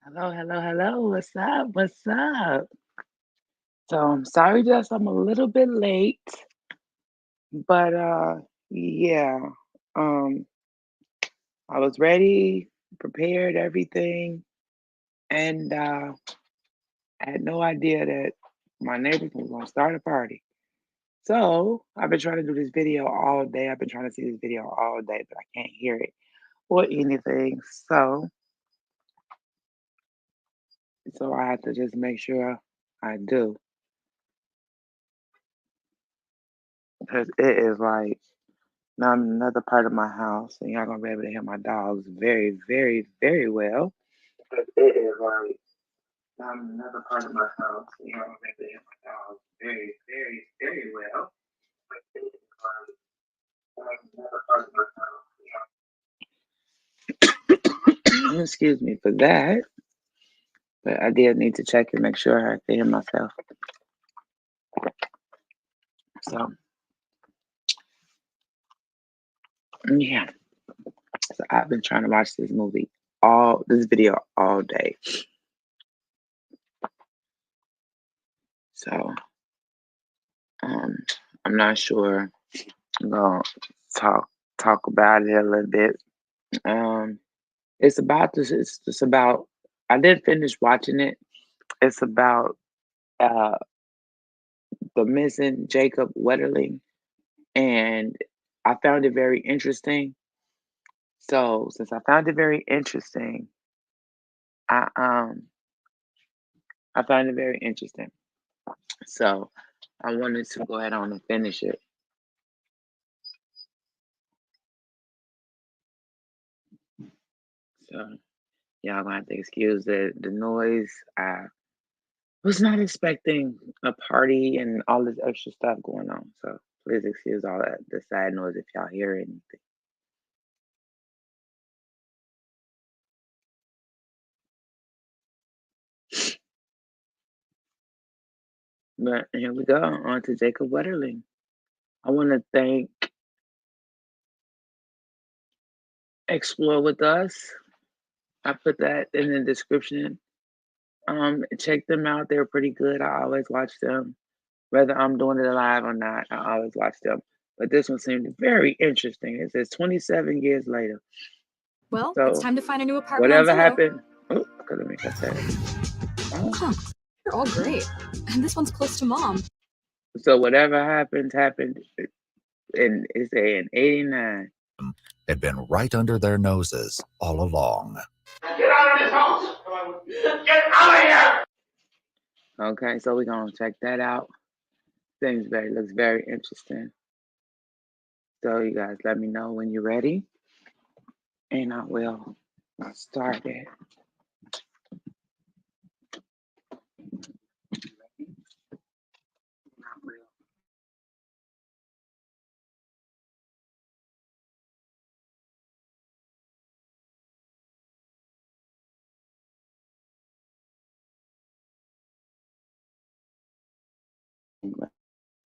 Hello, hello, hello. What's up? What's up? So I'm sorry, Jess, I'm a little bit late, but yeah. Um I was ready, prepared everything, and I had no idea that my neighbors was gonna start a party. So I've been trying to do this video all day. I've been trying to see this video all day, but I can't hear it or anything. So I have to just make sure I do. Because it is like now I'm in another part of my house, and y'all gonna be able to hear my dogs very, very, very well. But it is like now I'm in another part of my house, and y'all gonna be able to hear my dogs very, very, very well. But it is like now I'm in another part of my house. Excuse me for that, but I did need to check and make sure I can hear myself. So yeah, so I've been trying to watch this video all day. So um, I'm not sure. I'm gonna talk talk about it a little bit. Um, it's about this. It's about. I did finish watching it. It's about uh the missing Jacob Wetterling, and I found it very interesting. So since I found it very interesting, I um I found it very interesting. So I wanted to go ahead on and finish it. So y'all gonna have to excuse the noise. I was not expecting a party and all this extra stuff going on. So please excuse all that the sad noise if y'all hear anything. But here we go on to Jacob Wetterling. I want to thank Explore with Us. I put that in the description. Check them out. They're pretty good. I always watch them, whether I'm doing it live or not. I always watch them. But this one seemed very interesting. It says 27 years later. Well, it's So time to find a new apartment whatever on Zillow. happened. Oh, let me cut that. Oh. Huh, they're all great. And this one's close to mom. So whatever happened, and it's in '89. Had been right under their noses all along. Get out of this house! Get out of here! Okay, so we're gonna check that out. Looks very interesting. So you guys let me know when you're ready, and I will start it.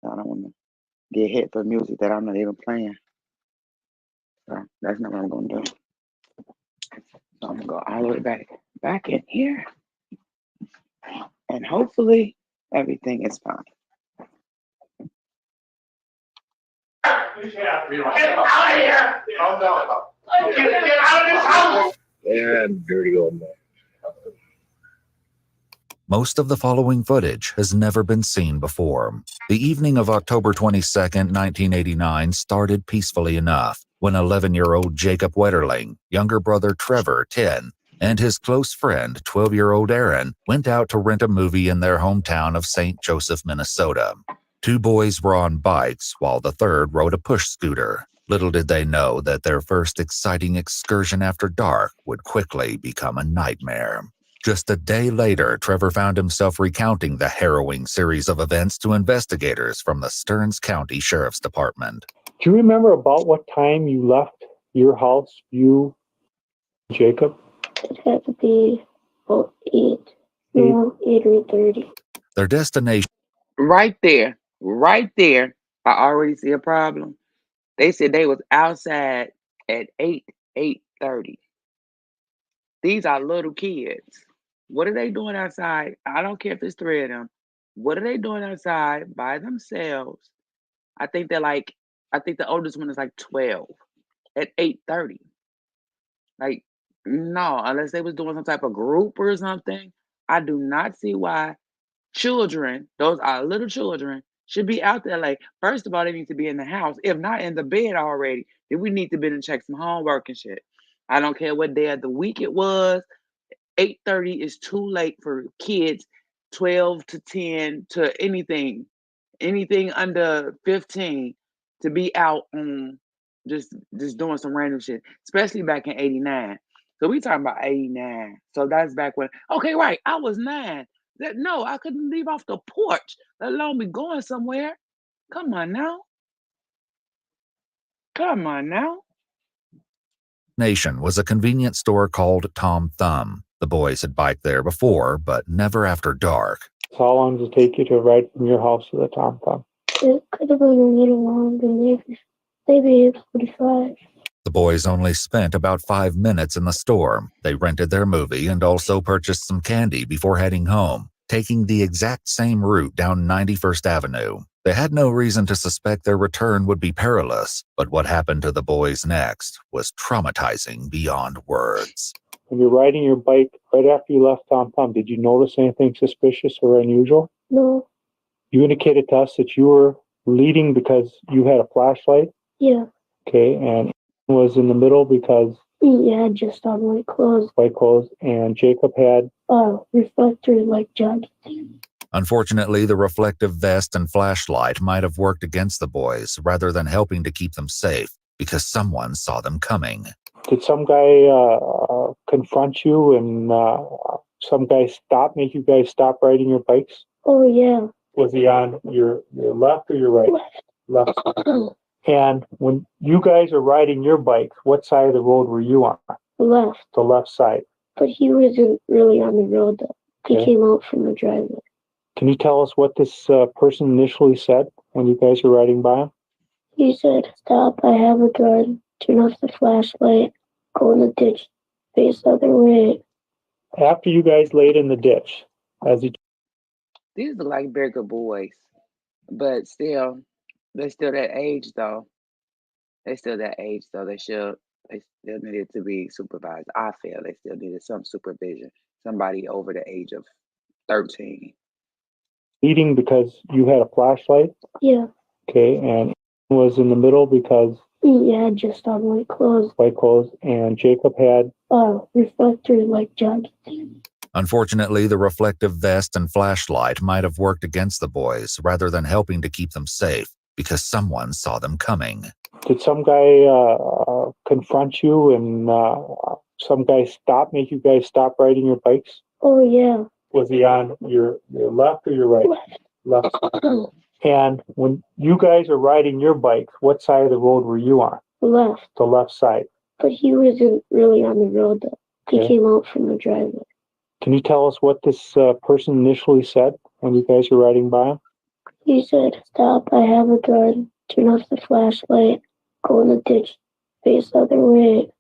I don't want to get hit for music that I'm not even playing. So that's not what I'm gonna do. So I'm gonna go all the way back in here, and hopefully everything is fine. Get out of here! Get out of this house! Yeah, dirty old man. Most of the following footage has never been seen before. The evening of October 22nd, 1989 started peacefully enough when 11-year-old Jacob Wetterling, younger brother Trevor, 10, and his close friend, 12-year-old Aaron, went out to rent a movie in their hometown of St. Joseph, Minnesota. Two boys were on bikes while the third rode a push scooter. Little did they know that their first exciting excursion after dark would quickly become a nightmare. Just a day later, Trevor found himself recounting the harrowing series of events to investigators from the Stearns County Sheriff's Department. Do you remember about what time you left your house, you, Jacob? It had to be about 8:30. Their destination. Right there, I already see a problem. They said they was outside at 8:30. These are little kids. What are they doing outside? I don't care if it's three of them. What are they doing outside by themselves? I think they're like, I think the oldest one is like 12 at 8:30. Like, no, unless they was doing some type of group or something. I do not see why children, those are little children, should be out there. Like, first of all, they need to be in the house. If not in the bed already, then we need to be to check some homework and shit. I don't care what day of the week it was. 8:30 is too late for kids 12 to 10 to anything under 15 to be out on just doing some random shit, especially back in 89. So we talking about 89. So that's back when, okay, right, I was 9. That no, I couldn't leave off the porch, let alone be going somewhere. Come on now. Come on now. Nation was a convenience store called Tom Thumb. The boys had biked there before, but never after dark. So how long does it take you to ride from your house to the Tom Thumb? It could have been a little longer, maybe 45. The boys only spent about 5 minutes in the store. They rented their movie and also purchased some candy before heading home, taking the exact same route down 91st Avenue. They had no reason to suspect their return would be perilous, but what happened to the boys next was traumatizing beyond words. When you're riding your bike right after you left Tom Thumb, did you notice anything suspicious or unusual? No. You indicated to us that you were leading because you had a flashlight? Yeah. Okay, and was in the middle because he had just on white clothes. White clothes, and Jacob had Reflector like jacket. Unfortunately, the reflective vest and flashlight might have worked against the boys rather than helping to keep them safe because someone saw them coming. Did some guy confront you and some guy make you guys stop riding your bikes? Oh yeah. Was he on your left or your right? Left. And when you guys are riding your bikes, what side of the road were you on? Left. The left side. But he wasn't really on the road though. He came out from the driveway. Can you tell us what this person initially said when you guys were riding by him? He said, "Stop, I have a gun. Turn off the flashlight. Go in the ditch. Face the other way." After you guys laid in the ditch, as he These look like bigger boys, but still, they're still that age though. They still that age though. They still needed to be supervised. I feel they still needed some supervision. Somebody over the age of 13. leading because you had a flashlight? Yeah. Okay, and was in the middle because he had just on white clothes. White clothes, and Jacob had Reflector like jacket. Unfortunately, the reflective vest and flashlight might have worked against the boys rather than helping to keep them safe because someone saw them coming. Did some guy confront you and some guy make you guys stop riding your bikes? Oh yeah. Was he on your left or your right? Left. And when you guys are riding your bikes, what side of the road were you on? Left. The left side. But he wasn't really on the road though. He came out from the driveway. Can you tell us what this person initially said when you guys were riding by him? He said, "Stop, I have a gun. Turn off the flashlight. Go in the ditch. Face the other way."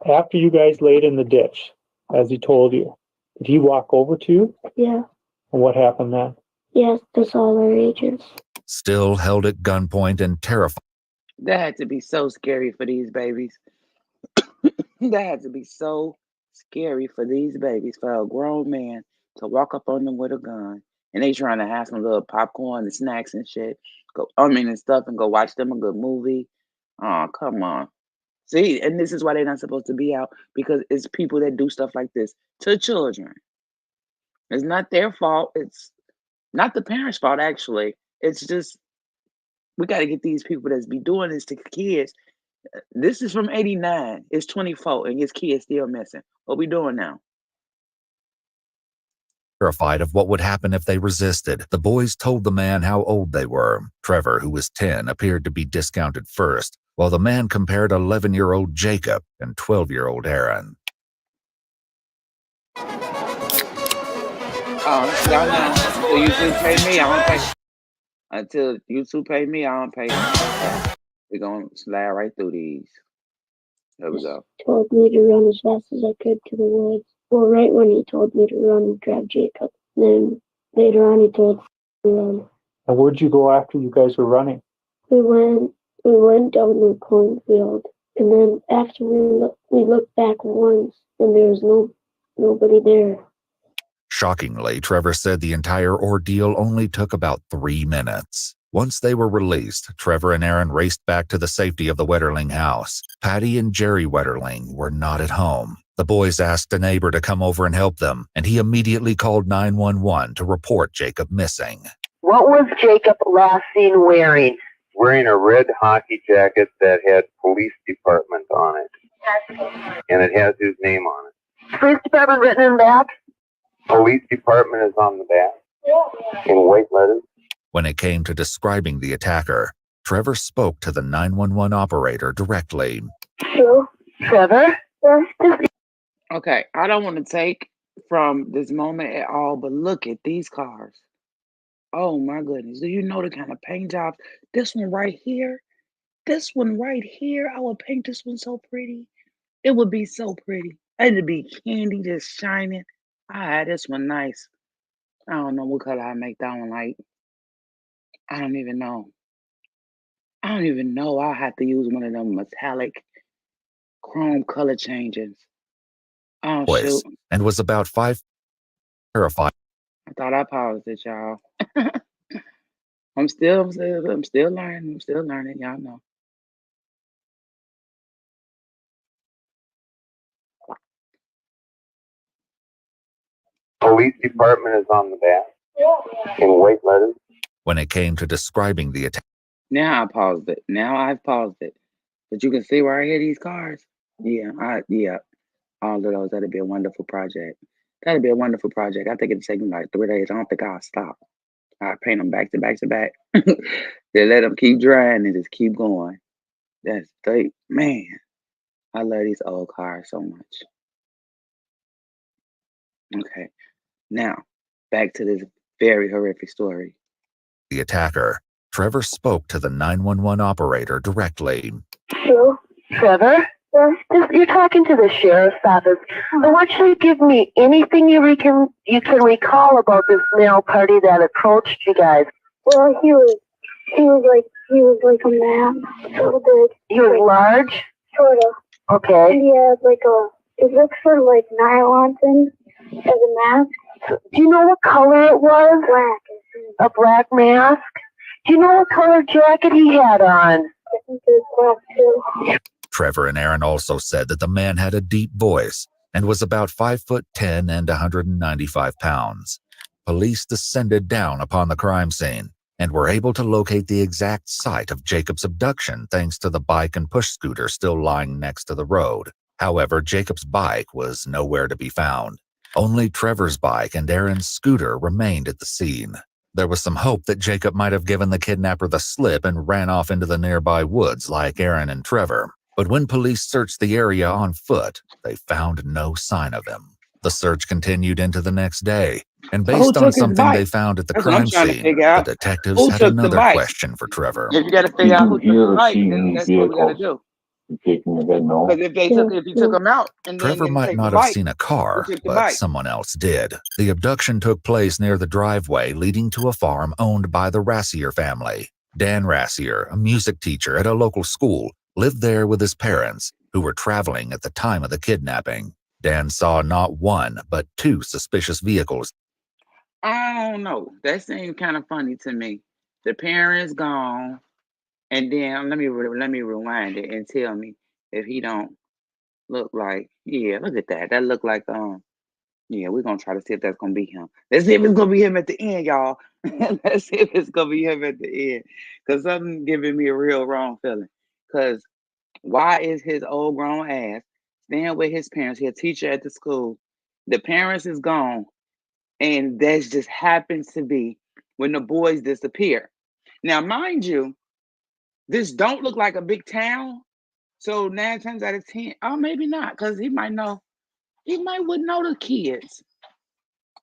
After you guys laid in the ditch, as he told you, did he walk over to you? Yeah. And what happened then? He asked us all our ages. Still held at gunpoint and terrified. That had to be so scary for these babies. That had to be so scary for these babies, for a grown man to walk up on them with a gun. And they trying to have some little popcorn and snacks and shit. And stuff and go watch them a good movie. Oh, come on. See, and this is why they're not supposed to be out because it's people that do stuff like this to children. It's not their fault. It's not the parents' fault, actually. It's just we got to get these people that's be doing this to kids. This is from 89. It's 24, and his kid's still missing. What we doing now? Terrified of what would happen if they resisted, the boys told the man how old they were. Trevor, who was 10, appeared to be discounted first, while the man compared 11-year-old Jacob and 12-year-old Aaron. Y'all know, until you two pay me, I don't pay. Until you two pay me, I don't pay. We're going to slide right through these. There we go. Told me to run as fast as I could to the woods. Well, right when he told me to run, grab Jacob. Then later on, he told me to run. And where'd you go after you guys were running? We went down the cornfield, and then after we looked back once, and there was nobody there. Shockingly, Trevor said the entire ordeal only took about 3 minutes. Once they were released, Trevor and Aaron raced back to the safety of the Wetterling house. Patty and Jerry Wetterling were not at home. The boys asked a neighbor to come over and help them, and he immediately called 911 to report Jacob missing. What was Jacob last seen wearing? Wearing a red hockey jacket that had police department on it. And it has his name on it. Police department written in back? Police department is on the back. In white letters. When it came to describing the attacker, Trevor spoke to the 911 operator directly. Hello? Trevor? Okay, I don't want to take from this moment at all, but look at these cars. Oh my goodness. Do you know the kind of paint jobs? This one right here, I would paint this one so pretty. It would be so pretty. It'd be candy just shining. I had this one nice. I don't know what color I make that one like. I don't even know. I'll have to use one of them metallic chrome color changes. Oh shoot. And was about 5 terrified. I thought I paused it, y'all. I'm still learning. Y'all know. Police department is on the back. In white letters. When it came to describing the attack. Now I've paused it. But you can see where I hear these cars. Yeah. All of those. That'd be a wonderful project. I think it'd take me like 3 days. I don't think I'll stop. I paint them back to back to back. They let them keep drying and just keep going. That's great. Man, I love these old cars so much. Okay, now back to this very horrific story. The attacker, Trevor spoke to the 911 operator directly. Hello? Trevor? You're talking to the sheriff's office. I want you to give me anything you can recall about this male party that approached you guys. Well, he was like a man, sort of big. He was large? Sort of. Okay. And he had it looks sort of like nylon thing as a mask. Do you know what color it was? Black. A black mask? Do you know what color jacket he had on? I think it was black too. Trevor and Aaron also said that the man had a deep voice and was about 5'10" and 195 pounds. Police descended down upon the crime scene and were able to locate the exact site of Jacob's abduction thanks to the bike and push scooter still lying next to the road. However, Jacob's bike was nowhere to be found. Only Trevor's bike and Aaron's scooter remained at the scene. There was some hope that Jacob might have given the kidnapper the slip and ran off into the nearby woods like Aaron and Trevor. But when police searched the area on foot, they found no sign of him. The search continued into the next day, and based on something they found at the crime scene, the detectives had another question for Trevor. If you got to figure out who took the bike, then that's what we got to do. Because if you took them out, and Trevor might not have seen a car, but someone else did. The abduction took place near the driveway leading to a farm owned by the Rassier family. Dan Rassier, a music teacher at a local school, lived there with his parents, who were traveling at the time of the kidnapping. Dan saw not one, but 2 suspicious vehicles. I don't know. That seems kind of funny to me. The parents gone, and then let me rewind it and tell me if he don't look like. Yeah, look at that. That look like Yeah, we're gonna try to see if that's gonna be him. Let's see if it's gonna be him at the end, y'all. Let's see if it's gonna be him at the end, cause something giving me a real wrong feeling. Cause why is his old grown ass staying with his parents? He's a teacher at the school. The parents is gone, and that just happens to be when the boys disappear. Now, mind you, this don't look like a big town. So 9 times out of 10, oh, maybe not, because he might would know the kids.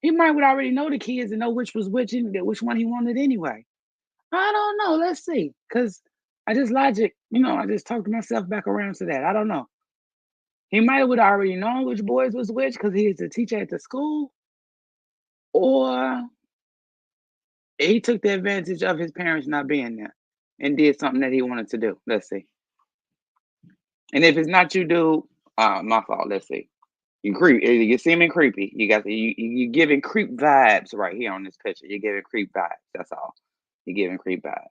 He might would already know the kids and know which was which and which one he wanted anyway. I don't know. Let's see. Because I just talked myself back around to that. I don't know. He might would already known which boys was which because he is a teacher at the school, or he took the advantage of his parents not being there and did something that he wanted to do. Let's see. And if it's not you, dude, my fault. Let's see. You creep. You seeming creepy. You giving creep vibes right here on this picture. You're giving creep vibes. That's all. You're giving creep vibes.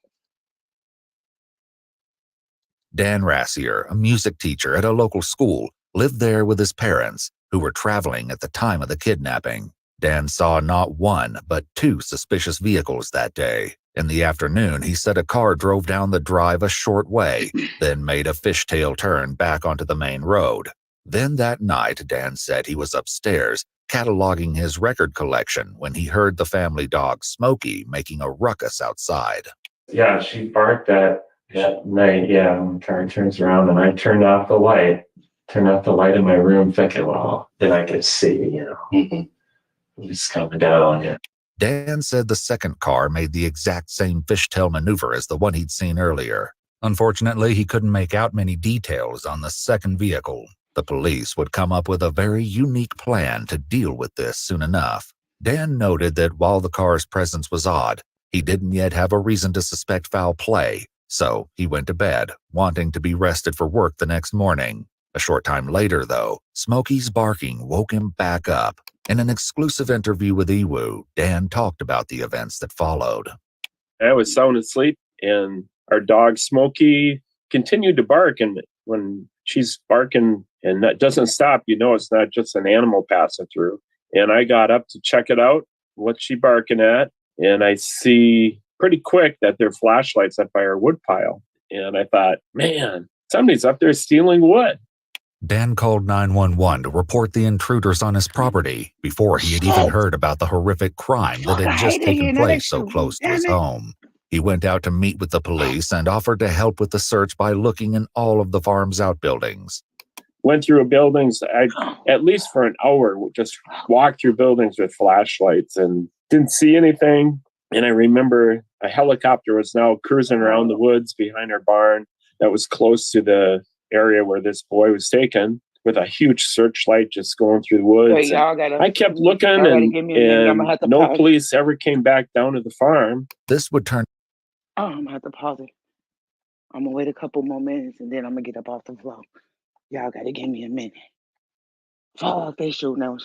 Dan Rassier, a music teacher at a local school, lived there with his parents, who were traveling at the time of the kidnapping. Dan saw not one, but two suspicious vehicles that day. In the afternoon, he said a car drove down the drive a short way, then made a fishtail turn back onto the main road. Then that night, Dan said he was upstairs, cataloging his record collection when he heard the family dog Smokey making a ruckus outside. Yeah, she barked at night, when the car turns around, and I turned off the light in my room thinking, well, then I could see, it's coming down. Yeah. Dan said the second car made the exact same fishtail maneuver as the one he'd seen earlier. Unfortunately, he couldn't make out many details on the second vehicle. The police would come up with a very unique plan to deal with this soon enough. Dan noted that while the car's presence was odd, he didn't yet have a reason to suspect foul play, so he went to bed, wanting to be rested for work the next morning. A short time later, though, Smokey's barking woke him back up. In an exclusive interview with Ewu, Dan talked about the events that followed. I was sound asleep, and our dog Smokey continued to bark, and when she's barking and that doesn't stop, it's not just an animal passing through. And I got up to check it out, what she barking at, and I see pretty quick that there are flashlights up by our wood pile. And I thought, man, somebody's up there stealing wood. Dan called 911 to report the intruders on his property before he had even heard about the horrific crime that had just taken place so close to his home. He went out to meet with the police and offered to help with the search by looking in all of the farm's outbuildings. Went through buildings, at least for an hour, just walked through buildings with flashlights and didn't see anything. And I remember a helicopter was now cruising around the woods behind our barn that was close to the area where this boy was taken, with a huge searchlight just going through the woods. I kept looking, and no police ever came back down to the farm. This would turn... Oh, I'm going to have to pause it. I'm going to wait a couple more minutes, and then I'm going to get up off the floor. Y'all got to give me a minute. Fuck, they shooting now.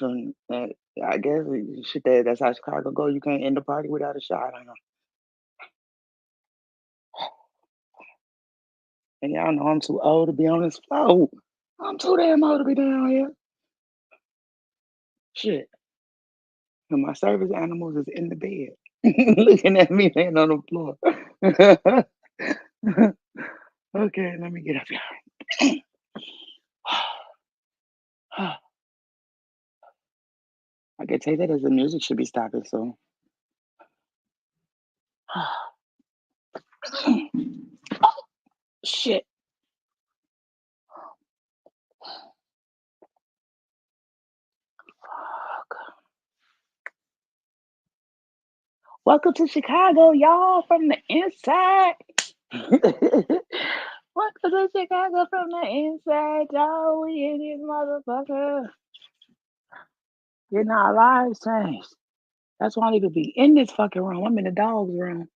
I guess that's how Chicago go. You can't end the party without a shot. I know. And y'all know I'm too old to be on this floor. I'm too damn old to be down here. Shit. And my service animals is in the bed, looking at me laying on the floor. Okay, let me get up here. I can take that as the music should be stopping soon. Shit. Fuck. Welcome to Chicago, y'all, from the inside. Welcome to Chicago from the inside, y'all. We in this motherfucker. Getting our lives changed. That's why I need to be in this fucking room. I'm in the dog's room.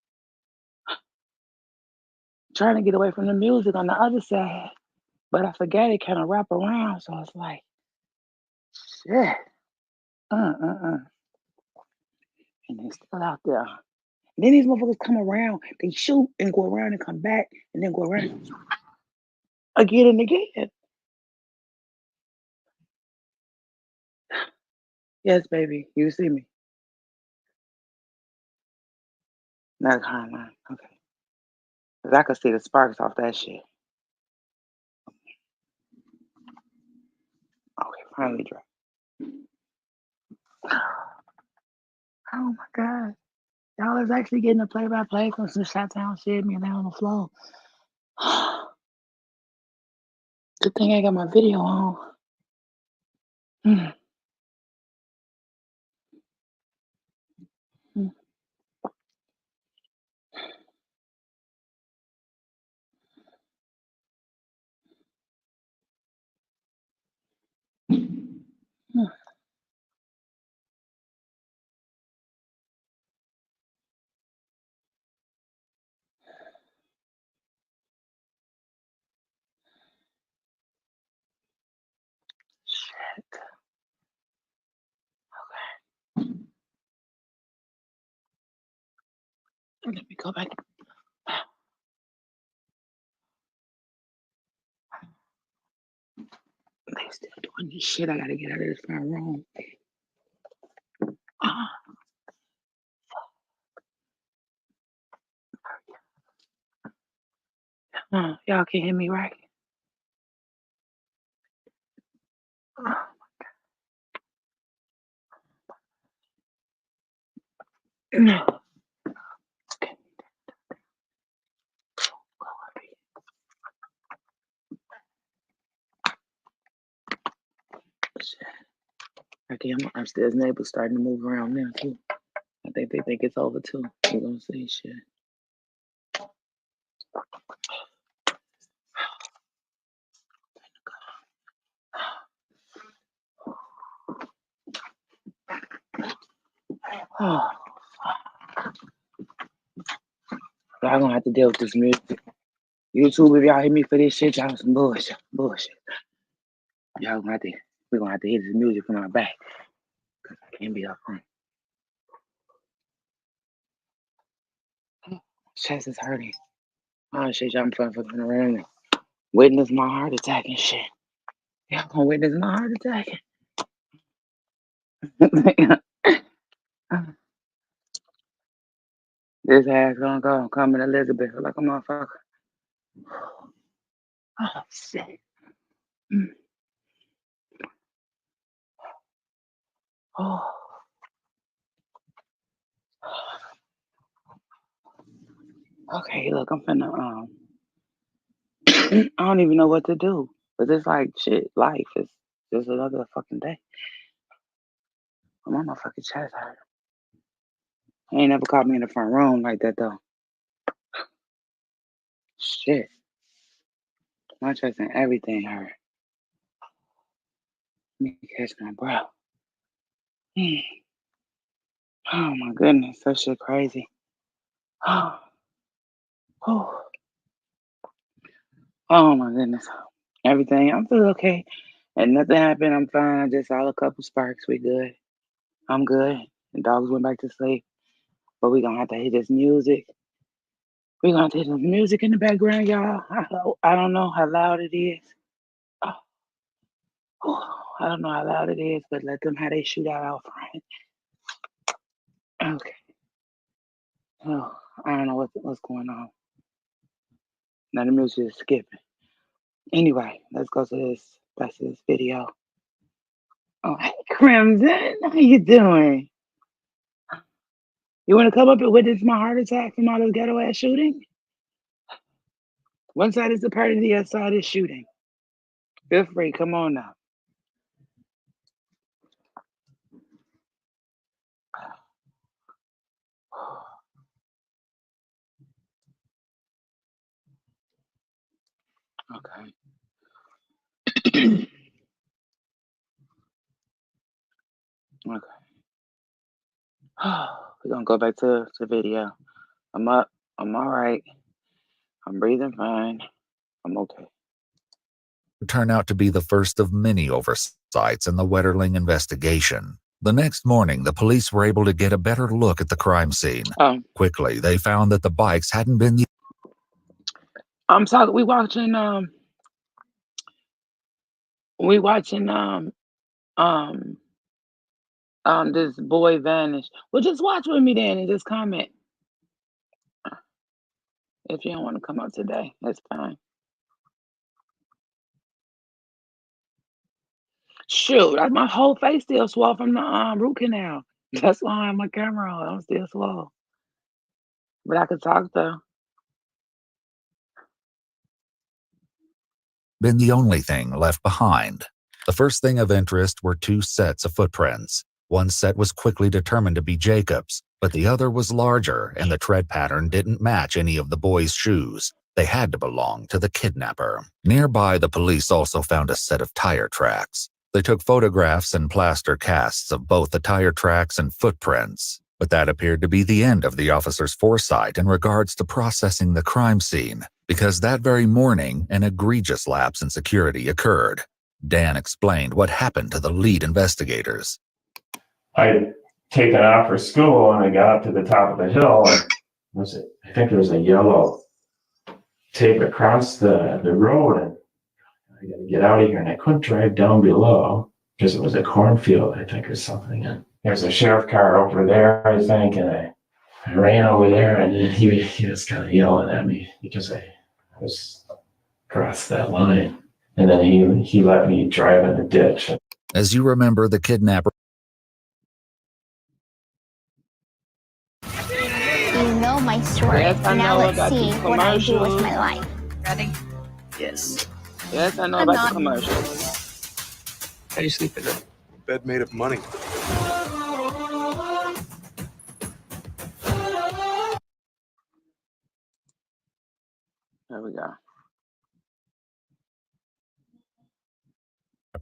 Trying to get away from the music on the other side. But I forgot it kind of wrap around, so it's like, shit. And they're still out there. And then these motherfuckers come around, they shoot and go around and come back and then go around again and again. Yes, baby, you see me. Not timeline. Okay. Because I could see the sparks off that shit. Okay, finally dry. Oh my God. Y'all is actually getting a play-by-play from some Chi-Town shit, me and they on the floor. Good thing I got my video on. Mm. Mm. Let me go back. They still doing this shit. I gotta get out of this front room. Y'all can hear me, right? Okay, I'm upstairs. Neighbors starting to move around now too. I think they think it's over too. We're gonna see shit. Oh, y'all gonna have to deal with this music. YouTube, if y'all hit me for this shit, y'all some bullshit. Y'all gonna have to, we're gonna have to hit this music from our back. Cause I can't be up front. Chest is hurting. Oh shit, y'all fucking around and witness my heart attack and shit. Y'all gonna witness my heart attack. This ass gonna go coming Elizabeth like a motherfucker. Oh shit. Oh. Okay, look, I'm finna I don't even know what to do. But it's like shit, life is just another fucking day. I'm on my fucking chest hurt. He ain't never caught me in the front room like that though. Shit. My chest and everything hurt. Let me catch my breath. Oh my goodness, that shit crazy. Oh, oh my goodness. Everything, I'm feeling okay. And nothing happened, I'm fine. I just saw a couple sparks, we good. I'm good. The dogs went back to sleep. But we gonna have to hit this music. We gonna have to hit this music in the background, y'all. I don't know how loud it is. I don't know how loud it is, but let them have their shootout out front. Okay. Oh, I don't know what's going on. Now the music is skipping. Anyway, let's go to this rest of this video. Oh, hey Crimson, how you doing? You want to come up and witness my heart attack from all this ghetto ass shooting? One side is the party, the other side is shooting. Feel free, come on now. Okay. Okay. We're gonna go back to the video. I'm up. I'm all right. I'm breathing fine. I'm okay. Turn out to be the first of many oversights in the Wetterling investigation. The next morning, the police were able to get a better look at the crime scene. Quickly, they found that the bikes hadn't been the... I'm talking. We watching this boy vanish. Well, just watch with me then and just comment. If you don't want to come up today, that's fine. Shoot, my whole face still swell from the root canal. That's why I have my camera on. I'm still swell. But I could talk though. Been the only thing left behind. The first thing of interest were two sets of footprints. One set was quickly determined to be Jacob's, but the other was larger, and the tread pattern didn't match any of the boys' shoes. They had to belong to the kidnapper. Nearby, the police also found a set of tire tracks. They took photographs and plaster casts of both the tire tracks and footprints, but that appeared to be the end of the officer's foresight in regards to processing the crime scene, because that very morning, an egregious lapse in security occurred. Dan explained what happened to the lead investigators. I'd taken off for school and I got up to the top of the hill and I think there was a yellow tape across the road, and I got to get out of here. And I couldn't drive down below because it was a cornfield, I think, or something. And there's a sheriff car over there, I think, and I ran over there, and he was kind of yelling at me because I was across that line. And then he let me drive in the ditch. As you remember, the kidnapper You know my story. Yes, I Now know let's about see the what I do with commercials. my life. Ready? Yes. Yes, I know I'm about not- the commercials. How do you sleep at night? Bed made of money. There we go.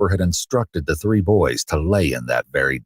had instructed the three boys to lay in that very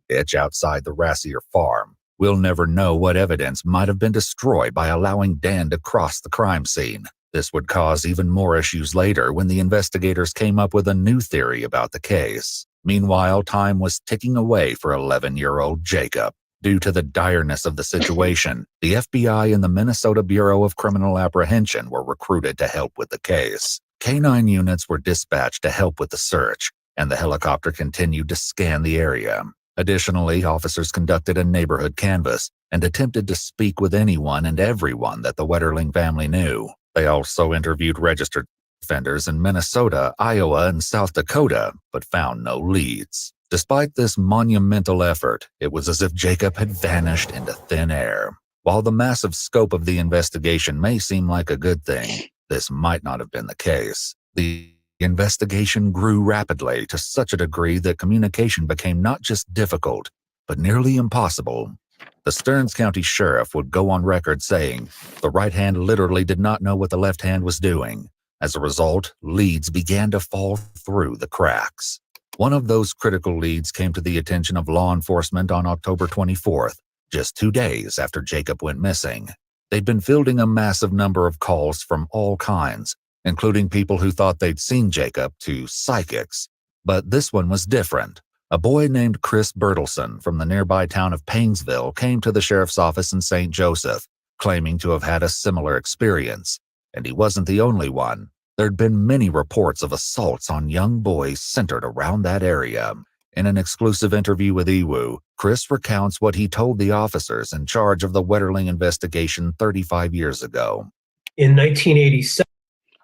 ditch outside the Rassier farm. We'll never know what evidence might have been destroyed by allowing Dan to cross the crime scene. This would cause even more issues later when the investigators came up with a new theory about the case. Meanwhile, time was ticking away for 11-year-old Jacob. Due to the direness of the situation, the FBI and the Minnesota Bureau of Criminal Apprehension were recruited to help with the case. K-9 units were dispatched to help with the search, and the helicopter continued to scan the area. Additionally, officers conducted a neighborhood canvass and attempted to speak with anyone and everyone that the Wetterling family knew. They also interviewed registered offenders in Minnesota, Iowa, and South Dakota, but found no leads. Despite this monumental effort, it was as if Jacob had vanished into thin air. While the massive scope of the investigation may seem like a good thing, this might not have been the case. The investigation grew rapidly to such a degree that communication became not just difficult, but nearly impossible. The Stearns County Sheriff would go on record saying the right hand literally did not know what the left hand was doing. As a result, leads began to fall through the cracks. One of those critical leads came to the attention of law enforcement on October 24th, just 2 days after Jacob went missing. They'd been fielding a massive number of calls from all kinds, including people who thought they'd seen Jacob, to psychics. But this one was different. A boy named Chris Bertelson from the nearby town of Painesville came to the sheriff's office in St. Joseph, claiming to have had a similar experience. And he wasn't the only one. There'd been many reports of assaults on young boys centered around that area. In an exclusive interview with EWU, Chris recounts what he told the officers in charge of the Wetterling investigation 35 years ago. In 1987,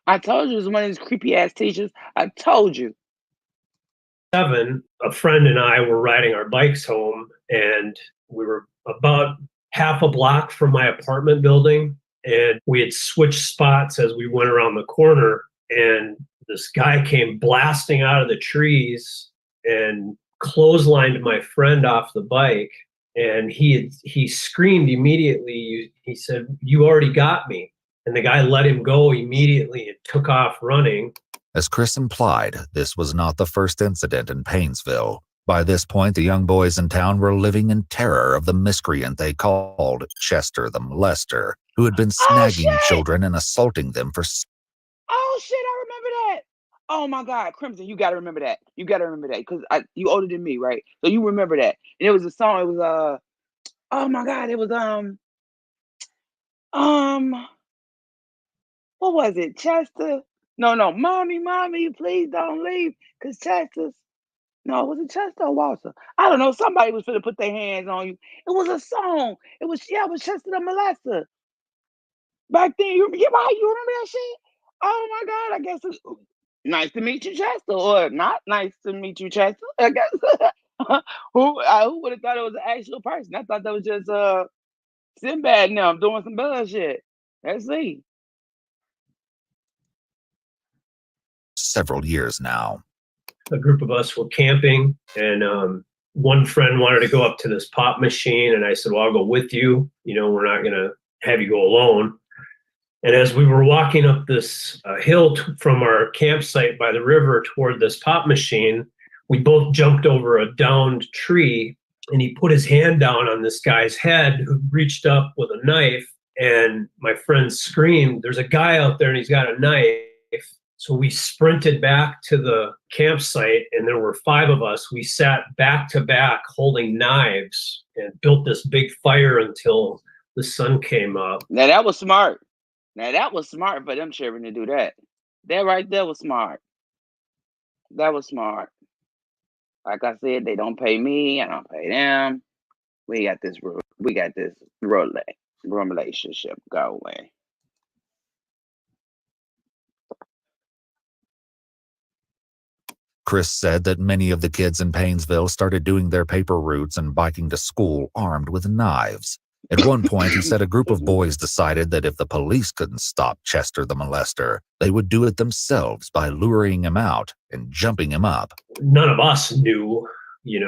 I told you it was one of these creepy-ass teachers. I told you. a friend and I were riding our bikes home, and we were about half a block from my apartment building, and we had switched spots as we went around the corner, and this guy came blasting out of the trees and clotheslined my friend off the bike, and he screamed immediately. He said, "You already got me." And the guy let him go immediately and took off running. As Chris implied, this was not the first incident in Painesville. By this point, the young boys in town were living in terror of the miscreant they called Chester the Molester, who had been snagging children and assaulting them for... Oh, shit, I remember that. Oh, my God, Crimson, you got to remember that. You got to remember that, because you older than me, right? So you remember that. And it was a song, it was, oh, my God, it was, what was it? Chester? No, mommy, please don't leave. Cause Chester's, no, was it Chester or Walter? I don't know. Somebody was finna put their hands on you. It was a song. It was Chester the Molester. Back then, you remember that shit? Oh my God, I guess it's nice to meet you, Chester, or not nice to meet you, Chester. I guess. Who would have thought it was an actual person? I thought that was just Sinbad now doing some bullshit. Let's see. Several years now. A group of us were camping, and one friend wanted to go up to this pop machine, and I said, well, I'll go with you. You know, we're not going to have you go alone. And as we were walking up this hill from our campsite by the river toward this pop machine, we both jumped over a downed tree, and he put his hand down on this guy's head who reached up with a knife, and my friend screamed, there's a guy out there and he's got a knife. So we sprinted back to the campsite, and there were 5 of us. We sat back to back holding knives and built this big fire until the sun came up. Now that was smart. Now that was smart for them children to do that. That right there was smart. That was smart. Like I said, they don't pay me, I don't pay them. We got this relationship going. Chris said that many of the kids in Painesville started doing their paper routes and biking to school armed with knives. At one point, he said a group of boys decided that if the police couldn't stop Chester the molester, they would do it themselves by luring him out and jumping him up. None of us knew,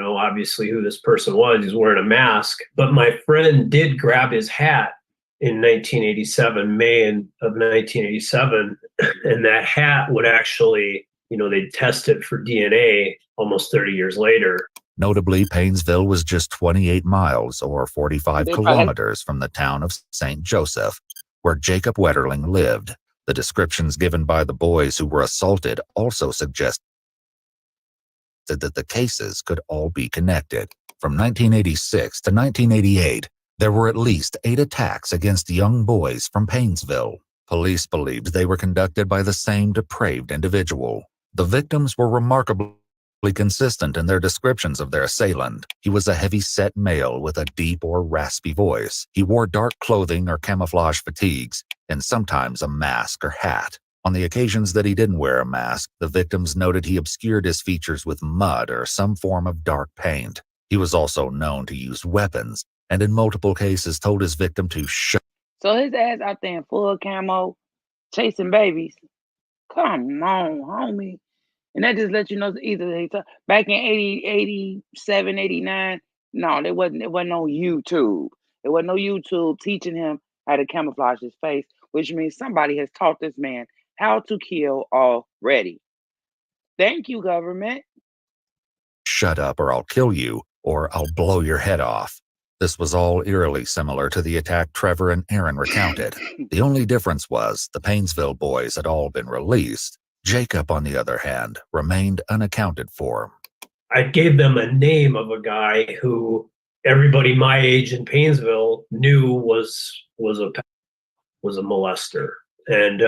obviously who this person was. He's wearing a mask. But my friend did grab his hat in 1987, May of 1987, and that hat would actually, they'd test it for DNA almost 30 years later. Notably, Painesville was just 28 miles or 45 kilometers from the town of St. Joseph, where Jacob Wetterling lived. The descriptions given by the boys who were assaulted also suggested that the cases could all be connected. From 1986 to 1988, there were at least 8 attacks against young boys from Painesville. Police believed they were conducted by the same depraved individual. The victims were remarkably consistent in their descriptions of their assailant. He was a heavy-set male with a deep or raspy voice. He wore dark clothing or camouflage fatigues, and sometimes a mask or hat. On the occasions that he didn't wear a mask, the victims noted he obscured his features with mud or some form of dark paint. He was also known to use weapons, and in multiple cases told his victim to shut. So his ass out there in full camo, chasing babies. Come on, homie. And that just lets you know either back in 80, 87, 89, no, it wasn't no YouTube. There wasn't no YouTube teaching him how to camouflage his face, which means somebody has taught this man how to kill already. Thank you, government. Shut up or I'll kill you, or I'll blow your head off. This was all eerily similar to the attack Trevor and Aaron recounted. The only difference was the Painesville boys had all been released. Jacob, on the other hand, remained unaccounted for. I gave them a name of a guy who everybody my age in Painesville knew was a molester. And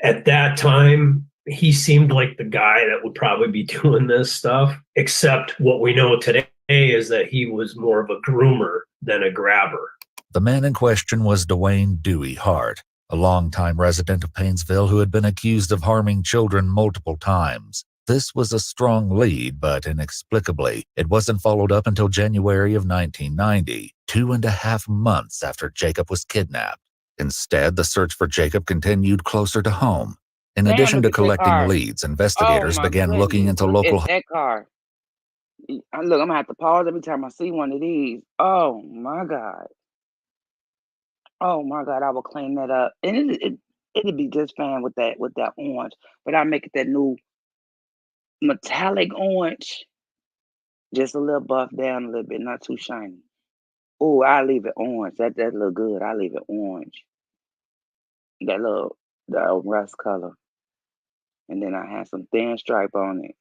at that time, he seemed like the guy that would probably be doing this stuff, except what we know today is that he was more of a groomer than a grabber. The man in question was Dwayne Dewey Hart, a longtime resident of Painesville who had been accused of harming children multiple times. This was a strong lead, but inexplicably, it wasn't followed up until January of 1990, 2.5 months after Jacob was kidnapped. Instead, the search for Jacob continued closer to home. In addition to collecting leads, investigators began looking into local... That car. Look, I'm going to have to pause every time I see one of these. Oh, my God. Oh, my God, I will clean that up. And it'd be just fine with that orange. But I'll make it that new metallic orange. Just a little buff down a little bit, not too shiny. Oh, I'll leave it orange. That look good. I'll leave it orange. The rust color. And then I have some thin stripe on it.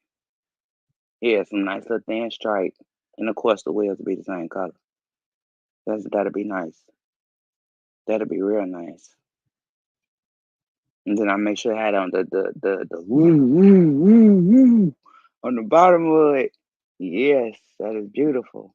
Yeah, some nice little thin stripe. And of course the wheels will be the same color. That'll be nice. That'll be real nice. And then I make sure I had on the woo woo woo woo on the bottom of it. Yes, that is beautiful.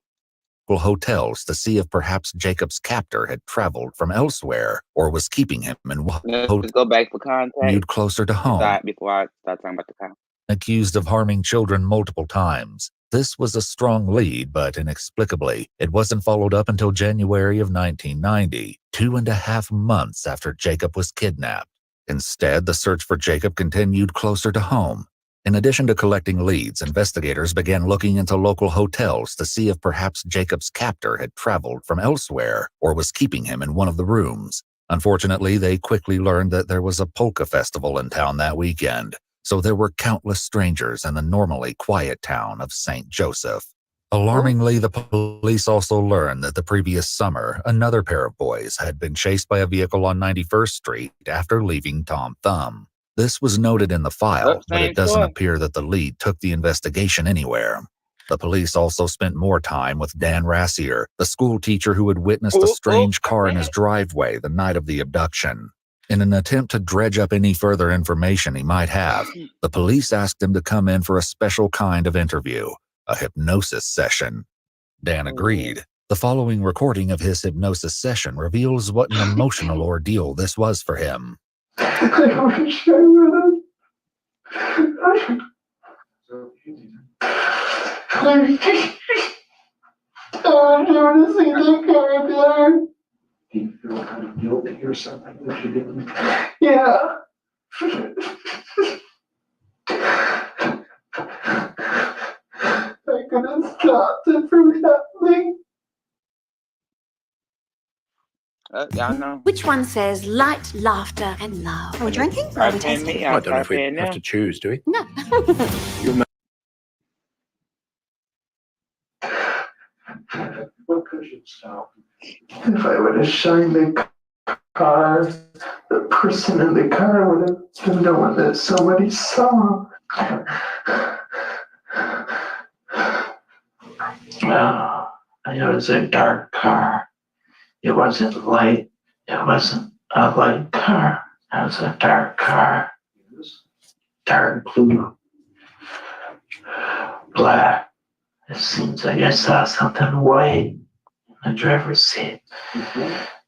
Hotels to see if perhaps Jacob's captor had traveled from elsewhere or was keeping him in Let's go back for contact. Closer to home. Before I start talking about the contact. Accused of harming children multiple times. This was a strong lead, but inexplicably, it wasn't followed up until January of 1990, 2.5 months after Jacob was kidnapped. Instead, the search for Jacob continued closer to home. In addition to collecting leads, investigators began looking into local hotels to see if perhaps Jacob's captor had traveled from elsewhere or was keeping him in one of the rooms. Unfortunately, they quickly learned that there was a polka festival in town that weekend, so there were countless strangers in the normally quiet town of St. Joseph. Alarmingly, the police also learned that the previous summer, another pair of boys had been chased by a vehicle on 91st Street after leaving Tom Thumb. This was noted in the file, but Same it doesn't toy. appear that the lead took the investigation anywhere. The police also spent more time with Dan Rassier, the school teacher who had witnessed a strange car in his driveway the night of the abduction. In an attempt to dredge up any further information he might have, the police asked him to come in for a special kind of interview, a hypnosis session. Dan agreed. The following recording of his hypnosis session reveals what an emotional ordeal this was for him. I wish I would have. I want to see the car again. Do you feel kind of guilty or something that you didn't? Yeah. I could have stopped it from happening. Y'all know. Which one says light, laughter, and love? Are we drinking or are we tasting? I don't know if we have to choose, do we? No. What could you stop? If I would have shined the car, the person in the car would have been the one that somebody saw. Oh, it was a dark car. It wasn't light. It wasn't a light car. It was a dark car. It was dark blue, black. It seems like I saw something white in the driver's seat,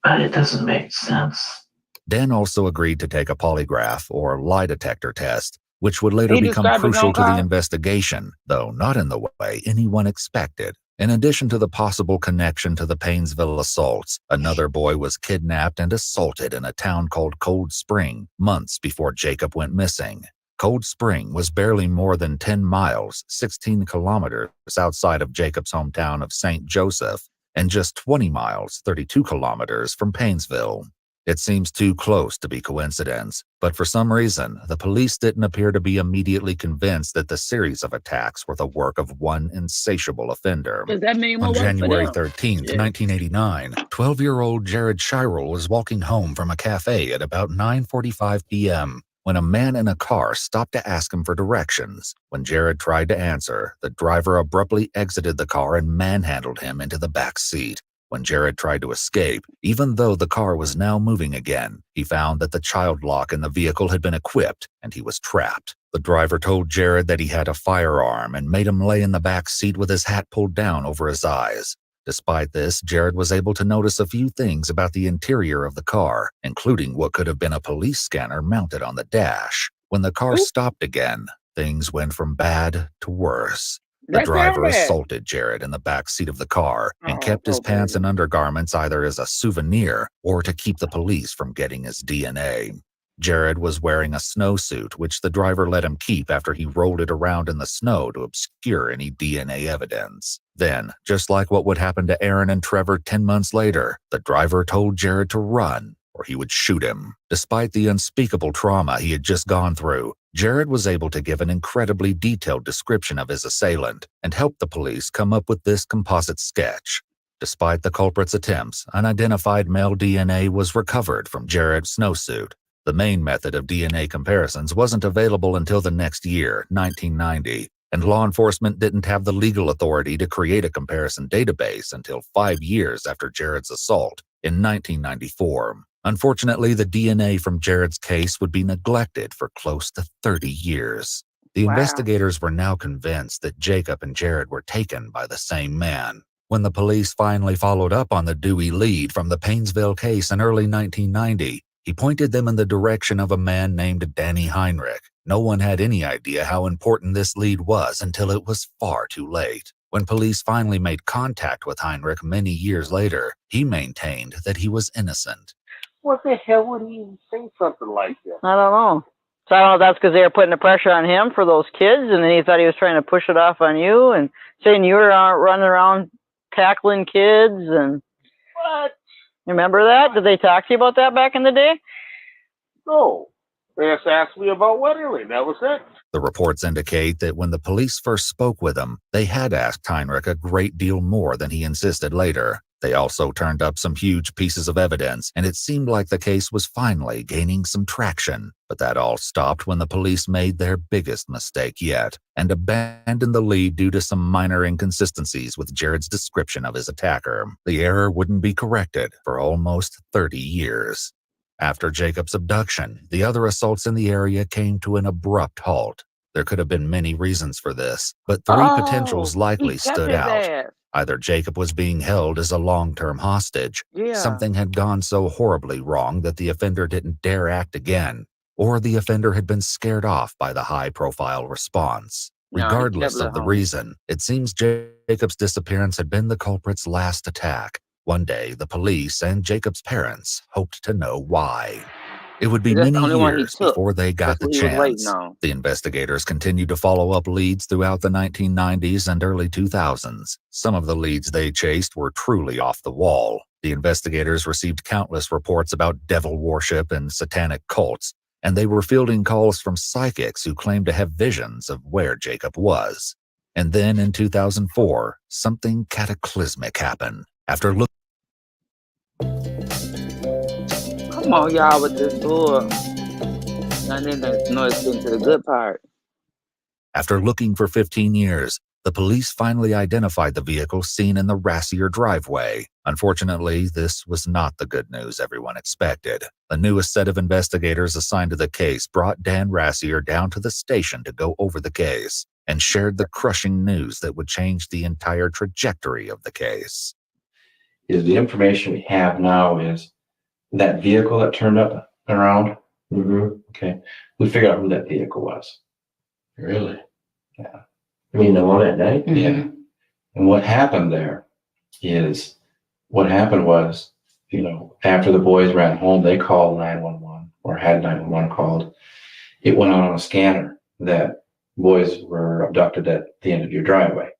but it doesn't make sense. Dan also agreed to take a polygraph or lie detector test, which would later He become described his crucial own to the car? investigation, though not in the way anyone expected. In addition to the possible connection to the Paynesville assaults, another boy was kidnapped and assaulted in a town called Cold Spring months before Jacob went missing. Cold Spring was barely more than 10 miles, 16 kilometers outside of Jacob's hometown of St. Joseph, and just 20 miles, 32 kilometers from Paynesville. It seems too close to be coincidence, but for some reason, the police didn't appear to be immediately convinced that the series of attacks were the work of one insatiable offender. Does that mean On more work for January them? 13th, 1989, 12-year-old Jared Shirel was walking home from a cafe at about 9:45 p.m. when a man in a car stopped to ask him for directions. When Jared tried to answer, the driver abruptly exited the car and manhandled him into the back seat. When Jared tried to escape, even though the car was now moving again, he found that the child lock in the vehicle had been equipped and he was trapped. The driver told Jared that he had a firearm and made him lay in the back seat with his hat pulled down over his eyes. Despite this, Jared was able to notice a few things about the interior of the car, including what could have been a police scanner mounted on the dash. When the car stopped again, things went from bad to worse. The That's driver not bad. assaulted Jared in the back seat of the car and Oh, kept his okay. pants and undergarments either as a souvenir or to keep the police from getting his DNA. Jared was wearing a snowsuit, which the driver let him keep after he rolled it around in the snow to obscure any DNA evidence. Then, just like what would happen to Aaron and Trevor 10 months later, the driver told Jared to run or he would shoot him. Despite the unspeakable trauma he had just gone through, Jared was able to give an incredibly detailed description of his assailant and help the police come up with this composite sketch. Despite the culprit's attempts, unidentified male DNA was recovered from Jared's snowsuit. The main method of DNA comparisons wasn't available until the next year, 1990, and law enforcement didn't have the legal authority to create a comparison database until 5 years after Jared's assault in 1994. Unfortunately, the DNA from Jared's case would be neglected for close to 30 years. The investigators were now convinced that Jacob and Jared were taken by the same man. When the police finally followed up on the Dewey lead from the Paynesville case in early 1990, he pointed them in the direction of a man named Danny Heinrich. No one had any idea how important this lead was until it was far too late. When police finally made contact with Heinrich many years later, he maintained that he was innocent. What the hell would he even say something like that? I don't know. So I don't know if that's because they were putting the pressure on him for those kids, and then he thought he was trying to push it off on you and saying you were running around tackling kids. And What? remember that? Did they talk to you about that back in the day? No. They just asked me about Wetterling. That was it. The reports indicate that when the police first spoke with him, they had asked Heinrich a great deal more than he insisted later. They also turned up some huge pieces of evidence, and it seemed like the case was finally gaining some traction. But that all stopped when the police made their biggest mistake yet and abandoned the lead due to some minor inconsistencies with Jared's description of his attacker. The error wouldn't be corrected for almost 30 years. After Jacob's abduction, the other assaults in the area came to an abrupt halt. There could have been many reasons for this, but three potentials likely stood out. Either Jacob was being held as a long-term hostage, something had gone so horribly wrong that the offender didn't dare act again, or the offender had been scared off by the high-profile response. Regardless of the reason, it seems Jacob's disappearance had been the culprit's last attack. One day, the police and Jacob's parents hoped to know why. It would be many years before they got the chance. The investigators continued to follow up leads throughout the 1990s and early 2000s. Some of the leads they chased were truly off the wall. The investigators received countless reports about devil worship and satanic cults, and they were fielding calls from psychics who claimed to have visions of where Jacob was. And then in 2004, something cataclysmic happened. After looking Come on, y'all, with this tour. And then it's getting to the good part. After looking for 15 years, the police finally identified the vehicle seen in the Rassier driveway. Unfortunately, this was not the good news everyone expected. The newest set of investigators assigned to the case brought Dan Rassier down to the station to go over the case and shared the crushing news that would change the entire trajectory of the case. The information we have now is that vehicle that turned up around. Okay. We figured out who that vehicle was. Really? Yeah. I mean, the one at night? Yeah. And what happened there is, what happened was, after the boys ran home, they called 911 or had 911 called. It went out on a scanner that boys were abducted at the end of your driveway.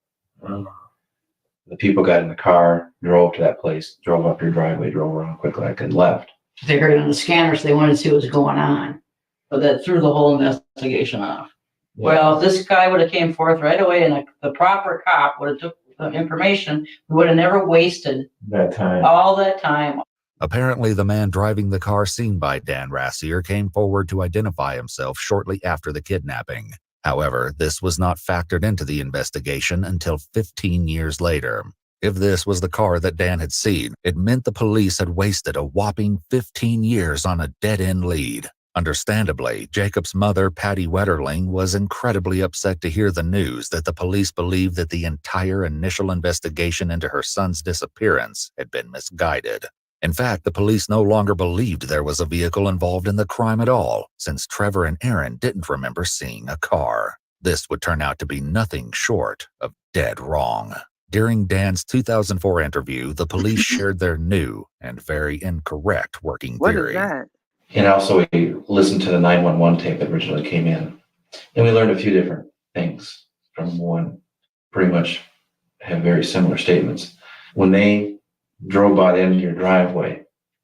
The people got in the car, drove to that place, drove up your driveway, drove around quickly, and left. They heard it on the scanner, so they wanted to see what was going on. But that threw the whole investigation off. Yeah. Well, if this guy would have came forth right away and the proper cop would have took the information, we would have never wasted all that time. Apparently, the man driving the car seen by Dan Rassier came forward to identify himself shortly after the kidnapping. However, this was not factored into the investigation until 15 years later. If this was the car that Dan had seen, it meant the police had wasted a whopping 15 years on a dead-end lead. Understandably, Jacob's mother, Patty Wetterling, was incredibly upset to hear the news that the police believed that the entire initial investigation into her son's disappearance had been misguided. In fact, the police no longer believed there was a vehicle involved in the crime at all, since Trevor and Aaron didn't remember seeing a car. This would turn out to be nothing short of dead wrong. During Dan's 2004 interview, the police shared their new and very incorrect working theory. What is that? And also, we listened to the 911 tape that originally came in, and we learned a few different things from one. Pretty much have very similar statements. When they drove by the end of your driveway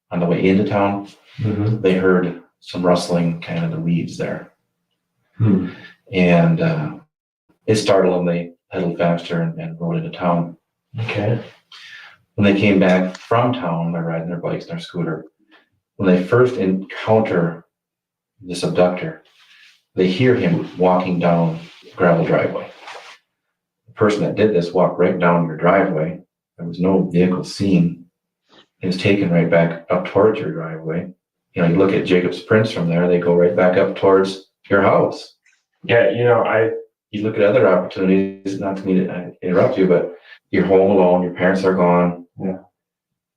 on the way into town, they heard some rustling kind of the weeds there. And it startled them. They pedaled faster and rode into town. Okay. When they came back from town, they're riding their bikes and their scooter. When they first encounter this abductor, they hear him walking down the gravel driveway. The person that did this walked right down your driveway. There was no vehicle seen. It was taken right back up towards your driveway. You look at Jacob's prints from there, they go right back up towards your house. Yeah, you look at other opportunities, not to mean to interrupt you, but you're home alone, your parents are gone. Yeah.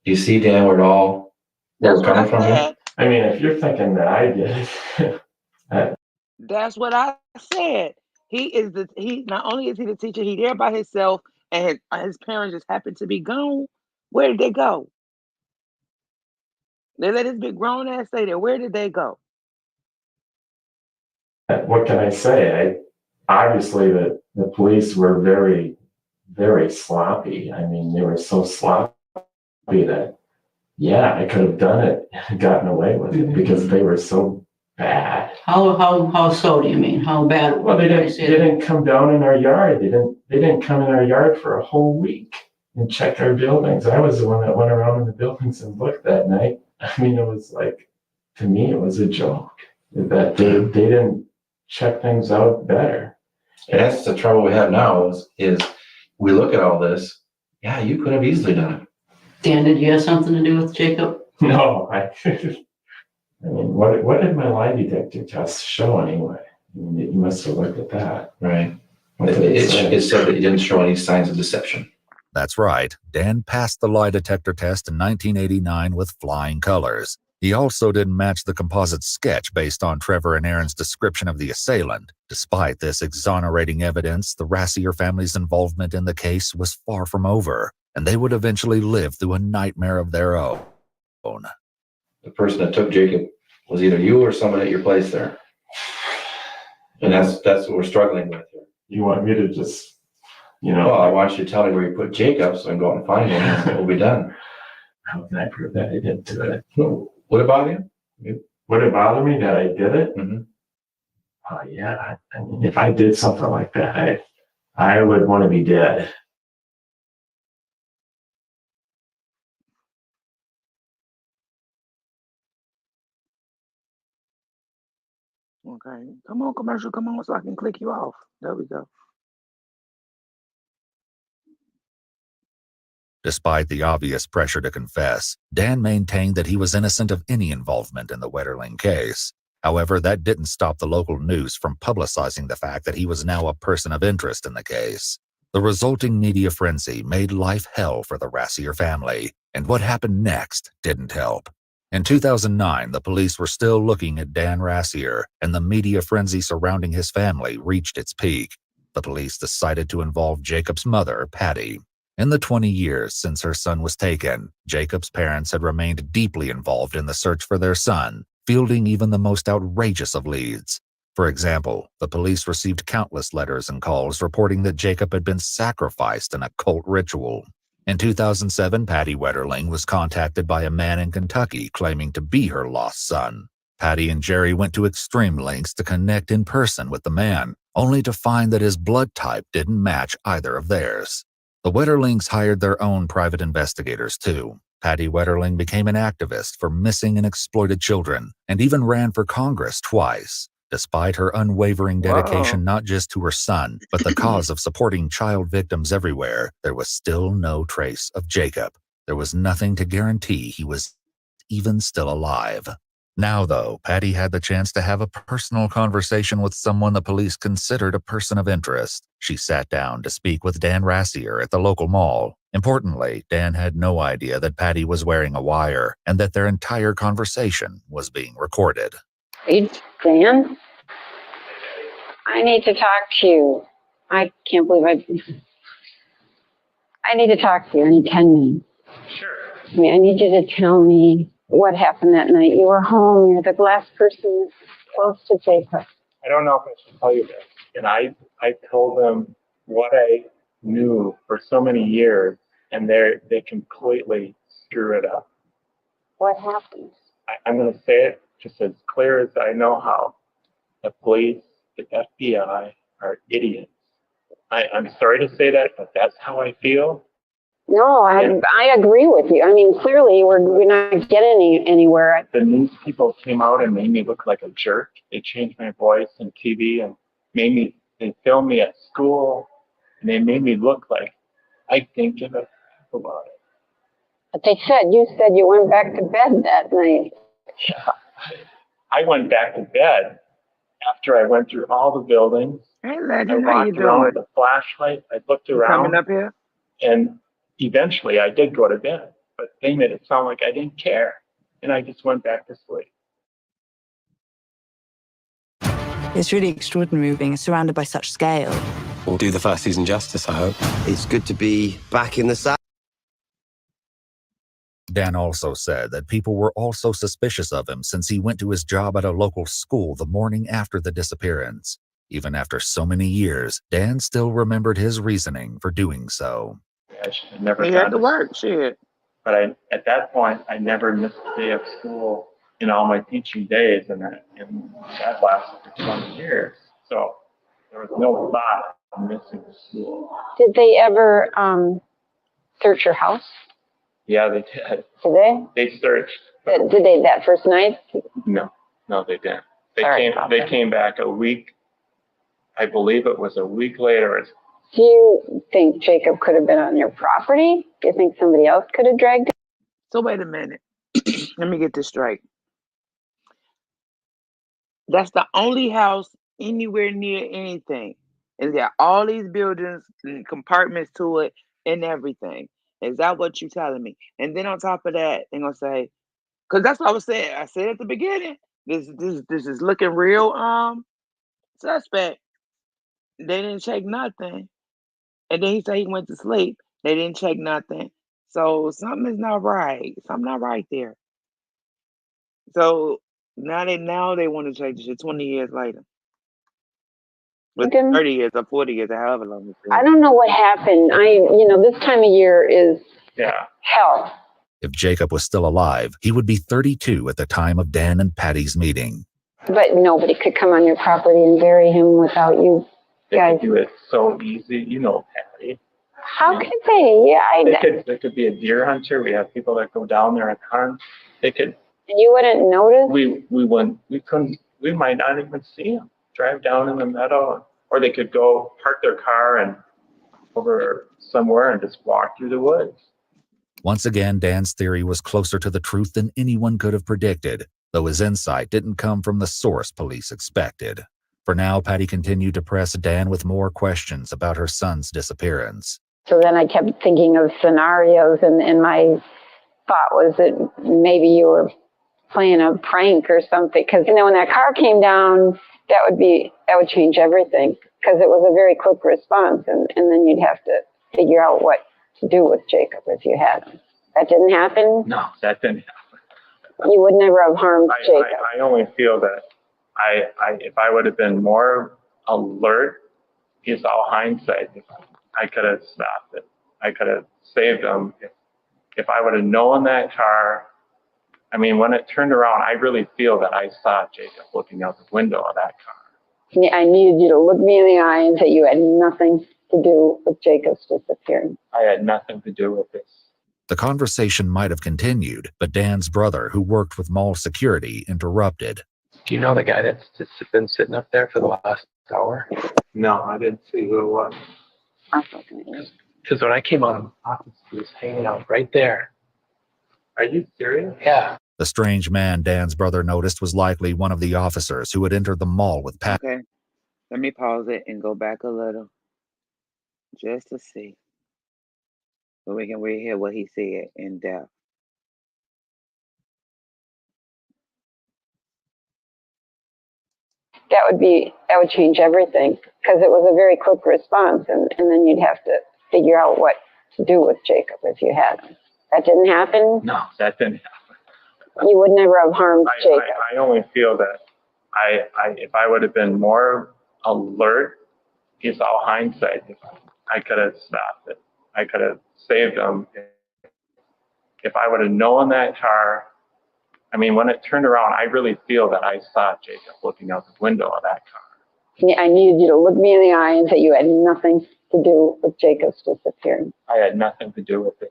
You see, Dan, where it all where it's coming from here? I mean, if you're thinking that I did it. That's what I said. He not only is he the teacher, he's there by himself, and his parents just happen to be gone. Where did they go? They let his big grown ass stay there. Where did they go? What can I say? Obviously the police were very, very sloppy. I mean, they were so sloppy that, yeah, I could have done it and gotten away with it because they were so bad. How so do you mean? How bad? Well, they didn't come down in our yard. They didn't come in our yard for a whole week. and checked our buildings. I was the one that went around in the buildings and looked that night. I mean, it was like, to me, it was a joke that they didn't check things out better. And that's the trouble we have now is we look at all this. Yeah, you could have easily done it. Dan, did you have something to do with Jacob? No, I mean, what did my lie detector test show anyway? I mean, you must have looked at that. Right. It said that you didn't show any signs of deception. That's right. Dan passed the lie detector test in 1989 with flying colors. He also didn't match the composite sketch based on Trevor and Aaron's description of the assailant. Despite this exonerating evidence, the Rassier family's involvement in the case was far from over, and they would eventually live through a nightmare of their own. The person that took Jacob was either you or someone at your place there. And that's what we're struggling with here. You want me to just, Well, I want you to tell me where you put Jacob so I can go out and find him and we'll be done. How can I prove that I didn't do it? Would it bother you? Would it bother me that I did it? Mm-hmm. Oh, yeah. I mean, if I did something like that, I would want to be dead. Okay. Come on, commercial. Come on so I can click you off. There we go. Despite the obvious pressure to confess, Dan maintained that he was innocent of any involvement in the Wetterling case. However, that didn't stop the local news from publicizing the fact that he was now a person of interest in the case. The resulting media frenzy made life hell for the Rassier family, and what happened next didn't help. In 2009, the police were still looking at Dan Rassier, and the media frenzy surrounding his family reached its peak. The police decided to involve Jacob's mother, Patty. In the 20 years since her son was taken, Jacob's parents had remained deeply involved in the search for their son, fielding even the most outrageous of leads. For example, the police received countless letters and calls reporting that Jacob had been sacrificed in a cult ritual. In 2007, Patty Wetterling was contacted by a man in Kentucky claiming to be her lost son. Patty and Jerry went to extreme lengths to connect in person with the man, only to find that his blood type didn't match either of theirs. The Wetterlings hired their own private investigators, too. Patty Wetterling became an activist for missing and exploited children, and even ran for Congress twice. Despite her unwavering dedication not just to her son, but the cause of supporting child victims everywhere, there was still no trace of Jacob. There was nothing to guarantee he was even still alive. Now, though, Patty had the chance to have a personal conversation with someone the police considered a person of interest. She sat down to speak with Dan Rassier at the local mall. Importantly, Dan had no idea that Patty was wearing a wire and that their entire conversation was being recorded. Hey, Dan? I need to talk to you. I can't believe I need to talk to you. I need 10 minutes. Sure. I mean, I need you to tell me what happened that night. You were home. You're the last person close to Jacob. I don't know if I should tell you this. And I told them what I knew for so many years, and they completely screw it up. What happened? I'm going to say it just as clear as I know how. The police, the FBI are idiots. I'm sorry to say that, but that's how I feel. No, I agree with you. I mean, clearly we're not getting anywhere. The news people came out and made me look like a jerk. They changed my voice and TV and they filmed me at school, and they made me look like I didn't give a crap about it. But you said you went back to bed that night. Yeah, I went back to bed after I went through all the buildings. Hey, I Legend, how you walked around doing? with a flashlight. I looked You around. coming up here? And eventually I did go to bed, but they made it sound like I didn't care. And I just went back to sleep. It's really extraordinary being surrounded by such scale. We'll do the first season justice, I hope. It's good to be back in the saddle. Dan also said that people were also suspicious of him since he went to his job at a local school the morning after the disappearance. Even after so many years, Dan still remembered his reasoning for doing so. I should have never He had to work, shit. But at that point, I never missed a day of school in all my teaching days, and that lasted for 20 years. So there was no thought of missing school. Did they ever search your house? Yeah, they did. Did they? They searched. Did they that first night? No, they didn't. Sorry, They came back a week. I believe it was a week later. Do you think Jacob could have been on your property? Do you think somebody else could have dragged him? So wait a minute. Let me get this straight. That's the only house anywhere near anything. It's got all these buildings and compartments to it and everything. Is that what you're telling me? And then on top of that, they're gonna say, because that's what I was saying. I said at the beginning, this is looking real suspect. They didn't check nothing. And then he said he went to sleep. They didn't check nothing. So something is not right. Something not right there. So now they want to change the shit 20 years later. With 30 years or 40 years or however long it's been. I don't know what happened. This time of year is hell. If Jacob was still alive, he would be 32 at the time of Dan and Patty's meeting. But nobody could come on your property and bury him without you guys. They could do it so easy, Patty. How could they? Yeah, There could be a deer hunter. We have people that go down there and hunt. They could. And you wouldn't notice? We might not even see them. Drive down in the meadow, or they could go park their car and over somewhere and just walk through the woods. Once again, Dan's theory was closer to the truth than anyone could have predicted, though his insight didn't come from the source police expected. For now, Patty continued to press Dan with more questions about her son's disappearance. So then I kept thinking of scenarios, and my thought was that maybe you were playing a prank or something. Because when that car came down, that would change everything. Because it was a very quick response, and then you'd have to figure out what to do with Jacob if you had him. That didn't happen? No, that didn't happen. You would never have harmed Jacob. I only feel that if I would have been more alert, it's all hindsight. I could have stopped it. I could have saved him. If I would have known that car, when it turned around, I really feel that I saw Jacob looking out the window of that car. I needed you to look me in the eye and say you had nothing to do with Jacob's disappearance. I had nothing to do with this. The conversation might have continued, but Dan's brother, who worked with mall security, interrupted. Do you know the guy that's just been sitting up there for the last hour? No, I didn't see who it was. Because when I came out of my office, he was hanging out right there. Are you serious? Yeah. The strange man Dan's brother noticed was likely one of the officers who had entered the mall with Pat. Okay, let me pause it and go back a little, just to see. So we can hear what he said in depth. That would change everything, because it was a very quick response, and then you'd have to figure out what to do with Jacob if you had him. That didn't happen? No, that didn't happen. You would never have harmed Jacob. I only feel that if I would have been more alert, it's all hindsight. I could have stopped it. I could have saved him. If I would have known that car, when it turned around, I really feel that I saw Jacob looking out the window of that car. I needed you to look me in the eye and say you had nothing to do with Jacob's disappearance. I had nothing to do with this.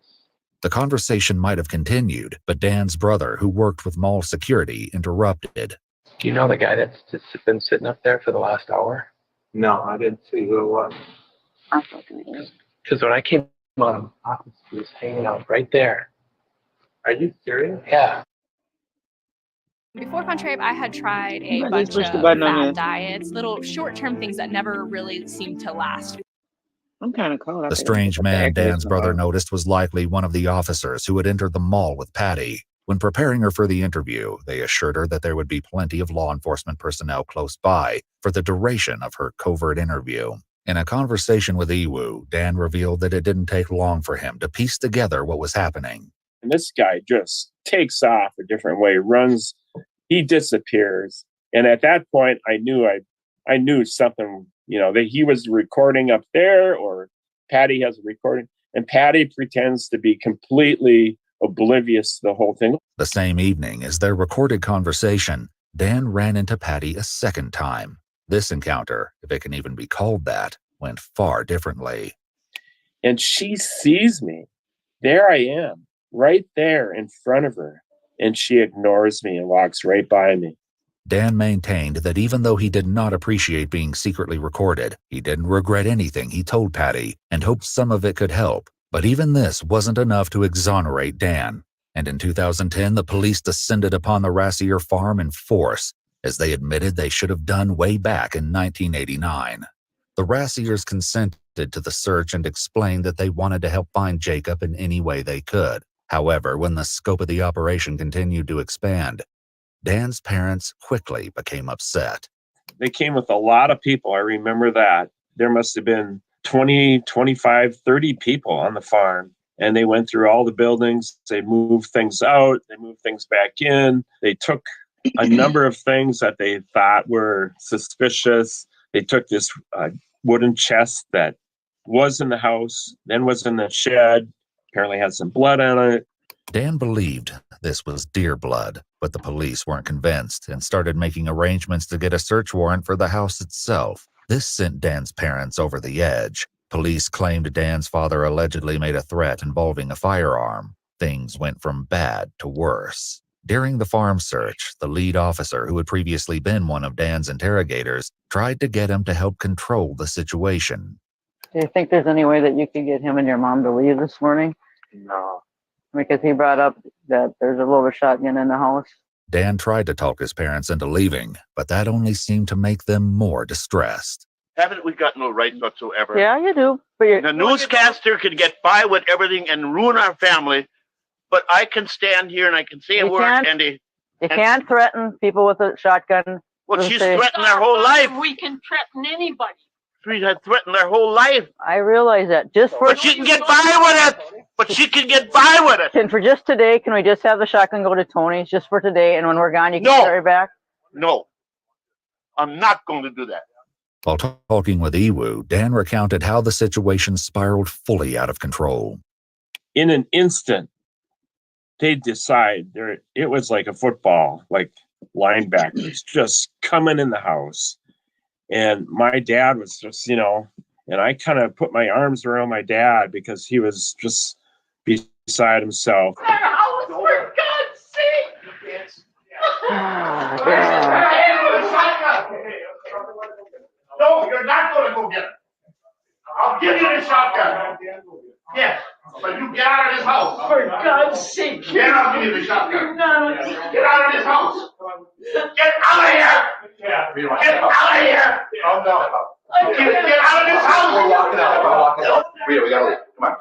The conversation might have continued, but Dan's brother, who worked with mall security, interrupted. Do you know the guy that's just been sitting up there for the last hour? No, I didn't see who it was. Because when I came out of my office, he was hanging out right there. Are you serious? Yeah. Before Contrape, I had tried a Let's bunch push of the button on fad here. diets, little short-term things that never really seemed to last. I'm kind of cold. The strange man Dan's brother noticed was likely one of the officers who had entered the mall with Patty. When preparing her for the interview, they assured her that there would be plenty of law enforcement personnel close by for the duration of her covert interview. In a conversation with Iwu, Dan revealed that it didn't take long for him to piece together what was happening. And this guy just takes off a different way, runs, he disappears. And at that point, I knew something, that he was recording up there, or Patty has a recording, and Patty pretends to be completely oblivious to the whole thing. The same evening, as their recorded conversation, Dan ran into Patty a second time. This encounter, if it can even be called that, went far differently. And she sees me. There I am, right there in front of her. And she ignores me and walks right by me. Dan maintained that even though he did not appreciate being secretly recorded, he didn't regret anything he told Patty and hoped some of it could help. But even this wasn't enough to exonerate Dan. And in 2010, the police descended upon the Rassier farm in force, as they admitted they should have done way back in 1989. The Rassiers consented to the search and explained that they wanted to help find Jacob in any way they could. However, when the scope of the operation continued to expand, Dan's parents quickly became upset. They came with a lot of people. I remember that. There must have been 20, 25, 30 people on the farm. And they went through all the buildings. They moved things out. They moved things back in. They took a number of things that they thought were suspicious. They took this wooden chest that was in the house, then was in the shed, apparently had some blood on it. Dan believed this was deer blood, but the police weren't convinced and started making arrangements to get a search warrant for the house itself. This sent Dan's parents over the edge. Police claimed Dan's father allegedly made a threat involving a firearm. Things went from bad to worse. During the farm search, the lead officer, who had previously been one of Dan's interrogators, tried to get him to help control the situation. Do you think there's any way that you could get him and your mom to leave this morning? No. Because he brought up that there's a loaded shotgun in the house. Dan tried to talk his parents into leaving, but that only seemed to make them more distressed. Haven't we got no rights whatsoever? Yeah, you do. But the newscaster can get by with everything and ruin our family, but I can stand here and I can say a word and you can't threaten people with a shotgun. Well, she's threatened their whole life. We can threaten anybody. She had threatened their whole life. I realize that. But she can get by with it. But she can get by with it. And for just today, can we just have the shotgun go to Tony's just for today? And when we're gone, you can get it back? No. I'm not going to do that. While talking with Iwu, Dan recounted how the situation spiraled fully out of control. In an instant, they decide it was like a football, like linebackers just coming in the house. And my dad was just, and I kind of put my arms around my dad because he was just beside himself. For God's sake! No, you're not going to go get it. I'll give you the shotgun. Yes, but you get out of this house. For God's sake! I'll give you the shotgun. No. Get out of this house. Get out of here. Get out of here. Oh, no. Get out of this house. We're walking out. Rita, we gotta leave. Come on.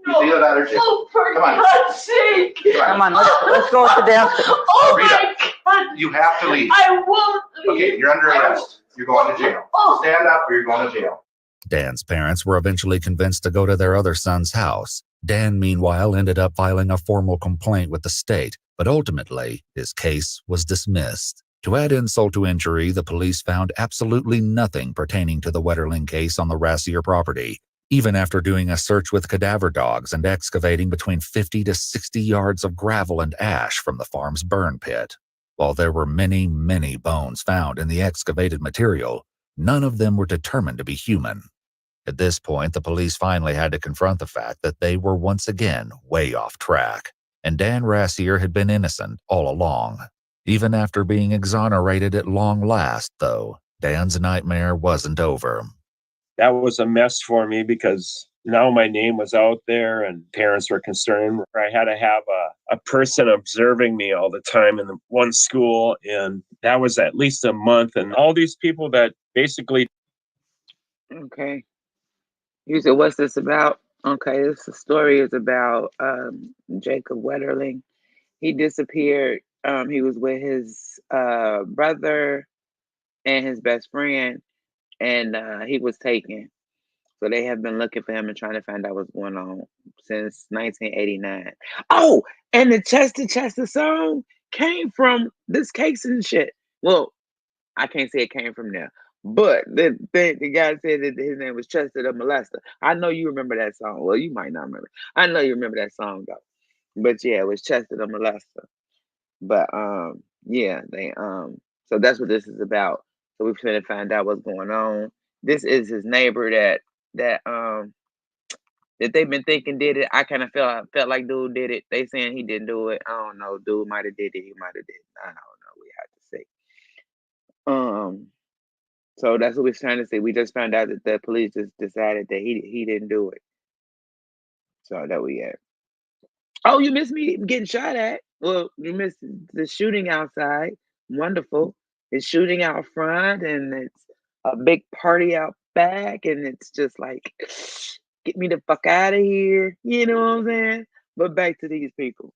You see that or Jim? Oh, for Come on. God's sake! Come on, let's go to dance. Oh, Rita, my God! you have to leave. I won't leave. Okay, you're under arrest. You're going to jail. Stand up or you're going to jail. Dan's parents were eventually convinced to go to their other son's house. Dan, meanwhile, ended up filing a formal complaint with the state, but ultimately, his case was dismissed. To add insult to injury, the police found absolutely nothing pertaining to the Wetterling case on the Rassier property, even after doing a search with cadaver dogs and excavating between 50 to 60 yards of gravel and ash from the farm's burn pit. While there were many, many bones found in the excavated material, none of them were determined to be human. At this point, the police finally had to confront the fact that they were once again way off track, and Dan Rassier had been innocent all along. Even after being exonerated at long last, though, Dan's nightmare wasn't over. That was a mess for me because now my name was out there and parents were concerned. I had to have a person observing me all the time in the one school, and that was at least a month. And all these people that basically... Okay. You said, what's this about? Okay, this story is about Jacob Wetterling. He disappeared. He was with his brother and his best friend, and he was taken. So they have been looking for him and trying to find out what's going on since 1989. Oh, and the Chester song came from this case and shit. Well, I can't say it came from there. But the guy said that his name was Chester the Molester. I know you remember that song. Well, you might not remember. I know you remember that song though. But yeah, it was Chester the Molester. But yeah, they so that's what this is about. So we're trying to find out what's going on. This is his neighbor that that they've been thinking did it. I kind of felt like dude did it. They saying he didn't do it. I don't know. Dude might have did it. He might have did it. I don't know. We have to see. So that's what we're trying to say. We just found out that the police just decided that he didn't do it. So that we had. Oh, you missed me getting shot at. Well, you missed the shooting outside. Wonderful. It's shooting out front, and it's a big party out back, and it's just like, get me the fuck out of here. You know what I'm saying? But back to these people.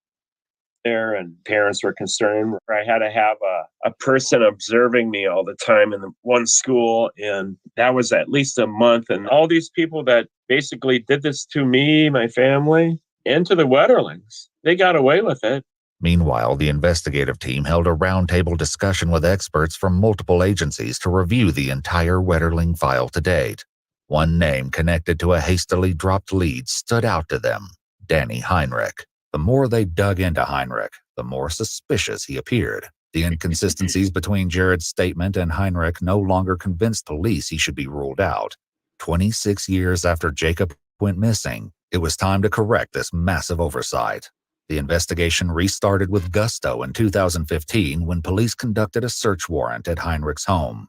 There, and parents were concerned. I had to have a person observing me all the time in the one school, and that was at least a month. And all these people that basically did this to me, my family, and to the Wetterlings, they got away with it. Meanwhile, the investigative team held a roundtable discussion with experts from multiple agencies to review the entire Wetterling file to date. One name connected to a hastily dropped lead stood out to them: Danny Heinrich. The more they dug into Heinrich, the more suspicious he appeared. The inconsistencies between Jared's statement and Heinrich no longer convinced police he should be ruled out. 26 years after Jacob went missing, it was time to correct this massive oversight. The investigation restarted with gusto in 2015 when police conducted a search warrant at Heinrich's home.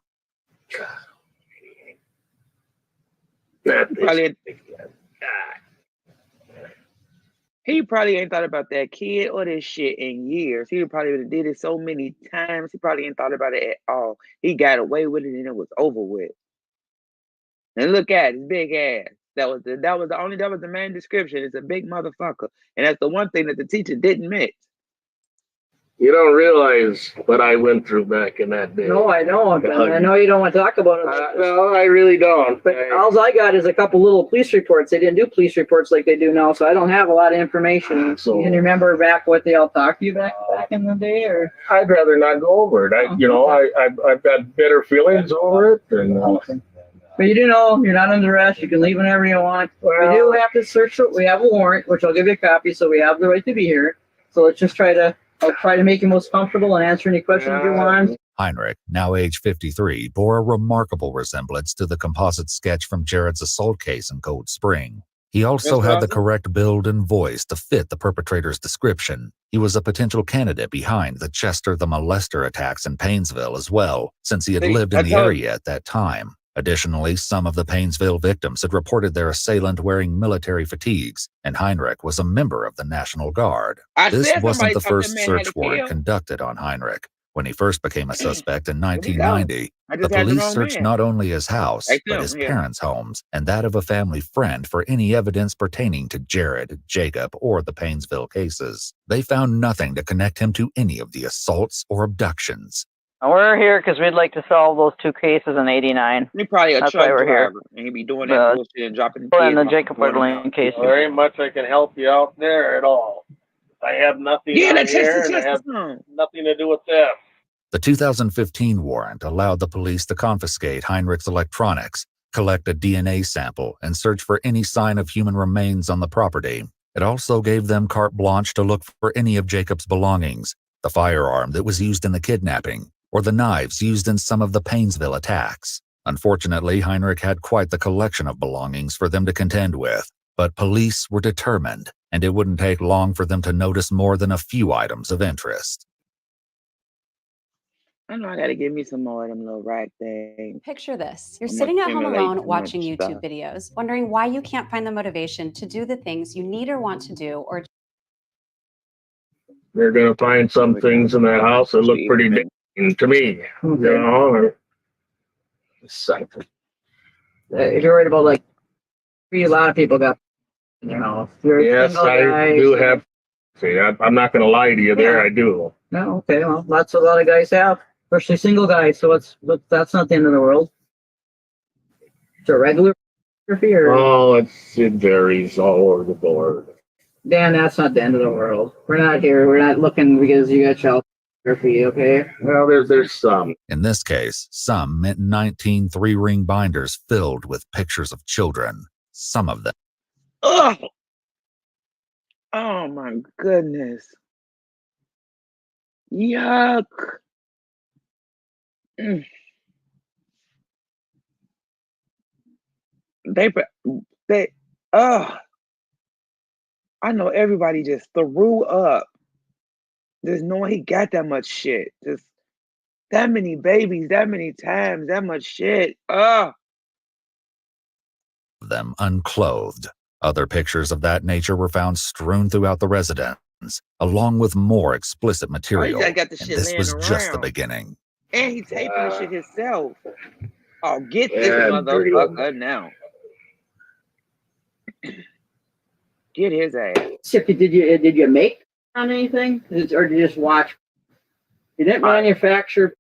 He probably ain't thought about that kid or this shit in years. He probably would have did it so many times. He probably ain't thought about it at all. He got away with it and it was over with. And look at his big ass. That was the main description. It's a big motherfucker. And that's the one thing that the teacher didn't mix. You don't realize what I went through back in that day. No, I don't. I know you don't want to talk about it. No, I really don't. But all I got is a couple little police reports. They didn't do police reports like they do now, so I don't have a lot of information. So, you can remember back what they all talked to you back in the day, or? I'd rather not go over it. I've got better feelings over it. And, but you do know you're not under arrest. You can leave whenever you want. Well, we do have to search it. We have a warrant, which I'll give you a copy, so we have the right to be here. So let's just I'll try to make you most comfortable and answer any questions you want. Heinrich, now age 53, bore a remarkable resemblance to the composite sketch from Jared's assault case in Cold Spring. He also had the correct build and voice to fit the perpetrator's description. He was a potential candidate behind the Chester the Molester attacks in Painesville as well, since he had lived in the area at that time. Additionally, some of the Painesville victims had reported their assailant wearing military fatigues, and Heinrich was a member of the National Guard. This wasn't the first search warrant conducted on Heinrich. When he first became a suspect in 1990, the police searched not only his house, but his parents' homes, and that of a family friend for any evidence pertaining to Jared, Jacob, or the Painesville cases. They found nothing to connect him to any of the assaults or abductions. We're here because we'd like to solve those two cases in '89. He probably a truck driver, and he'd be doing that bullshit and dropping the kids. And the Jacob Wetterling case. There ain't much I can help you out there at all. I have nothing on here, and I have nothing to do with them. The 2015 warrant allowed the police to confiscate Heinrich's electronics, collect a DNA sample, and search for any sign of human remains on the property. It also gave them carte blanche to look for any of Jacob's belongings, the firearm that was used in the kidnapping, or the knives used in some of the Painesville attacks. Unfortunately, Heinrich had quite the collection of belongings for them to contend with, but police were determined, and it wouldn't take long for them to notice more than a few items of interest. I know I gotta give me some more of them little rack things. Picture this. You're sitting at home alone watching YouTube videos, wondering why you can't find the motivation to do the things you need or want to do, or They're going to find some things in that house that look pretty dang to me. You know, if you're worried about a lot of people got, yes, I do have. See, I'm not going to lie to you there. I do. No, okay. Well, a lot of guys have, especially single guys. So that's not the end of the world. It's a regular fear. Oh, it varies all over the board. Dan, that's not the end of the world. We're not here. We're not looking because you got child pornography, okay? Well, there's some. In this case, some meant 19 three-ring binders filled with pictures of children. Some of them. Ugh! Oh my goodness. Yuck. They I know everybody just threw up. Just knowing he got that much shit. Just that many babies, that many times, that much shit. Them unclothed. Other pictures of that nature were found strewn throughout the residence, along with more explicit material. Just got the And shit this laying was around. just the beginning. And he taping the shit himself. Oh, get this Yeah, motherfucker now. Get his ass. Sippy, did you make on anything? Or did you just watch? You didn't manufacture.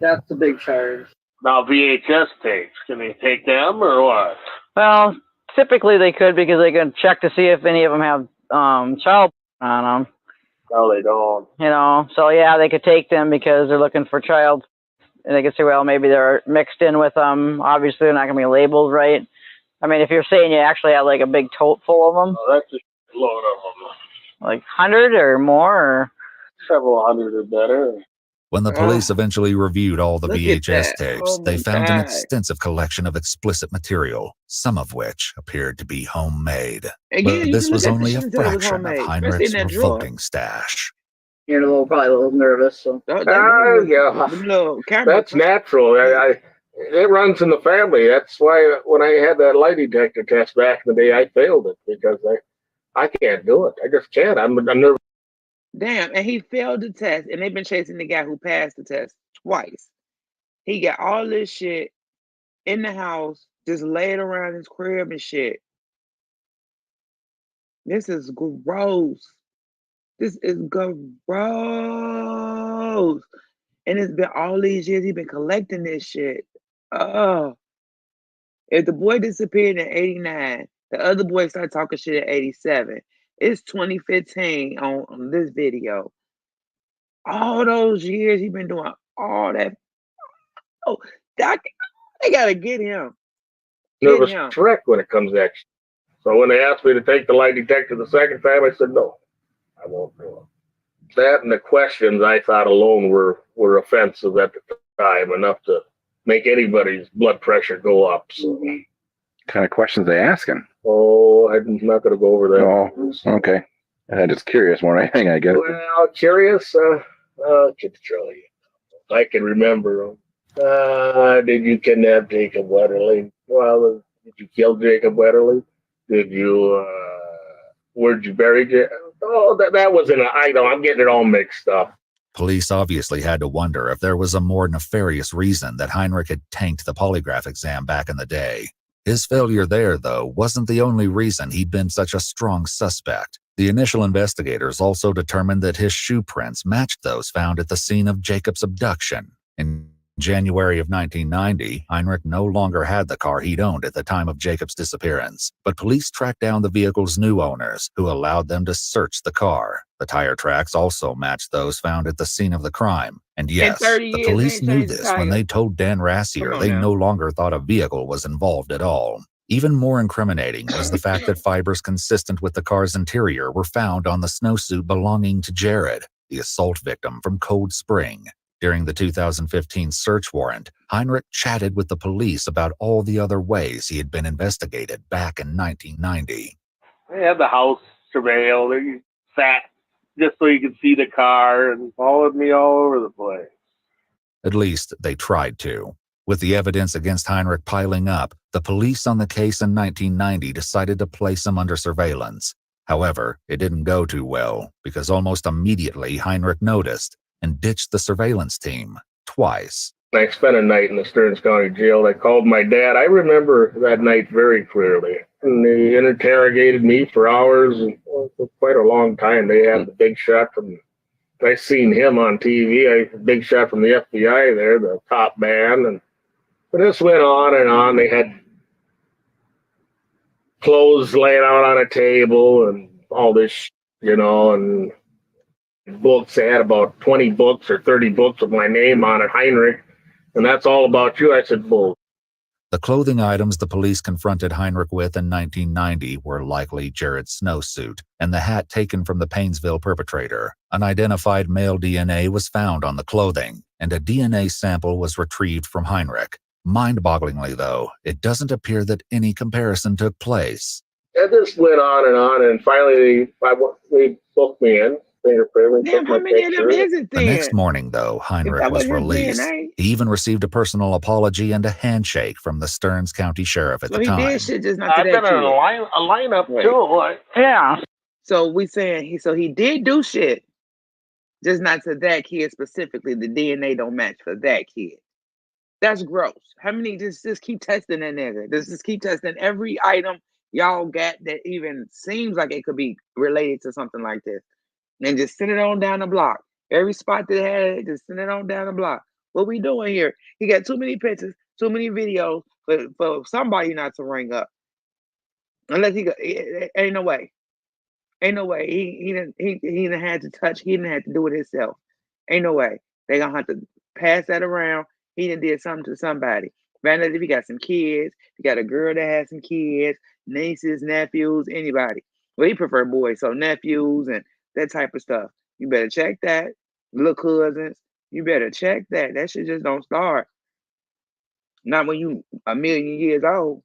That's the big charge. Now VHS tapes, can they take them or what? Well, typically they could because they can check to see if any of them have child on them. No, they don't. You know, so yeah, they could take them because they're looking for child. And they could say, well, maybe they're mixed in with them. Obviously, they're not going to be labeled right. I mean, if you're saying you actually have like a big tote full of them. Oh, that's a load of them. Like 100 or more? Or? Several hundred or better. When the police eventually reviewed all the Look at VHS that. tapes, Oh they my found an God. extensive collection of explicit material, some of which appeared to be homemade. Again, But you this can was look at the only a shit and tell it was fraction of homemade, especially in Heinrich's that drawer. revolting stash. You're probably a little nervous. So. That's natural. It runs in the family. That's why when I had that lie detector test back in the day, I failed it because I can't do it. I just can't. I'm nervous. Damn, and he failed the test, and they've been chasing the guy who passed the test twice. He got all this shit in the house, just laid around his crib and shit. This is gross. This is gross. And it's been all these years he's been collecting this shit. If the boy disappeared in 89, the other boy started talking shit at 87. It's 2015 on this video. All those years he been doing all that. Oh, they gotta get him. Nervous wreck when it comes to that. So when they asked me to take the lie detector the second time, I said no, I won't do it. That and the questions I thought alone were offensive at the time, enough to make anybody's blood pressure go up. So. What kind of questions they asking? Oh, I'm not going to go over that. Oh, okay. I'm just curious more than anything, I guess. Well, curious. Charlie, I can remember. Did you kidnap Jacob Wetterling? Well, did you kill Jacob Wetterling? Did you? Where'd you bury Jacob? Oh, that wasn't. I'm getting it all mixed up. Police obviously had to wonder if there was a more nefarious reason that Heinrich had tanked the polygraph exam back in the day. His failure there, though, wasn't the only reason he'd been such a strong suspect. The initial investigators also determined that his shoe prints matched those found at the scene of Jacob's abduction. In January of 1990, Heinrich no longer had the car he'd owned at the time of Jacob's disappearance, but police tracked down the vehicle's new owners, who allowed them to search the car. The tire tracks also matched those found at the scene of the crime. And yes, the police knew this when they told Dan Rassier they no longer thought a vehicle was involved at all. Even more incriminating was the fact that fibers consistent with the car's interior were found on the snowsuit belonging to Jared, the assault victim from Cold Spring. During the 2015 search warrant, Heinrich chatted with the police about all the other ways he had been investigated back in 1990. They had the house surveilled. They sat just so you could see the car and followed me all over the place. At least they tried to. With the evidence against Heinrich piling up, the police on the case in 1990 decided to place him under surveillance. However, it didn't go too well, because almost immediately Heinrich noticed and ditched the surveillance team twice. I spent a night in the Stearns County Jail. I called my dad. I remember that night very clearly. And they interrogated me for hours, and for quite a long time. They had the big shot from, I seen him on TV, a big shot from the FBI there, the top man. And but this went on and on. They had clothes laying out on a table and all this, and books. They had about 20 books or 30 books with my name on it, Heinrich, and that's all about you. I said, bull. The clothing items the police confronted Heinrich with in 1990 were likely Jared's snowsuit and the hat taken from the Painesville perpetrator. Unidentified male DNA was found on the clothing, and a DNA sample was retrieved from Heinrich. Mind-bogglingly, though, it doesn't appear that any comparison took place. it just went on, and finally they booked me in, fingerprint, Damn, took how my many of them picture. is it The next then? morning, though, If Heinrich that was was his released. DNA. He even received a personal apology and a handshake from the Stearns County Sheriff at So the he time. did shit just not to I've that been in kid. a lineup Wait. too. Yeah. So we saying he did do shit, just not to that kid specifically. The DNA don't match for that kid. That's gross. How many just keep testing that nigga? Just keep testing every item y'all got that even seems like it could be related to something like this. And just send it on down the block. Every spot that had it, just send it on down the block. What we doing here? He got too many pictures, too many videos for somebody not to ring up. Unless ain't no way. Ain't no way. He didn't have to touch. He didn't have to do it himself. Ain't no way. They gonna have to pass that around. He done did something to somebody. Granted, if he got some kids, he got a girl that has some kids, nieces, nephews, anybody. Well, he prefer boys, so nephews and that type of stuff. You better check that. Little cousins, you better check that. That shit just don't start. Not when you a million years old.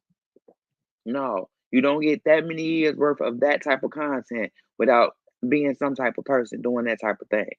No, you don't get that many years worth of that type of content without being some type of person doing that type of thing.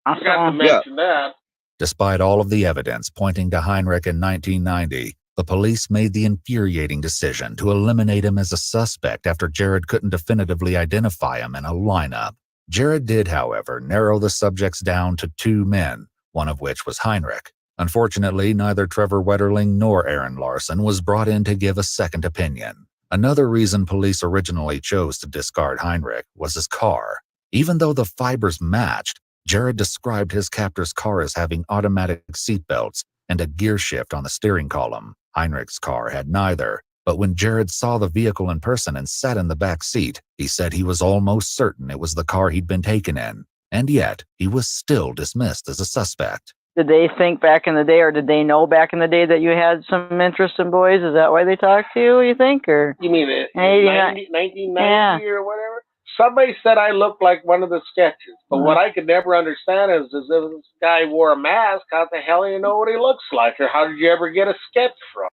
I forgot to mention that. Despite all of the evidence pointing to Heinrich in 1990, the police made the infuriating decision to eliminate him as a suspect after Jared couldn't definitively identify him in a lineup. Jared did, however, narrow the subjects down to 2 men, one of which was Heinrich. Unfortunately, neither Trevor Wetterling nor Aaron Larson was brought in to give a second opinion. Another reason police originally chose to discard Heinrich was his car. Even though the fibers matched, Jared described his captor's car as having automatic seatbelts and a gear shift on the steering column. Heinrich's car had neither, but when Jared saw the vehicle in person and sat in the back seat, he said he was almost certain it was the car he'd been taken in, and yet he was still dismissed as a suspect. Did they think back in the day, or did they know back in the day that you had some interest in boys? Is that why they talked to you, you think? Or You mean in 1990 or whatever? Somebody said I looked like one of the sketches, but what I could never understand is if this guy wore a mask, how the hell do you know what he looks like, or how did you ever get a sketch from?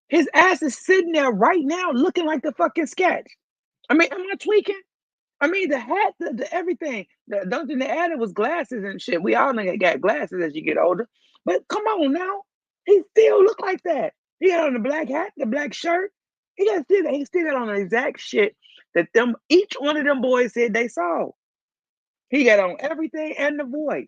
His ass is sitting there right now looking like the fucking sketch. I mean, am I tweaking? I mean, the hat, the everything. The only thing they added was glasses and shit. We all know got glasses as you get older. But come on now. He still look like that. He got on the black hat, the black shirt. He still got on the exact shit that each one of them boys said they saw. He got on everything and the voice.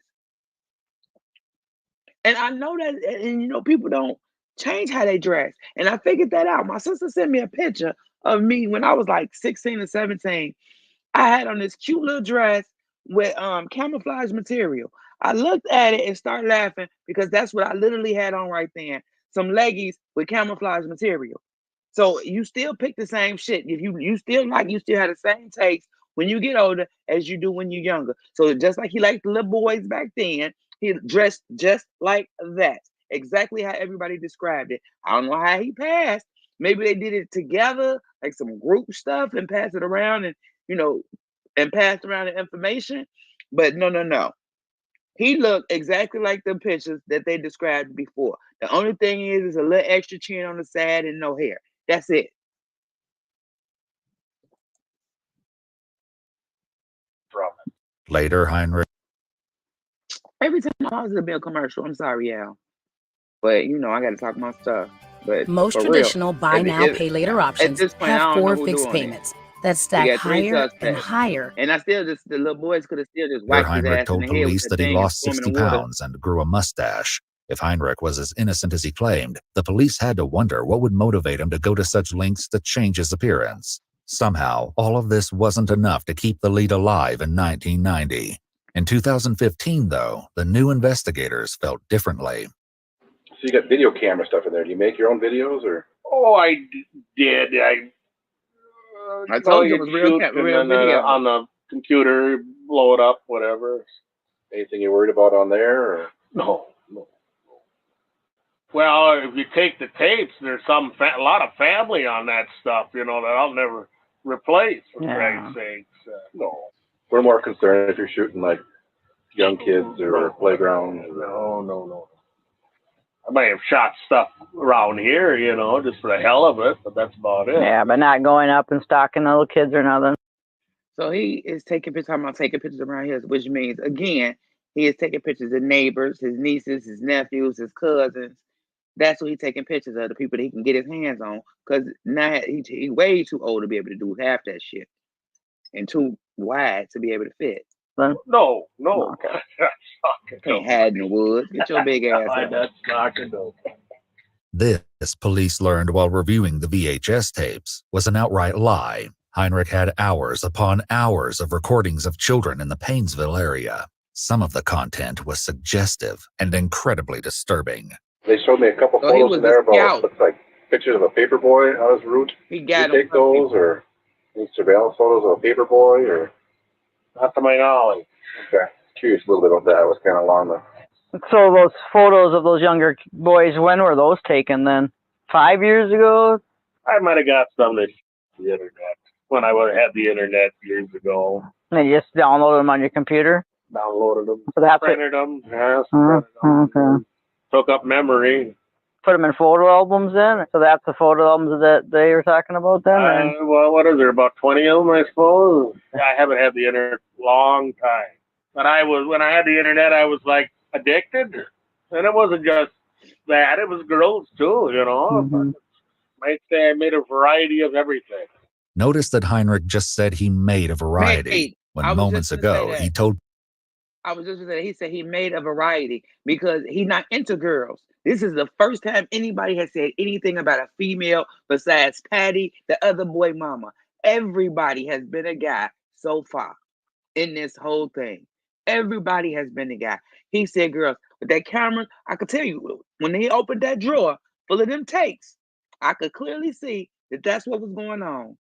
And I know that, and you know, people don't change how they dress. And I figured that out. My sister sent me a picture of me when I was like 16 or 17. I had on this cute little dress with camouflage material. I looked at it and started laughing because that's what I literally had on right then. Some leggings with camouflage material. So you still pick the same shit. If you still have the same taste when you get older as you do when you're younger. So just like he liked the little boys back then, he dressed just like that. Exactly how everybody described it. I don't know how he passed. Maybe they did it together, like some group stuff, and passed it around and passed around the information. But no. He looked exactly like the pictures that they described before. The only thing is a little extra chin on the side and no hair. That's it. Later, Heinrich. Every time I was to be a commercial, I'm sorry, Al. But I gotta talk my stuff. But most traditional buy now, pay later options have 4 fixed payments that stack higher and higher. And the little boys could have still just Where whacked his Heinrich ass in told the head with police the that he thing and lost threw him in 60 the water. pounds and grew a mustache. If Heinrich was as innocent as he claimed, the police had to wonder what would motivate him to go to such lengths to change his appearance. Somehow, all of this wasn't enough to keep the lead alive in 1990. In 2015, though, the new investigators felt differently. So you got video camera stuff in there. Do you make your own videos, or? Oh, I did. I told you it was real video on the computer, blow it up, whatever. Anything you're worried about on there, or? No. Well, if you take the tapes, there's a lot of family on that stuff, that I'll never replace, for Christ's sakes. No. We're more concerned if you're shooting like young kids or playground. No. I might have shot stuff around here, you know, just for the hell of it, but that's about it. Yeah, but not going up and stalking little kids or nothing. So he is taking pictures. I'm taking pictures around here, which means again he is taking pictures of neighbors, his nieces, his nephews, his cousins. That's what he's taking pictures of, the people that he can get his hands on. Because now he's way too old to be able to do half that shit, and too wide to be able to fit. No. Okay. Can't hide in the woods. Get your big ass out. That's knocking dope. This, police learned while reviewing the VHS tapes, was an outright lie. Heinrich had hours upon hours of recordings of children in the Paynesville area. Some of the content was suggestive and incredibly disturbing. They showed me a couple photos in there about looks like pictures of a paper boy on his route. He got Did you take those, or any surveillance photos of a paper boy, or? Not to my knowledge. Okay, curious a little bit about that. It was kind of long. So those photos of those younger boys, when were those taken then? 5 years ago? I might have got some on the internet when I had the internet years ago. And you just downloaded them on your computer? Downloaded them, So that's printed them, Okay. Took up memory. Put them in photo albums then? So that's the photo albums that they were talking about then? Well, what is there, about 20 of them, I suppose? I haven't had the internet a long time. But when I had the internet, I was like addicted. And it wasn't just that, it was girls too, you know. Mm-hmm. Might say I made a variety of everything. Notice that Heinrich just said he made a variety, when moments ago he told. I was just saying, he said he made a variety because he's not into girls. This is the first time anybody has said anything about a female besides Patty, the other boy mama. Everybody has been a guy so far in this whole thing. Everybody has been a guy. He said girls. With that camera, I could tell you, when he opened that drawer full of them tapes, I could clearly see that that's what was going on.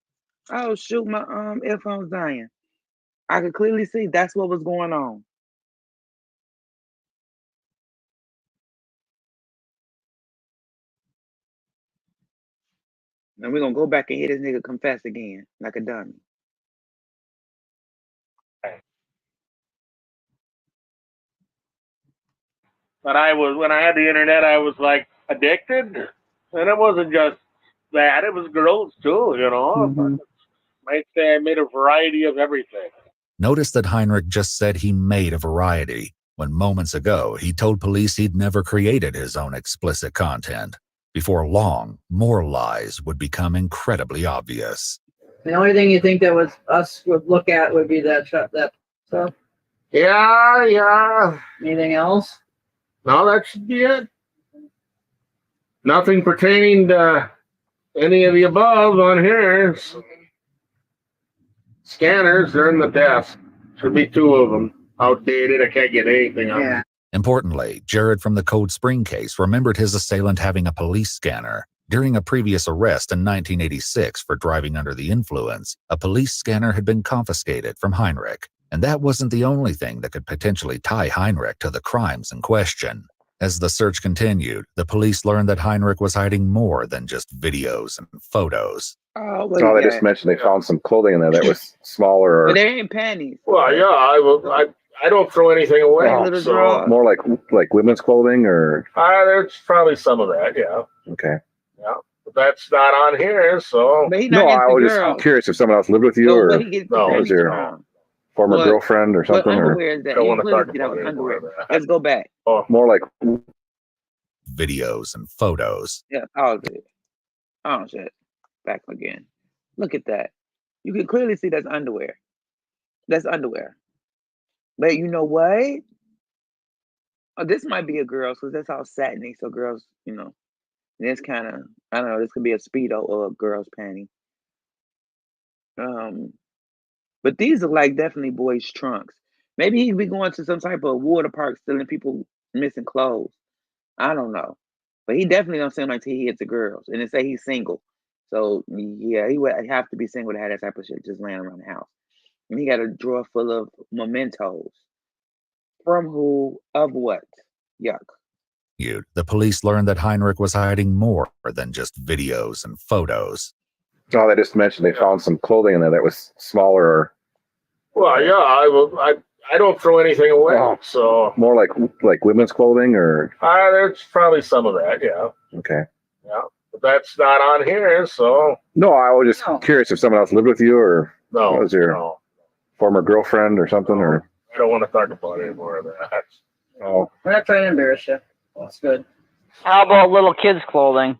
Oh, shoot, my earphones dying. I could clearly see that's what was going on. And we're going to go back and hear this nigga confess again, like a dummy. But when I had the internet, I was like addicted. And it wasn't just that, it was girls too, you know. Mm-hmm. Might say I made a variety of everything. Notice that Heinrich just said he made a variety, when moments ago he told police he'd never created his own explicit content. Before long, more lies would become incredibly obvious. The only thing you think that was us would look at would be that stuff. Yeah. Anything else? No, that should be it. Nothing pertaining to any of the above on here. Scanners, they're in the desk. Should be 2 of them. Outdated, I can't get anything on them. Importantly, Jared from the Cold Spring case remembered his assailant having a police scanner. During a previous arrest in 1986 for driving under the influence, a police scanner had been confiscated from Heinrich. And that wasn't the only thing that could potentially tie Heinrich to the crimes in question. As the search continued, the police learned that Heinrich was hiding more than just videos and photos. Oh, they just mentioned they found some clothing in there that was smaller. But they ain't panties. Well, yeah, I don't throw anything away. So more like women's clothing, or there's probably some of that, yeah. Okay. Yeah, but that's not on here, so. But no, I was just curious if someone else lived with you, or was your former girlfriend or something. What underwear is that? Don't want to talk about underwear. Let's go back. Oh, more like videos and photos. Yeah, pause it. Oh shit. Back again. Look at that. You can clearly see that's underwear. That's underwear. But you know what? Oh, this might be a girl's because that's all satiny. So girls, you know, this kind of, I don't know, this could be a Speedo or a girl's panty. But these are like definitely boys' trunks. Maybe he'd be going to some type of water park stealing people missing clothes. I don't know. But he definitely don't seem like he hits the girls. And they say he's single. So yeah, he would have to be single to have that type of shit just laying around the house. And he got a drawer full of mementos. From who? Of what? Yuck. The police learned that Heinrich was hiding more than just videos and photos. Oh, they just mentioned they found some clothing in there that was smaller. Well, yeah, I don't throw anything away, so. More like women's clothing, or? There's probably some of that, yeah. Okay. Yeah, but that's not on here, so. No, I was just curious if someone else lived with you, or was your former girlfriend or something, or? I don't want to talk about any more of that. Oh. We're not trying to embarrass you. That's good. How about little kids' clothing?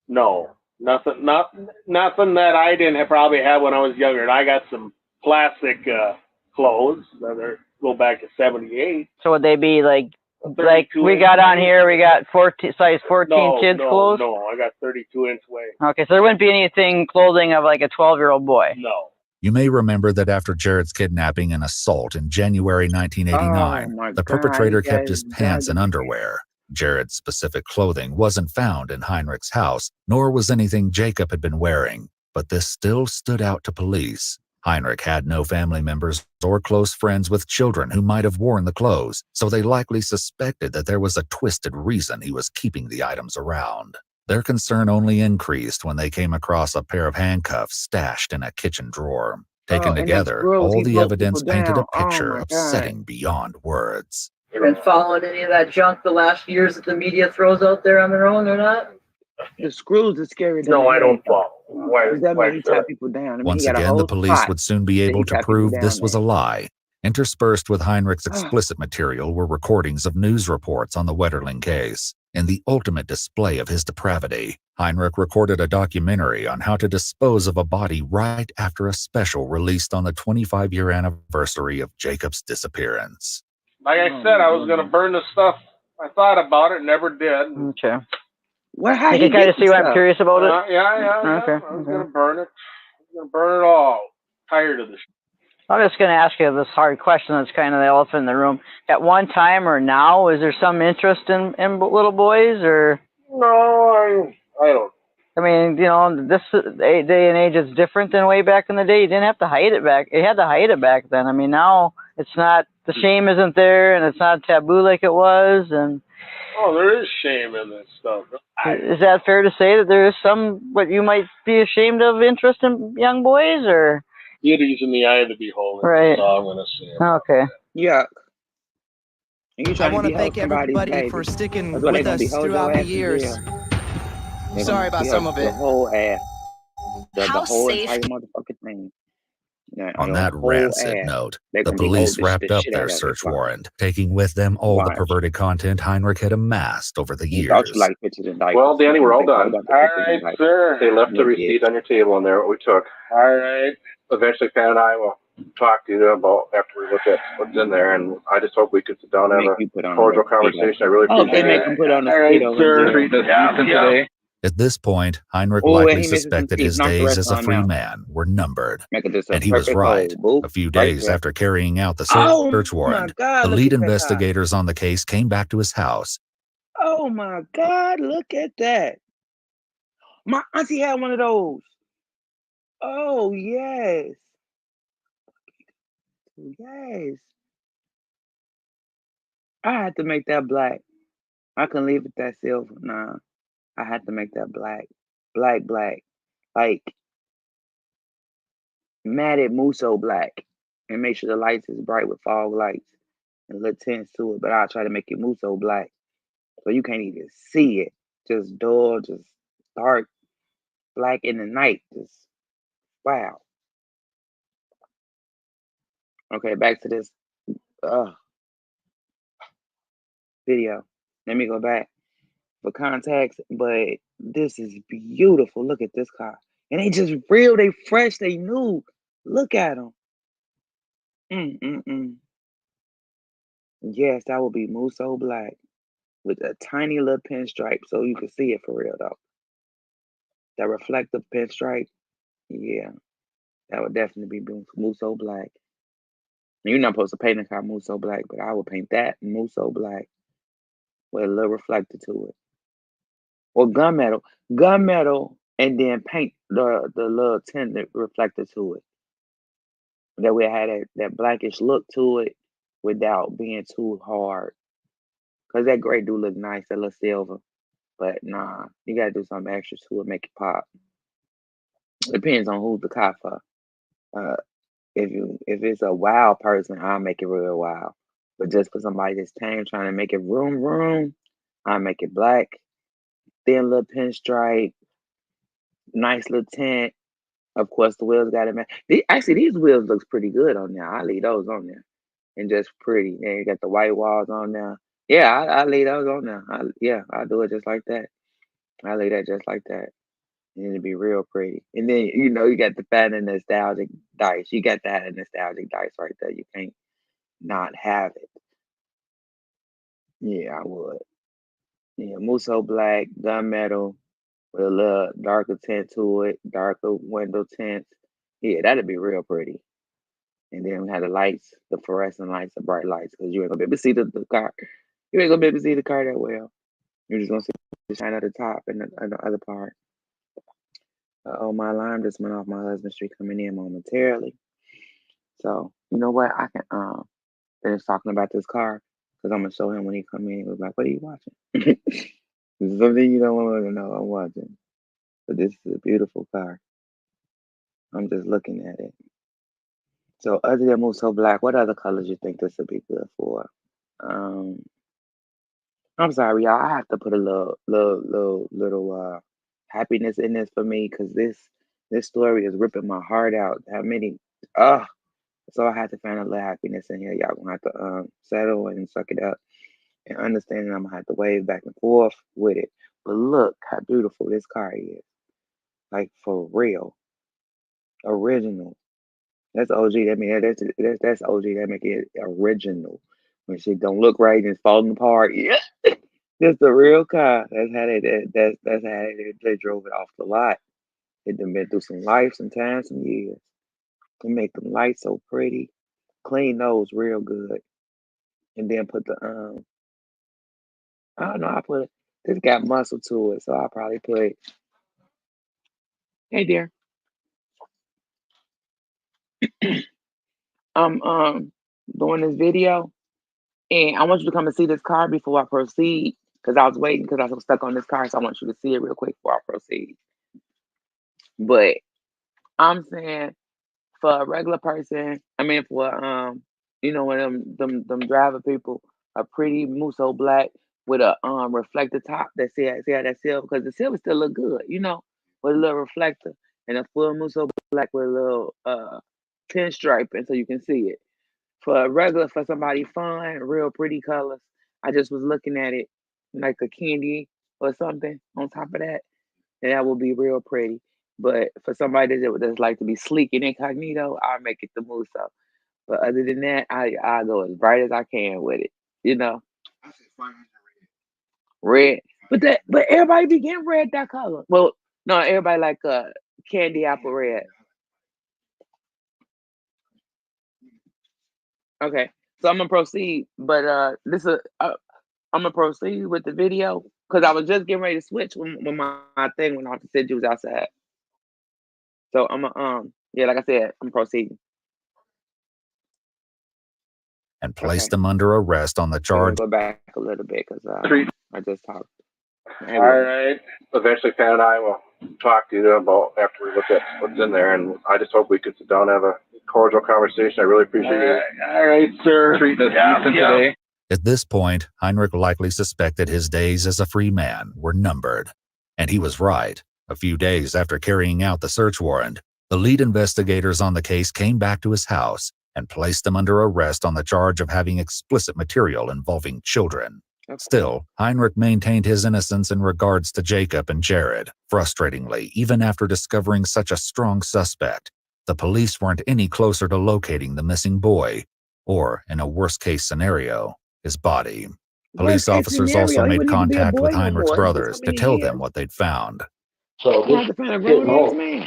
No, nothing that I didn't probably have when I was younger. And I got some plastic clothes that go back to '78. So would they be like we got on here? We got size 14 kids clothes. No, I got 32-inch waist. Okay, so there wouldn't be anything clothing of like a 12-year-old boy. No. You may remember that after Jared's kidnapping and assault in January 1989, the perpetrator kept his pants and underwear. Jared's specific clothing wasn't found in Heinrich's house, nor was anything Jacob had been wearing, but this still stood out to police. Heinrich had no family members or close friends with children who might have worn the clothes, so they likely suspected that there was a twisted reason he was keeping the items around. Their concern only increased when they came across a pair of handcuffs stashed in a kitchen drawer. Taken together, all the evidence painted a picture upsetting beyond words. You been following any of that junk the last years that the media throws out there on their own or not? The screws are scary. No, I don't follow. That means he tie people down. I mean, Once again, the police would soon be able to prove this was a lie. Interspersed with Heinrich's explicit material were recordings of news reports on the Wetterling case. In the ultimate display of his depravity, Heinrich recorded a documentary on how to dispose of a body right after a special released on the 25-year anniversary of Jacob's disappearance. Like I said, I was going to burn the stuff. I thought about it, never did. Okay. Well, how you can kind of see why I'm curious about it? Yeah. Okay. I was going to burn it. I was going to burn it all. Tired of this. I'm just going to ask you this hard question that's kind of the elephant in the room. At one time or now, is there some interest in little boys or? No, I don't. I mean, you know, this day and age is different than way back in the day. You didn't have to hide it back. You had to hide it back then. I mean, now it's not, the shame isn't there and it's not taboo like it was. And oh, there is shame in this stuff. Is that fair to say that there is some, what you might be ashamed of interest in young boys or? Beauty's in the eye of the beholder. Right. That's all I'm going to say. Okay. Yuck. I want to thank everybody for sticking with us throughout the years. Sorry about some of it. The whole ass. The How whole safe- entire motherfucking thing. Yeah, On the that whole rancid ass. note, They're the gonna be police holding wrapped the up shit their out of search it. warrant, taking with them all the Watch. perverted content Heinrich had amassed over the You thought years. you liked pictures and diapers. Well, Danny, we're all All done. right, sir. They left the receipt on your table in there, what we took. All right. Eventually, Pat and I will talk to you about after we look at what's in there, and I just hope we can sit down and have a cordial conversation. I really appreciate they it. make him put on a All right, speedo. sir. Treating us decent today. At this point, Heinrich Oh, and likely he misses some suspected teeth. his Knock the days rest as a on free out. man were numbered. Make it just a And he was perfect right. hole, boo. A few Right days there. after carrying out the Oh, search my warrant, God, the look lead at that guy. investigators on the case came back to his house. Oh my God, look at that. My auntie had one of those. Oh, yes. Yes. I had to make that black. I couldn't leave it that silver. Nah. I had to make that black. Black. Like matted Musso black. And make sure the lights is bright with fog lights and little tints to it. But I'll try to make it Musso black. So you can't even see it. Just dull, just dark, black in the night. Just wow. Okay, back to this video. Let me go back for context, but this is beautiful. Look at this car. And they just real, they fresh, they new. Look at them. Yes, that would be Musso black with a tiny little pinstripe so you can see it for real though. That reflective pinstripe, yeah, that would definitely be Musso black. You're not supposed to paint a car Musso black, but I would paint that Musso black with a little reflector to it. Or gunmetal, and then paint the little tint reflector to it. That way I had that blackish look to it without being too hard. Cause that gray do look nice, that little silver. But nah, you gotta do something extra to it, make it pop. Depends on who's the cop for. if it's a wild person, I'll make it real wild. But just for somebody that's tame, trying to make it room, I'll make it black, thin little pinstripe, nice little tint. Of course, the wheels got it, man. Actually, these wheels looks pretty good on there. I leave those on there, and just pretty. And you got the white walls on there. Yeah, I leave those on there. I do it just like that. I leave that just like that. And it'd be real pretty. And then you got the fat and nostalgic dice. You got that and nostalgic dice right there. You can't not have it. Yeah, I would. Yeah, Musso black, gunmetal with a little darker tint to it, darker window tints. Yeah, that'd be real pretty. And then we have the lights, the fluorescent lights, the bright lights, because you ain't gonna be able to see the car. You ain't gonna be able to see the car that well. You're just gonna see the shine at the top and the other part. Oh, my alarm just went off. My husband's street coming in momentarily. So you know what? I can finish talking about this car because I'm gonna show him when he come in. He was like, "What are you watching?" This is something you don't want to know. I'm watching. But this is a beautiful car. I'm just looking at it. So other than Musso Black, what other colors you think this would be good for? Um, I'm sorry, y'all. I have to put a little happiness in this for me because this story is ripping my heart out. How many? So I had to find a little happiness in here. Y'all gonna have to settle and suck it up and understand that I'm gonna have to wave back and forth with it. But look how beautiful this car is. Like for real. Original. That's OG. That mean that's OG. That make it original. When shit don't look right and it's falling apart. Yeah. That's the real car. That's how that's how they drove it off the lot. It done been through some life, some time, some years. To make them lights so pretty. Clean those real good. And then put the I don't know, this got muscle to it, so I'll probably put hey dear. I'm doing this video and I want you to come and see this car before I proceed. Because I was waiting because I was stuck on this car, so I want you to see it real quick before I proceed. But I'm saying for a regular person, I mean for one of them driver people, a pretty Musso black with a reflector top that see how that silver because the silver still look good, with a little reflector and a full Musso black with a little pinstripe and so you can see it. For somebody fun, real pretty colors. I just was looking at it like a candy or something on top of that. And that would be real pretty. But for somebody that's like to be sleek and incognito, I'll make it the Musso. But other than that, I go as bright as I can with it. Red. But everybody be getting red that color. Well, no, everybody like candy apple red. Okay. So I'm gonna proceed, but I'm gonna proceed with the video because I was just getting ready to switch when my thing went off. It said you was outside. So I'm gonna yeah, like I said, I'm proceeding. And placed him under arrest on the charge. Go back a little bit because I just talked. All right. Eventually, Pat and I will talk to you about after we look at what's in there, and I just hope we could sit down and have a cordial conversation. I really appreciate it. All right, sir. Treating us decent today. At this point, Heinrich likely suspected his days as a free man were numbered. And he was right. A few days after carrying out the search warrant, the lead investigators on the case came back to his house and placed him under arrest on the charge of having explicit material involving children. Still, Heinrich maintained his innocence in regards to Jacob and Jared. Frustratingly, even after discovering such a strong suspect, the police weren't any closer to locating the missing boy, or, in a worst-case scenario, his body. Police officers also made contact with Heinrich's brothers to tell them what they'd found. So this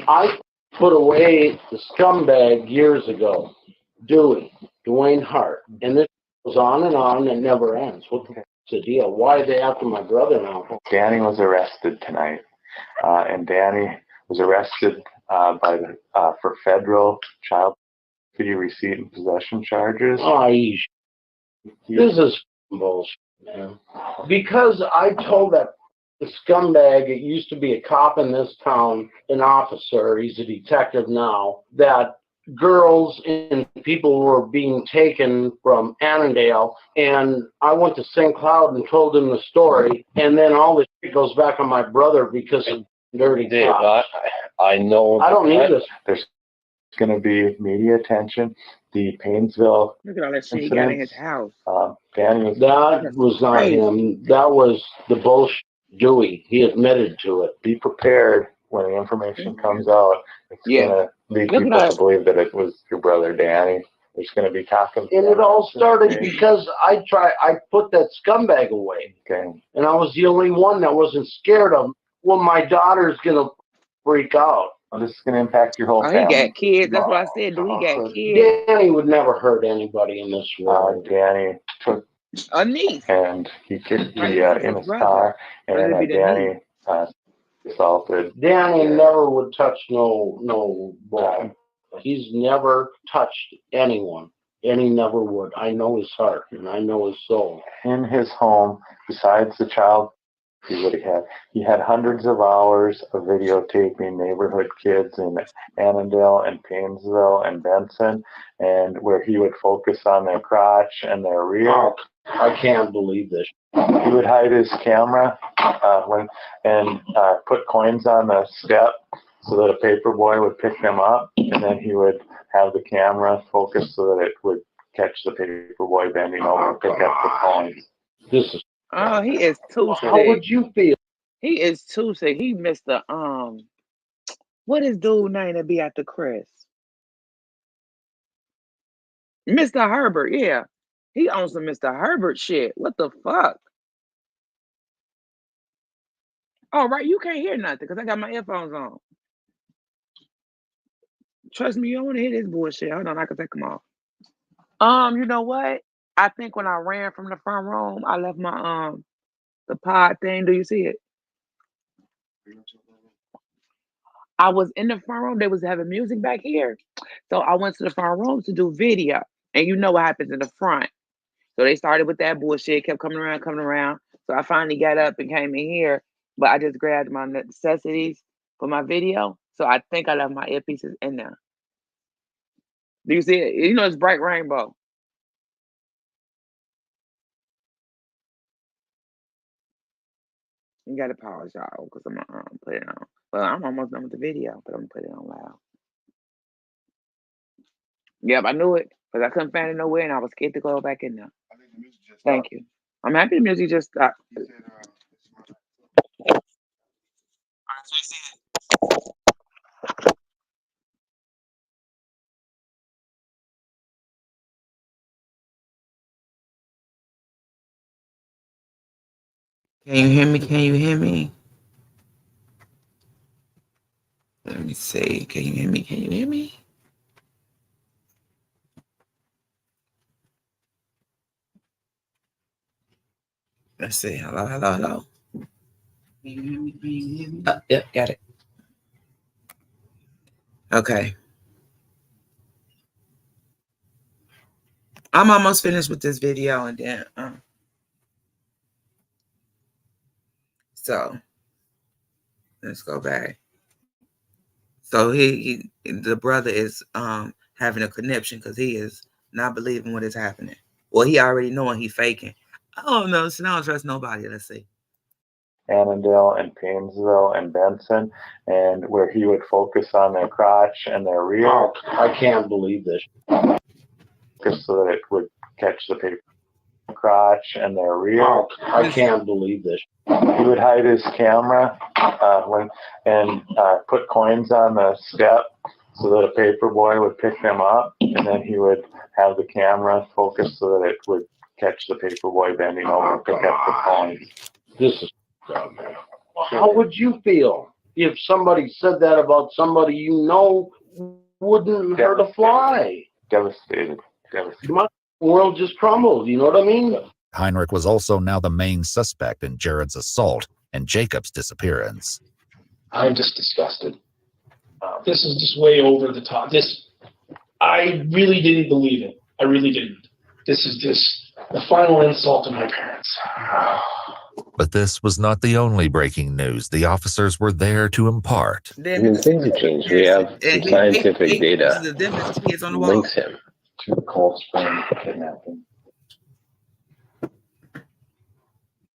I put away the scumbag years ago, Dwayne Hart, and this goes on and never ends. What's the deal? Why are they after my brother now? Danny was arrested tonight, and Danny was arrested for federal child receipt and possession charges. Oh, this is bullshit, man. Because I told that scumbag, it used to be a cop in this town, an officer, he's a detective now, that girls and people were being taken from Annandale, and I went to St. Cloud and told him the story, and then all this shit goes back on my brother because of dirty cops. I know. I don't need this. There's going to be media attention. The Paynesville Look at all that shit he got in his house. Danny, that was not him. That was the bullshit Dewey. He admitted to it. Be prepared when the information comes out. It's going to lead Look people at to believe that it was your brother Danny. There's going to be talking. And it all started because I put that scumbag away. Okay. And I was the only one that wasn't scared of him. Well, my daughter's going to freak out. Well, this is going to impact your whole family. He got kids. That's what I said. Do he got kids? Danny would never hurt anybody in this world. Danny took a niece. And he kicked in his car. And Danny assaulted. Danny never would touch no boy. He's never touched anyone. And he never would. I know his heart and I know his soul. In his home, besides the child he had hundreds of hours of videotaping neighborhood kids in Annandale and Paynesville and Benson, and where he would focus on their crotch and their rear. I can't believe this. He would hide his camera and put coins on the step so that a paper boy would pick them up, and then he would have the camera focus so that it would catch the paper boy bending over and pick up the coins. This is he is too sick. How would you feel? He is too sick. He missed the what is dude name that be after Chris? Mr. Herbert, yeah. He owns some Mr. Herbert shit. What the fuck? Oh, right, you can't hear nothing because I got my earphones on. Trust me, you don't want to hear this bullshit. Hold on, I can take them off. You know what? I think when I ran from the front room, I left my the pod thing. Do you see it? I was in the front room. They was having music back here. So I went to the front room to do video. And you know what happens in the front. So they started with that bullshit, kept coming around. So I finally got up and came in here. But I just grabbed my necessities for my video. So I think I left my earpieces in there. Do you see it? You know it's bright rainbow. You gotta pause, y'all, because I'm gonna put it on. Well, I'm almost done with the video, but I'm gonna put it on loud. Yep, I knew it because I couldn't find it nowhere, and I was scared to go back in there. Thank you. I'm happy the music just stopped. Can you hear me? Can you hear me? Let me see. Can you hear me? Can you hear me? Let's see. Hello, hello, hello. Can you hear me? Can you hear me? Yep, got it. Okay. I'm almost finished with this video, and then so let's go back. So the brother is having a conniption because he is not believing what is happening. Well, he already knowing he faking. I don't know. So I don't trust nobody. Let's see. Annandale and Paynesville and Benson, and where he would focus on their crotch and their rear. I can't believe this. Just so that it would catch the paper crotch and their rear. I can't believe this. He would hide his camera and put coins on the step so that a paper boy would pick them up, and then he would have the camera focus so that it would catch the paper boy bending over and pick up the coins. This is how would you feel if somebody said that about somebody you know wouldn't hurt a fly? Devastated. My world just crumbled. You know what I mean? Heinrich was also now the main suspect in Jared's assault and Jacob's disappearance. I'm just disgusted. This is just way over the top. I really didn't believe it. I really didn't. This is just the final insult to my parents. But this was not the only breaking news the officers were there to impart. I mean, things have changed. We have some scientific data links him to the Cold Spring kidnapping.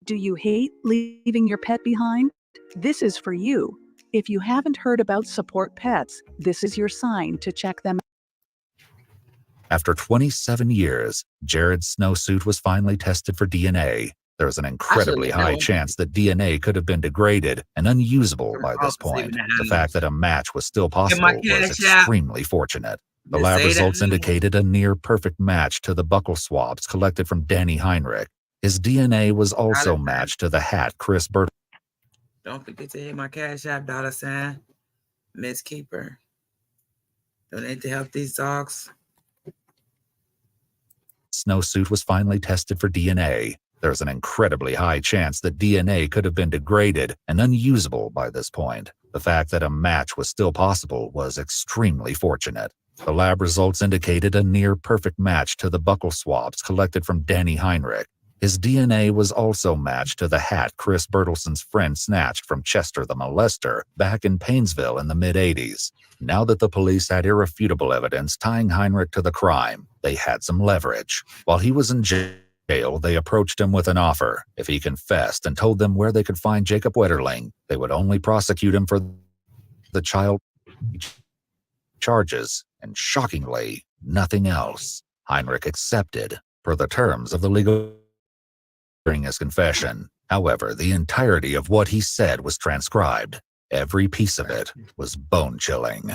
Do you hate leaving your pet behind? This is for you. If you haven't heard about Support Pets, this is your sign to check them out. After 27 years, Jared's snowsuit was finally tested for DNA. There was an incredibly high chance that DNA could have been degraded and unusable by this point. The fact that a match was still possible was extremely fortunate. The lab results indicated a near-perfect match to the buccal swabs collected from Danny Heinrich. His DNA was also matched to the hat Chris Burt. Don't forget to hit my Cash App, $ Miss Keeper. Donate to help these dogs. Snowsuit was finally tested for DNA. There's an incredibly high chance that DNA could have been degraded and unusable by this point. The fact that a match was still possible was extremely fortunate. The lab results indicated a near-perfect match to the buccal swabs collected from Danny Heinrich. His DNA was also matched to the hat Chris Bertelson's friend snatched from Chester the molester back in Painesville in the mid-'80s. Now that the police had irrefutable evidence tying Heinrich to the crime, they had some leverage. While he was in jail, they approached him with an offer. If he confessed and told them where they could find Jacob Wetterling, they would only prosecute him for the child charges, and shockingly, nothing else. Heinrich accepted, per the terms of the legal during his confession. However, the entirety of what he said was transcribed. Every piece of it was bone-chilling.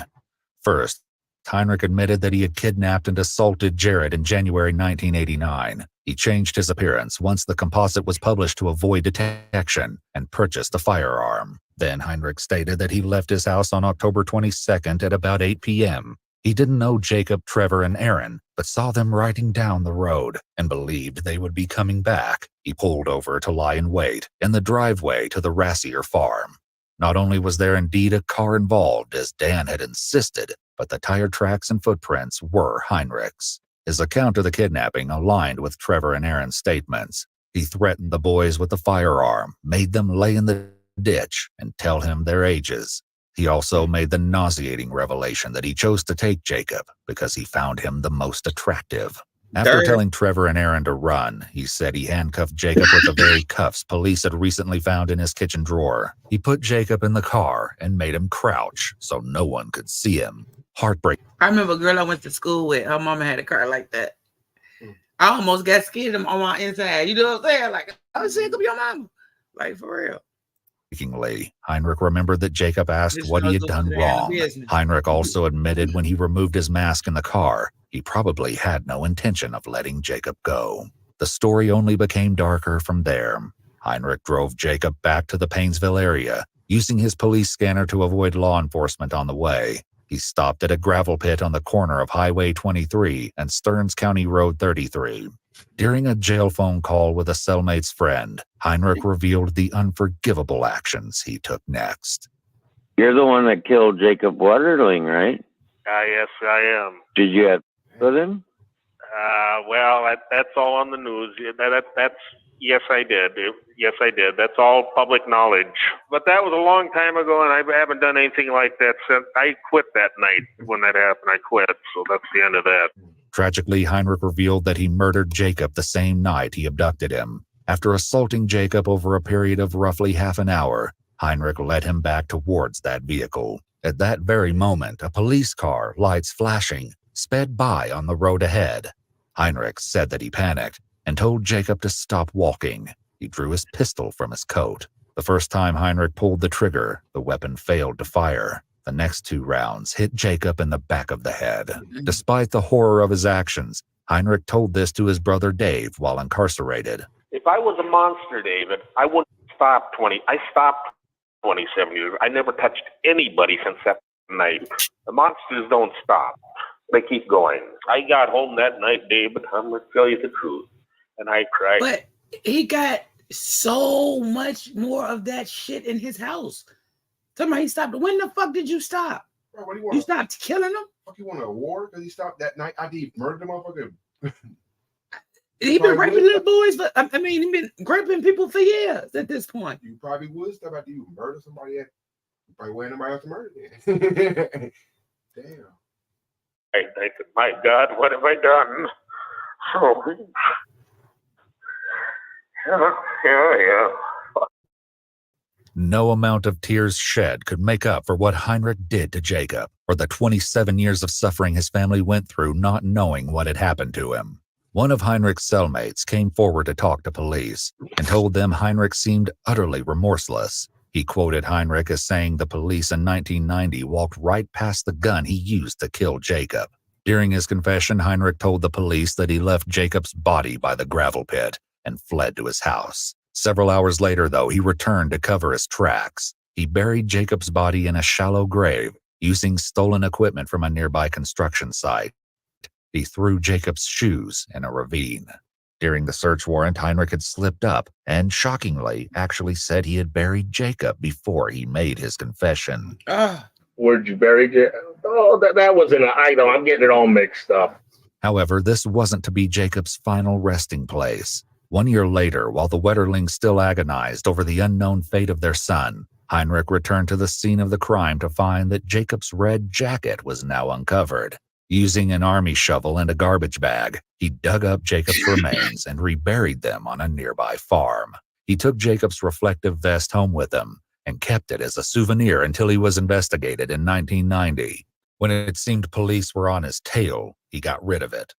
First, Heinrich admitted that he had kidnapped and assaulted Jared in January 1989. He changed his appearance once the composite was published to avoid detection and purchased a firearm. Then Heinrich stated that he left his house on October 22nd at about 8 p.m. He didn't know Jacob, Trevor, and Aaron, but saw them riding down the road and believed they would be coming back. He pulled over to lie in wait in the driveway to the Rassier farm. Not only was there indeed a car involved, as Dan had insisted, but the tire tracks and footprints were Heinrich's. His account of the kidnapping aligned with Trevor and Aaron's statements. He threatened the boys with the firearm, made them lay in the ditch, and tell him their ages. He also made the nauseating revelation that he chose to take Jacob because he found him the most attractive. After telling Trevor and Aaron to run, he said he handcuffed Jacob with the very cuffs police had recently found in his kitchen drawer. He put Jacob in the car and made him crouch so no one could see him. Heartbreak. I remember a girl I went to school with, her mama had a car like that. I almost got scared of them on my inside. You know what I'm saying? Like, I was sick of your mama. Like, for real. Heinrich remembered that Jacob asked what he had done wrong. Heinrich also admitted when he removed his mask in the car, he probably had no intention of letting Jacob go. The story only became darker from there. Heinrich drove Jacob back to the Painesville area, using his police scanner to avoid law enforcement on the way. He stopped at a gravel pit on the corner of Highway 23 and Stearns County Road 33. During a jail phone call with a cellmate's friend, Heinrich revealed the unforgivable actions he took next. You're the one that killed Jacob Wetterling, right? Yes, I am. Did you have with him? Well, that's all on the news. That's yes, I did. Yes, I did. That's all public knowledge. But that was a long time ago, and I haven't done anything like that since I quit that night. When that happened, I quit. So that's the end of that. Tragically, Heinrich revealed that he murdered Jacob the same night he abducted him. After assaulting Jacob over a period of roughly half an hour, Heinrich led him back towards that vehicle. At that very moment, a police car, lights flashing, sped by on the road ahead. Heinrich said that he panicked and told Jacob to stop walking. He drew his pistol from his coat. The first time Heinrich pulled the trigger, the weapon failed to fire. The next 2 rounds hit Jacob in the back of the head. Despite the horror of his actions, Heinrich told this to his brother Dave while incarcerated. If I was a monster, David, I wouldn't stop 20. I stopped 27 years. I never touched anybody since that night. The monsters don't stop. They keep going. I got home that night, David. I'm going to tell you the truth. And I cried. But he got so much more of that shit in his house. Somebody he stopped. When the fuck did you stop? Bro, what do you want? You stopped killing him? Fuck, you want an award because he stopped that night? I did murder the motherfucker. He been raping little boys, but I mean, he been raping people for years at this point. You probably would step after you murder somebody. You probably wait anybody else to murder them. Damn. I said, my God, what have I done? Oh, yeah. No amount of tears shed could make up for what Heinrich did to Jacob, or the 27 years of suffering his family went through not knowing what had happened to him. One of Heinrich's cellmates came forward to talk to police and told them Heinrich seemed utterly remorseless. He quoted Heinrich as saying the police in 1990 walked right past the gun he used to kill Jacob. During his confession, Heinrich told the police that he left Jacob's body by the gravel pit and fled to his house. Several hours later, though, he returned to cover his tracks. He buried Jacob's body in a shallow grave, using stolen equipment from a nearby construction site. He threw Jacob's shoes in a ravine. During the search warrant, Heinrich had slipped up and, shockingly, actually said he had buried Jacob before he made his confession. Where'd you bury Jacob? Oh, that was in an item. I'm getting it all mixed up. However, this wasn't to be Jacob's final resting place. 1 year later, while the Wetterlings still agonized over the unknown fate of their son, Heinrich returned to the scene of the crime to find that Jacob's red jacket was now uncovered. Using an army shovel and a garbage bag, he dug up Jacob's remains and reburied them on a nearby farm. He took Jacob's reflective vest home with him and kept it as a souvenir until he was investigated in 1990. When it seemed police were on his tail, he got rid of it.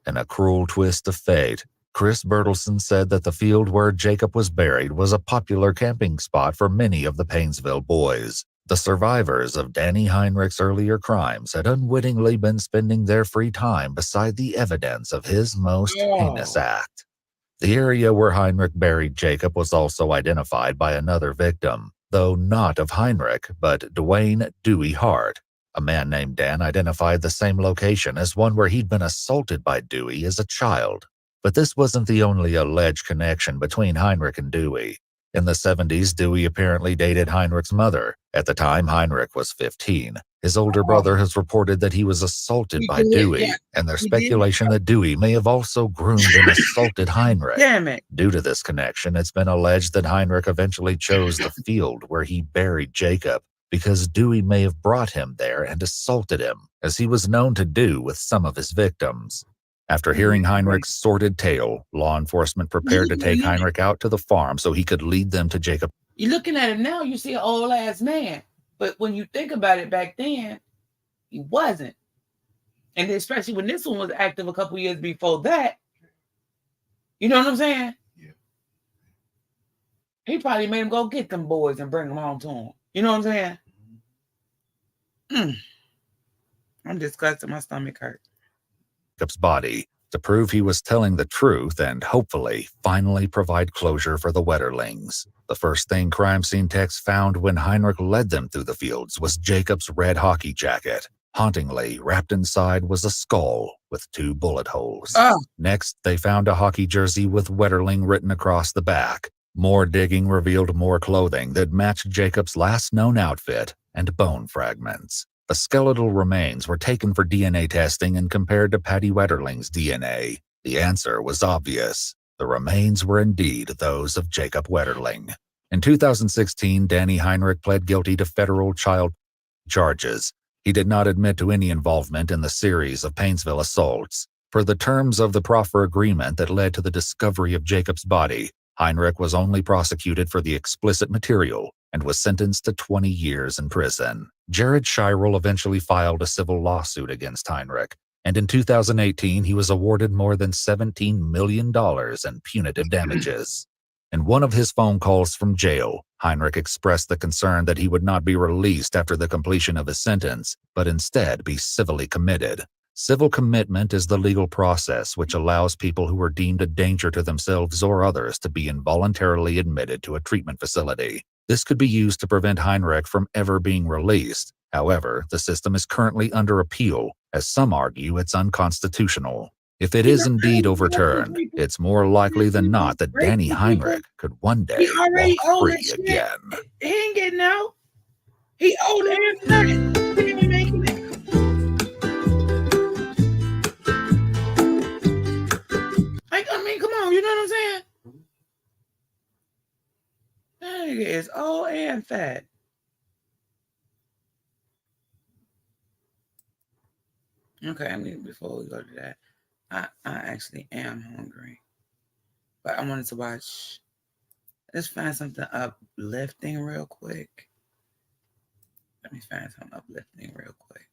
In a cruel twist of fate, Chris Bertelsen said that the field where Jacob was buried was a popular camping spot for many of the Painesville boys. The survivors of Danny Heinrich's earlier crimes had unwittingly been spending their free time beside the evidence of his most heinous act. The area where Heinrich buried Jacob was also identified by another victim, though not of Heinrich, but Dwayne Dewey Hart. A man named Dan identified the same location as one where he'd been assaulted by Dewey as a child. But this wasn't the only alleged connection between Heinrich and Dewey. In the 70s, Dewey apparently dated Heinrich's mother. At the time, Heinrich was 15. His older brother has reported that he was assaulted by Dewey, and there's speculation that Dewey may have also groomed and assaulted Heinrich. Damn it. Due to this connection, it's been alleged that Heinrich eventually chose the field where he buried Jacob because Dewey may have brought him there and assaulted him, as he was known to do with some of his victims. After hearing Heinrich's sordid tale, law enforcement prepared to take Heinrich out to the farm so he could lead them to Jacob. You're looking at him now, you see an old ass man. But when you think about it back then, he wasn't. And especially when this one was active a couple years before that. You know what I'm saying? Yeah. He probably made him go get them boys and bring them home to him. You know what I'm saying? I'm disgusted. My stomach hurt. Jacob's body to prove he was telling the truth and hopefully finally provide closure for the Wetterlings. The first thing crime scene techs found when Heinrich led them through the fields was Jacob's red hockey jacket. Hauntingly, wrapped inside was a skull with 2 bullet holes. Next, they found a hockey jersey with Wetterling written across the back. More digging revealed more clothing that matched Jacob's last known outfit and bone fragments. The skeletal remains were taken for DNA testing and compared to Patty Wetterling's DNA. The answer was obvious. The remains were indeed those of Jacob Wetterling. In 2016, Danny Heinrich pled guilty to federal child charges. He did not admit to any involvement in the series of Painesville assaults. Per the terms of the proffer agreement that led to the discovery of Jacob's body, Heinrich was only prosecuted for the explicit material and was sentenced to 20 years in prison. Jared Shirel eventually filed a civil lawsuit against Heinrich, and in 2018 he was awarded more than $17 million in punitive damages. In one of his phone calls from jail, Heinrich expressed the concern that he would not be released after the completion of his sentence, but instead be civilly committed. Civil commitment is the legal process which allows people who are deemed a danger to themselves or others to be involuntarily admitted to a treatment facility. This could be used to prevent Heinrich from ever being released. However, the system is currently under appeal, as some argue it's unconstitutional. If it is indeed overturned, it's more likely than not that Danny Heinrich could one day walk free again. He ain't getting out. He old as nothing. He ain't making it. Ain't gonna gotten fat. Okay, I mean, before we go to that, I actually am hungry. But I wanted to watch, let's find something uplifting real quick. Let me find something uplifting real quick.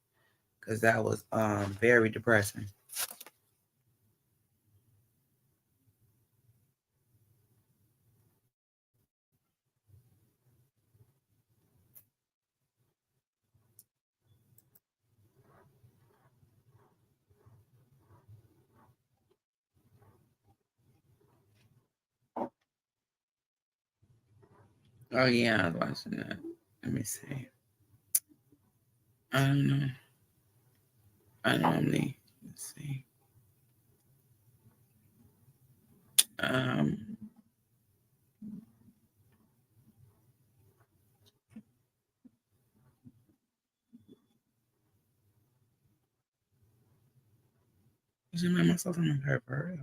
Because that was very depressing. Oh yeah, I was watching that. Let me see. I don't know. I normally, let's see. I should make myself some pepper.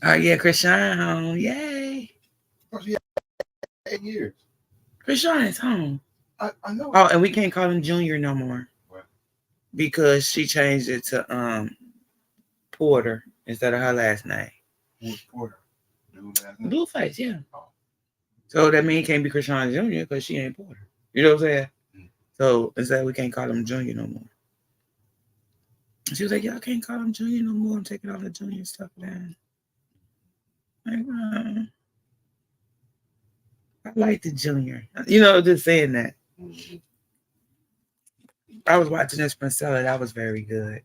Oh yeah, Krishan home. Yay. Oh, yeah, 8 years. Krishan is home. I know. Oh, and we can't call him Junior no more. What? Because she changed it to Porter instead of her last name. Who's Porter? Blueface, yeah. Oh. So that means he can't be Krishan Junior because she ain't Porter. You know what I'm saying? Mm-hmm. So instead we can't call him Junior no more. She was like, y'all can't call him Junior no more. I'm taking all the Junior stuff down. Like, I like the Junior. You know, just saying that. Mm-hmm. I was watching this Princella. That was very good.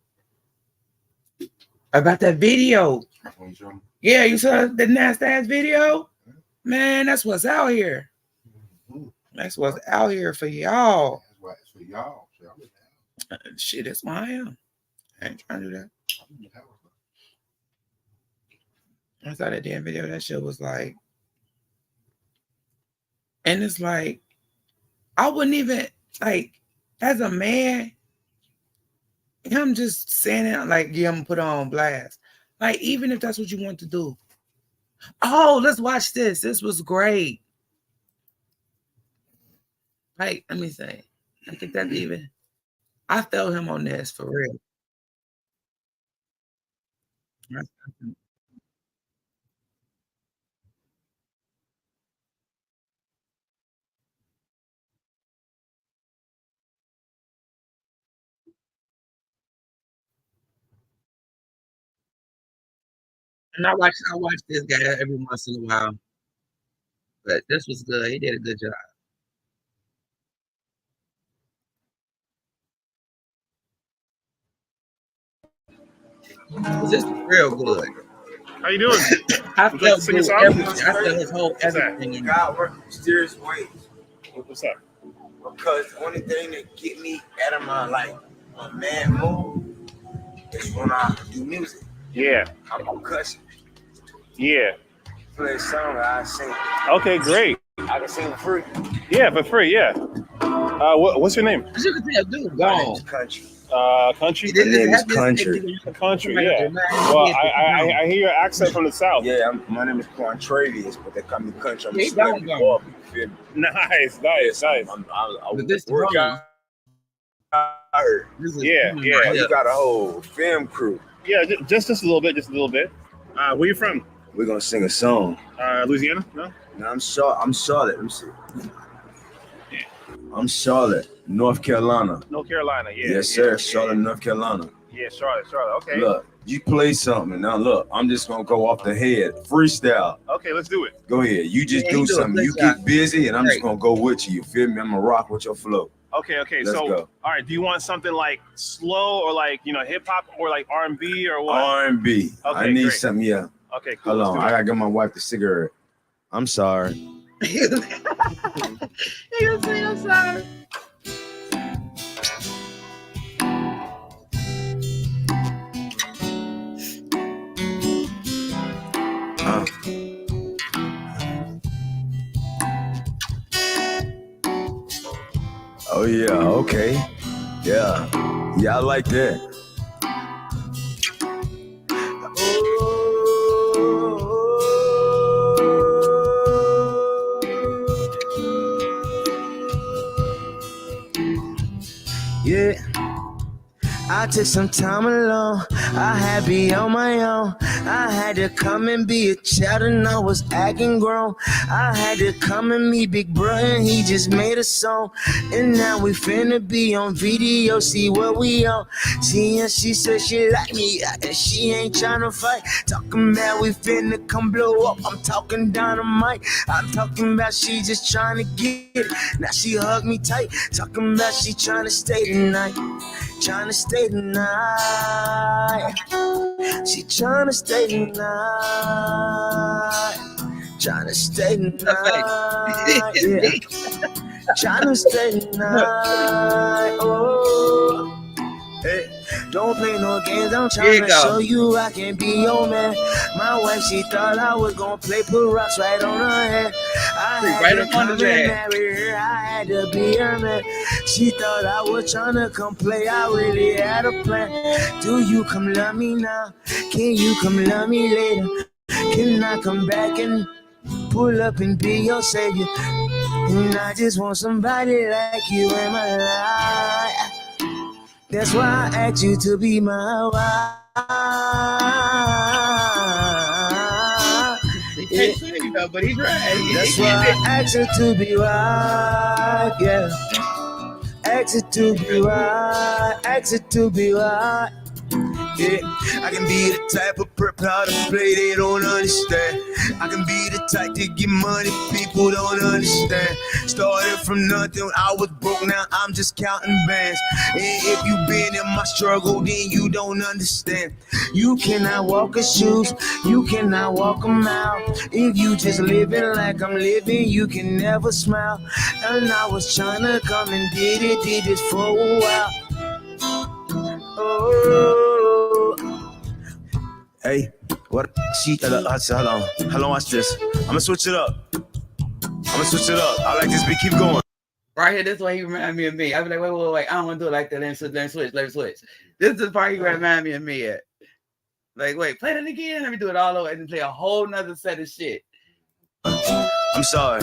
About that video. Yeah, you saw the nasty ass video? Man, that's what's out here. That's what's out here for y'all. That's why it's for y'all. Shit, that's why I am. I ain't trying to do that. I saw that damn video. That shit was like, and it's like, I wouldn't even, like, as a man, him just saying it, like, yeah, I'm gonna put on blast. Like, even if that's what you want to do. Oh, let's watch this. This was great. Like, let me say, I think that's even, I felt him on this for real. And I watch this guy every once in a while. But this was good. He did a good job. This is real good. How you doing? I felt good. I felt his whole everything in God works in mysterious ways. What's up? Because the only thing that get me out of my life, my man mood, is when I do music. Yeah. I'm percussion. Yeah. Play a song, I sing. Okay, great. I can sing for free. Yeah, for free, yeah. What's your name? As you can tell, dude, gone. Country. Country? My name is Country. Country, yeah. Well, I hear your accent from the South. Yeah, my name is Quantravius, but they call me Country. I'm a celebrity boy. Nice. I work out. Yeah. You got a whole film crew. Yeah, just a little bit, where you from? We're gonna sing a song. Louisiana? No, I'm Charlotte. Let me see. Yeah. I'm Charlotte, North Carolina. North Carolina, yeah. Yes, sir. Charlotte, North Carolina. Yeah, Charlotte. Okay. Look, you play something. Now look, I'm just gonna go off the head. Freestyle. Okay, let's do it. Go ahead. You just do something. You get busy, and I'm just gonna go with you. You feel me? I'm gonna rock with your flow. Okay. Let's go. All right. Do you want something like slow or like hip hop or like R&B or what? R&B. Okay, I need great. something. Yeah. Okay. Cool. Hold on. I gotta get my wife the cigarette. I'm sorry. He gonna say I'm sorry. Okay. Yeah. Yeah, I like that. Yeah. I took some time alone. I had to be on my own. I had to come and be a child and I was acting grown. I had to come and meet Big Bro and he just made a song. And now we finna be on video, see what we on. See, and she said she like me and she ain't tryna fight. Talking about we finna come blow up. I'm talking dynamite. I'm talking about she just tryna get it. Now she hug me tight. Talking about she tryna stay tonight. Tryna stay tonight. She tryna stay tonight. Tryna stay tonight. Yeah. Tryna stay tonight. Oh. Hey, don't play no games, I'm trying to show you I can be your man. My wife, she thought I was gonna put rocks right on her head. I had to come and marry her, I had to be her man. She thought I was trying to come play, I really had a plan. Do you come love me now? Can you come love me later? Can I come back and pull up and be your savior? And I just want somebody like you in my life. That's why I asked you to be my wife. He can't sing though, but he's right. That's why I asked you to be wife. Yeah. Asked you to be wife. Asked you to be wife. Yeah, I can be the type of perp how to play they don't understand. I can be the type to get money people don't understand. Started from nothing, I was broke, now I'm just counting bands. And if you been in my struggle, then you don't understand. You cannot walk in shoes, you cannot walk them out. If you just living like I'm living, you can never smile. And I was trying to come and did it for a while. Oh, hey, what? Hold on, watch this. I'ma switch it up. I like this beat, keep going. Right here, this way he remind me of me. I be like, wait. I don't want to do it like that. Let me switch. This is the part he remind me of me at. Like, wait, play that again. Let me do it all over and then play a whole nother set of shit. I'm sorry.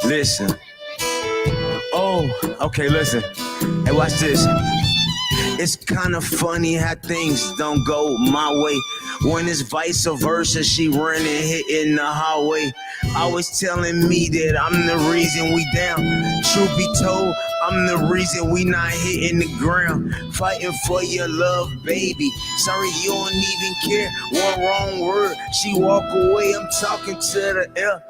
Listen. Oh, okay, listen. Hey, watch this. It's kind of funny how things don't go my way. When it's vice versa, she running, hitting the highway. Always telling me that I'm the reason we down. Truth be told, I'm the reason we not hitting the ground. Fighting for your love, baby. Sorry, you don't even care. One wrong word, she walk away. I'm talking to the air.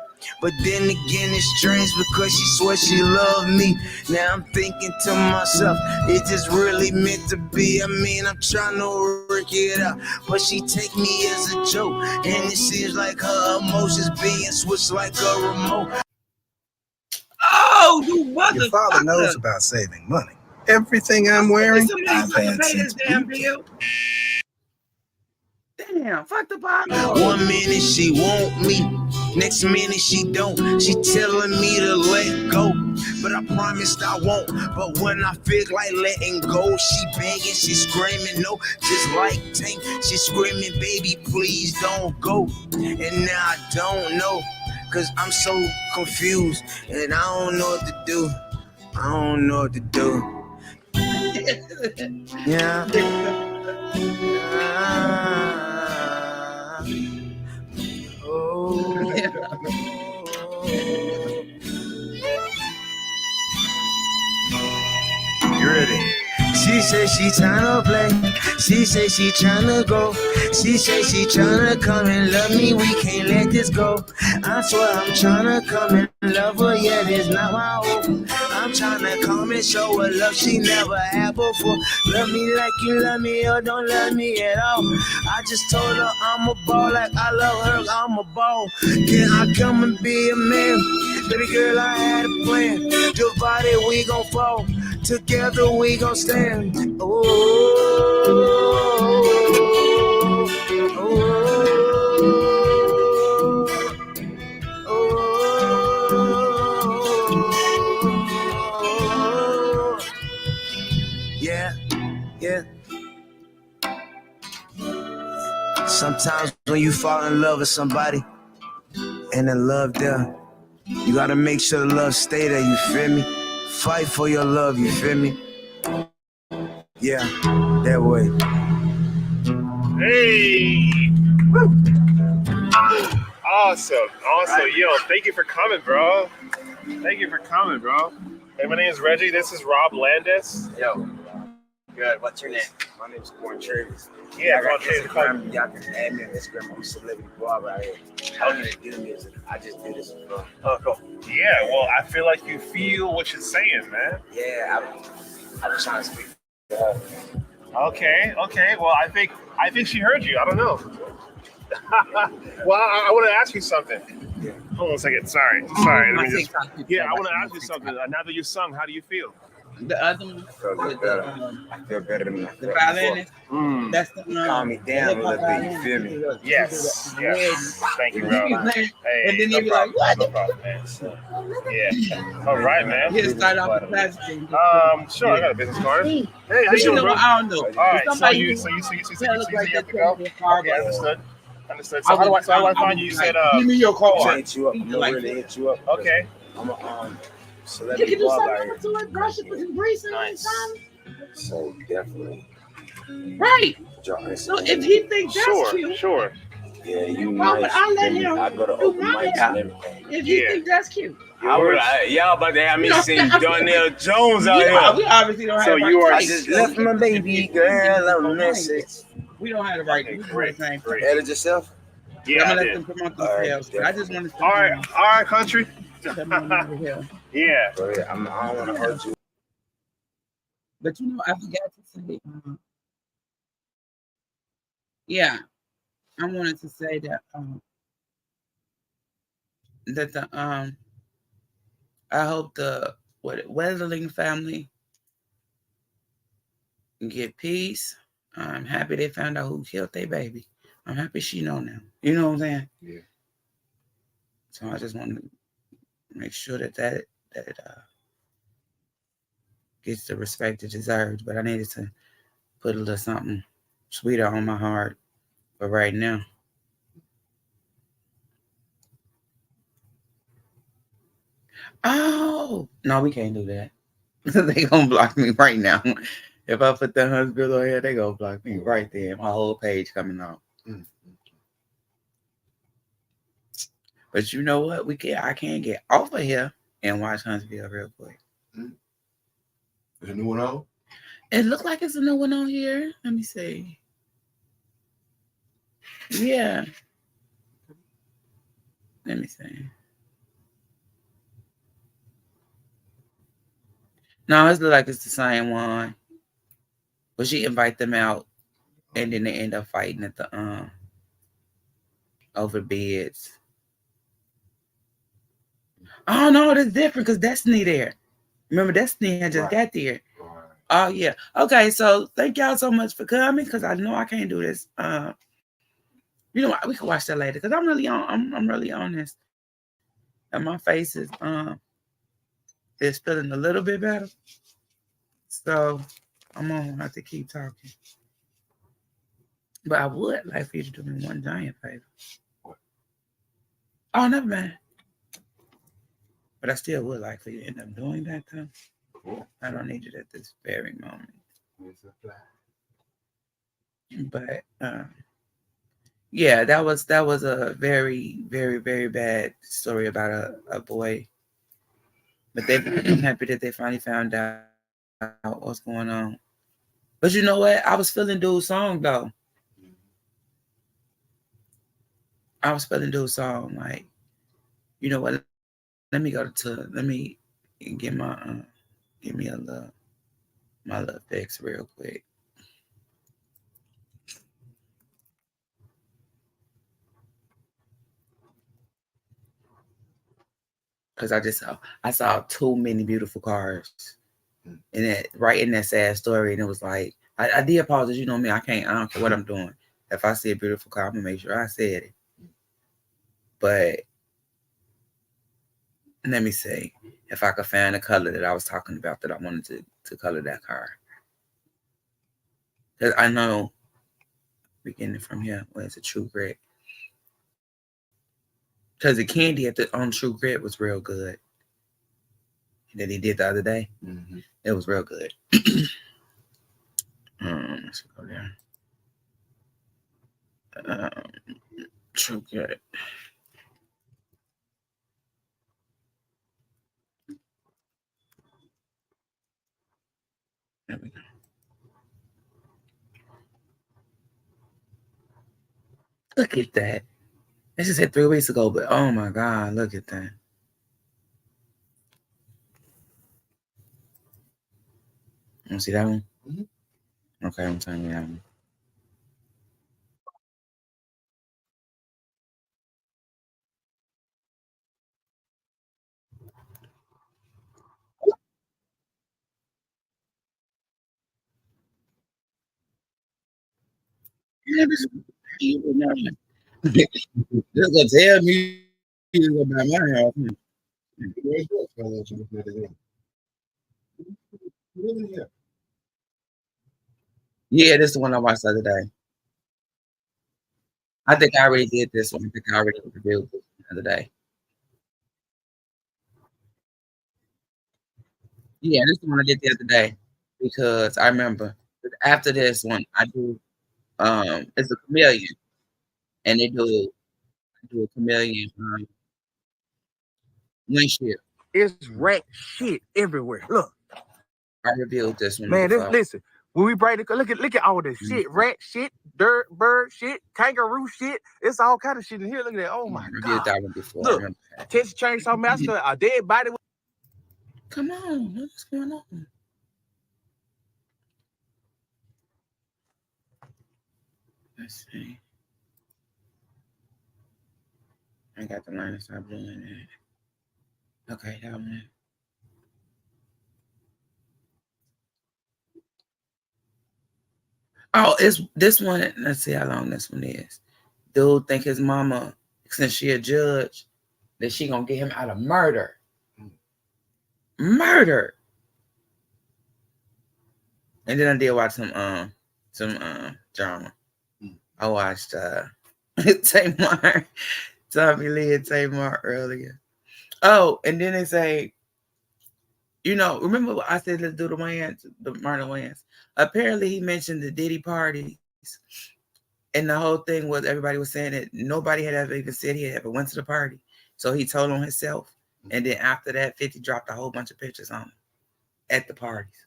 But then again, it's strange because she swears she loved me. Now I'm thinking to myself, is this really meant to be? I mean, I'm trying to work it out, but she take me as a joke. And it seems like her emotions being switched like a remote. Oh, you motherfucker. Your father knows about saving money. Everything I'm wearing, I've had since damn bill. Damn, fuck the bottle. 1 minute she want me, next minute she don't. She telling me to let go, but I promised I won't. But when I feel like letting go, she begging, she screaming, no. Just like Tank, she screaming, baby, please don't go. And now I don't know, cause I'm so confused, and I don't know what to do. Yeah. You ready? She say she tryna play. She say she tryna go. She say she tryna come and love me. We can't let this go. I swear I'm tryna come and love her. Yeah, this not my hope. I'm tryna come and show her love she never had before. Love me like you love me or don't love me at all. I just told her I'm a ball like I love her. I'm a ball. Can I come and be a man? Baby girl, I had a plan. Divided, we gon' fall. Together we gon' stand. Oh, Yeah, yeah. Sometimes when you fall in love with somebody and the love there, you gotta make sure the love stay there, you feel me? Fight for your love, you feel me? Yeah, that way. Hey! Awesome. Right. Yo, thank you for coming, bro. Thank you for coming, bro. Hey, my name is Reggie. This is Rob Landis. Yo, good. What's your name? My name is Corn Travis. Yeah, I got Instagram. Y'all can add me on Instagram. I'm a celebrity barber out here. I don't even do music. I just do this for fun. Oh, cool. Yeah, well, I feel like you feel what you're saying, man. Yeah, I was trying to speak to her. Okay. Well, I think she heard you. I don't know. Well, I want to ask you something. Yeah. Hold on a second. Sorry. Let me just. Yeah, I want to ask you something. Now that you sung, how do you feel? The other one, I feel better than I the felt violinist. before. That's the Calm me down a little bit. You feel me? Yes. Thank you, Rob. Hey, and then no they be problem. like, No problem, man. Yeah. All right, man. He'll start off with classic thing. Sure. I got a business card. Hey, how But you you doing, know bro? what? I don't know. All right. So Somebody you have to go. Okay, understood. So how do I find you? You said give me your card. I'm gonna hit you up. I'm gonna really hit you up. Okay. I'm a You celebrity can do barber something out to it, brush it, put some grease in it, son. here. So definitely. Right. Y'all So if he thinks that's cute, Sure. Yeah, you why would nice. I let You feel me? him I go to do open my mics hair and everything. if he think that's cute? Y'all about to have me sing Darnell Jones out We here. obviously don't have the right I just left my baby girl a message. We don't have the right. We do the same thing. Edit yourself? Yeah, I'm I gonna let did. them promote themselves. But I just want to. All right, country. Yeah. Go ahead. I don't want to hurt you. But you know, I forgot to say. Yeah, I wanted to say that. That the I hope the Wetterling family get peace. I'm happy they found out who killed their baby. I'm happy she know now. You know what I'm saying? Yeah. So I just want to make sure that gets the respect it deserves. But I needed to put a little something sweeter on my heart for right now. Oh no, we can't do that. They gonna block me right now. If I put the husband on here, they gonna block me right there. My whole page coming out. But you know what? I can't get off of here and watch Huntsville real quick. Is a new one on? It looked like it's a new one on here. Let me see. Yeah. Let me see. No, it looks like it's the same one. But she invite them out, and then they end up fighting at the over beds. Oh no, that's different because Destiny there. Remember, Destiny had just got there. Oh yeah. Okay, so thank y'all so much for coming because I know I can't do this. You know what? We can watch that later because I'm really on. I'm really on this, and my face is feeling a little bit better. So I'm gonna have to keep talking. But I would like for you to do me one giant favor. Oh, never mind. But I still would like for you to end up doing that though. Cool. I don't need it at this very moment. But yeah, that was a very, very, very bad story about a boy. But I'm happy that they finally found out what's going on. But you know what? I was feeling dude's song though. I was feeling dude's song like, you know what? Let me get my give me my little fix real quick. Cause I saw too many beautiful cars. And that right in that sad story, and it was like I did apologize. You know me, I don't care what I'm doing. If I see a beautiful car, I'm gonna make sure I said it. But let me see if I could find the color that I was talking about that I wanted to color that car. Because I know, beginning from here, where's the True Grit? Because the candy on True Grit was real good. That he did the other day. Mm-hmm. It was real good. Let's go there. True Grit. There we go. Look at that. This just hit 3 weeks ago, but oh my God, look at that. You want to see that one? Mm-hmm. Okay, I'm telling you that one. Yeah, this you know. Just gonna tell me about my house. Yeah, this is the one I watched the other day. I think I already did this one. I think I already reviewed this the other day. Yeah, this is the one I did the other day because I remember after this one I do it's a chameleon and they do a chameleon windshield. It's rat shit everywhere. Look. I reviewed this one. Man, listen. When we break it, look at all this shit. Rat shit, dirt, bird shit, kangaroo shit. It's all kind of shit in here. Look at that. Oh my God. That one before. Look, Texas Chainsaw Massacre, a dead body. Come on, what's going on? Let's see. I got the line of stop doing that. Okay, that one. Oh, it's this one. Let's see how long this one is. Dude think his mama, since she a judge, that she gonna get him out of murder. Murder. And then I did watch some drama. I watched Tamar, Tommy Lee and Tamar earlier. Oh, and then they say, you know, remember what I said, let's do the Wayans, the murder Wayans. Apparently he mentioned the Diddy parties. And the whole thing was everybody was saying that nobody had ever even said he had ever went to the party. So he told on himself. And then after that, 50 dropped a whole bunch of pictures on him at the parties.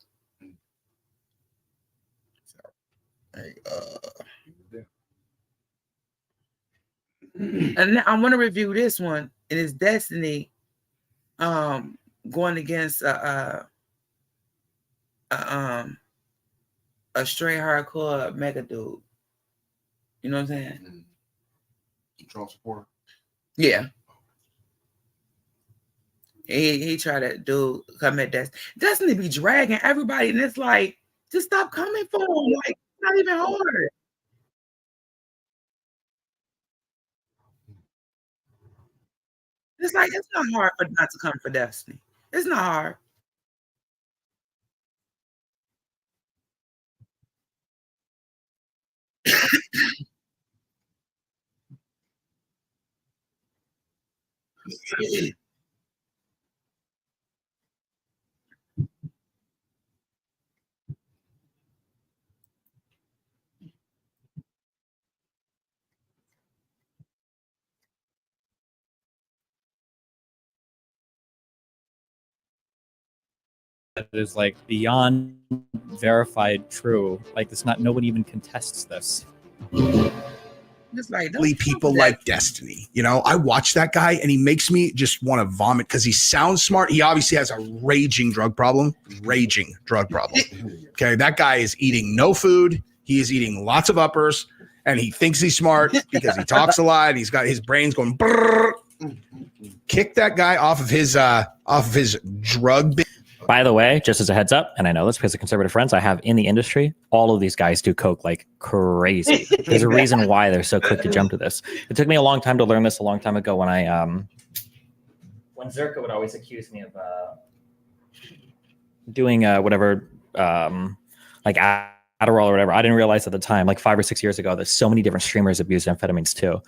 And I want to review this one. It is Destiny going against a straight hardcore mega dude. You know what I'm saying? Trump supporter. Yeah. He tried to come at Destiny be dragging everybody, and it's like, just stop coming for him. Like, it's not even hard. It's like, it's not hard for not to come for Destiny. It's not hard. That is like beyond verified true. Like it's not, nobody even contests this. It's like people like Destiny. You know, I watch that guy and he makes me just want to vomit because he sounds smart. He obviously has a raging drug problem. Okay, that guy is eating no food. He is eating lots of uppers, and he thinks he's smart because he talks a lot. He's got his brain's going. Brrr. Kick that guy off of his drug. By the way, just as a heads up, and I know this because of conservative friends I have in the industry, all of these guys do coke like crazy. There's a reason why they're so quick to jump to this. It took me a long time to learn this a long time ago when when Zerka would always accuse me of doing whatever like Adderall or whatever. I didn't realize at the time, like 5 or 6 years ago, that so many different streamers abused amphetamines too.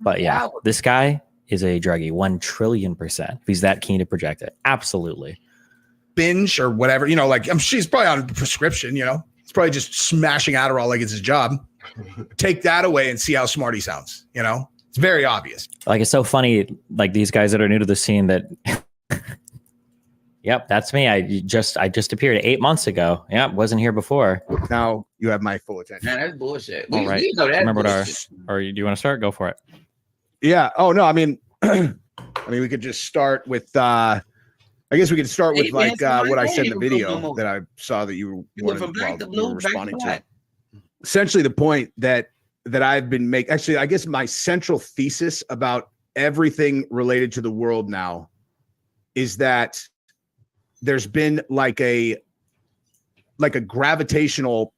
But yeah, this guy is a druggie, 1,000,000,000,000%. If he's that keen to project it, absolutely. Binge or whatever, like she's probably on prescription. He's probably just smashing Adderall like it's his job. Take that away and see how smart he sounds. It's very obvious. Like, it's so funny, like these guys that are new to the scene that yep, that's me. I just appeared 8 months ago. Yep, wasn't here before. Now you have my full attention. Man, that's bullshit. All right. Remember what or do you want to start? Go for it. Yeah. Oh no. I mean, we could just start with. I guess we could start with like what I said in the video that I saw that you were responding to. Essentially, the point that I've been making. Actually, I guess my central thesis about everything related to the world now is that there's been like a gravitational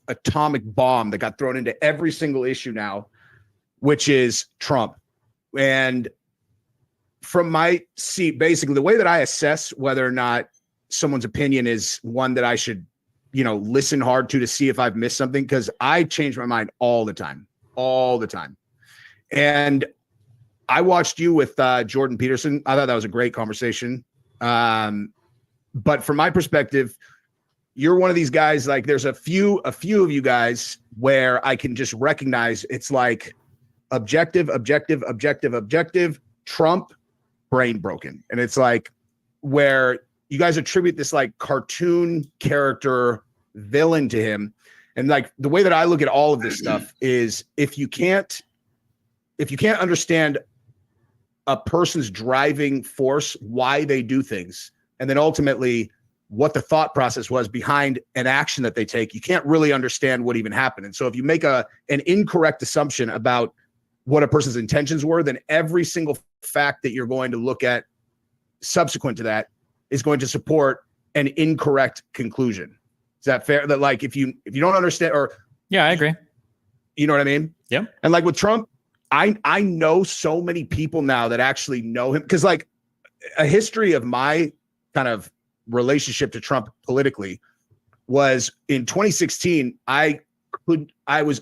atomic bomb that got thrown into every single issue now, which is Trump. And from my seat, basically the way that I assess whether or not someone's opinion is one that I should, listen hard to see if I've missed something, because I change my mind all the time. And I watched you with Jordan Peterson. I thought that was a great conversation. But from my perspective, you're one of these guys, like there's a few of you guys where I can just recognize it's like objective, Trump, brain broken. And it's like where you guys attribute this like cartoon character villain to him. And like the way that I look at all of this stuff is if you can't understand a person's driving force, why they do things, and then ultimately what the thought process was behind an action that they take, you can't really understand what even happened. And so if you make an incorrect assumption about what a person's intentions were, then every single fact that you're going to look at subsequent to that is going to support an incorrect conclusion. Is that fair? That like if you don't understand, or yeah, I agree. You know what I mean? Yeah. And like with Trump, I know so many people now that actually know him, because like a history of my kind of relationship to Trump politically was in 2016. I was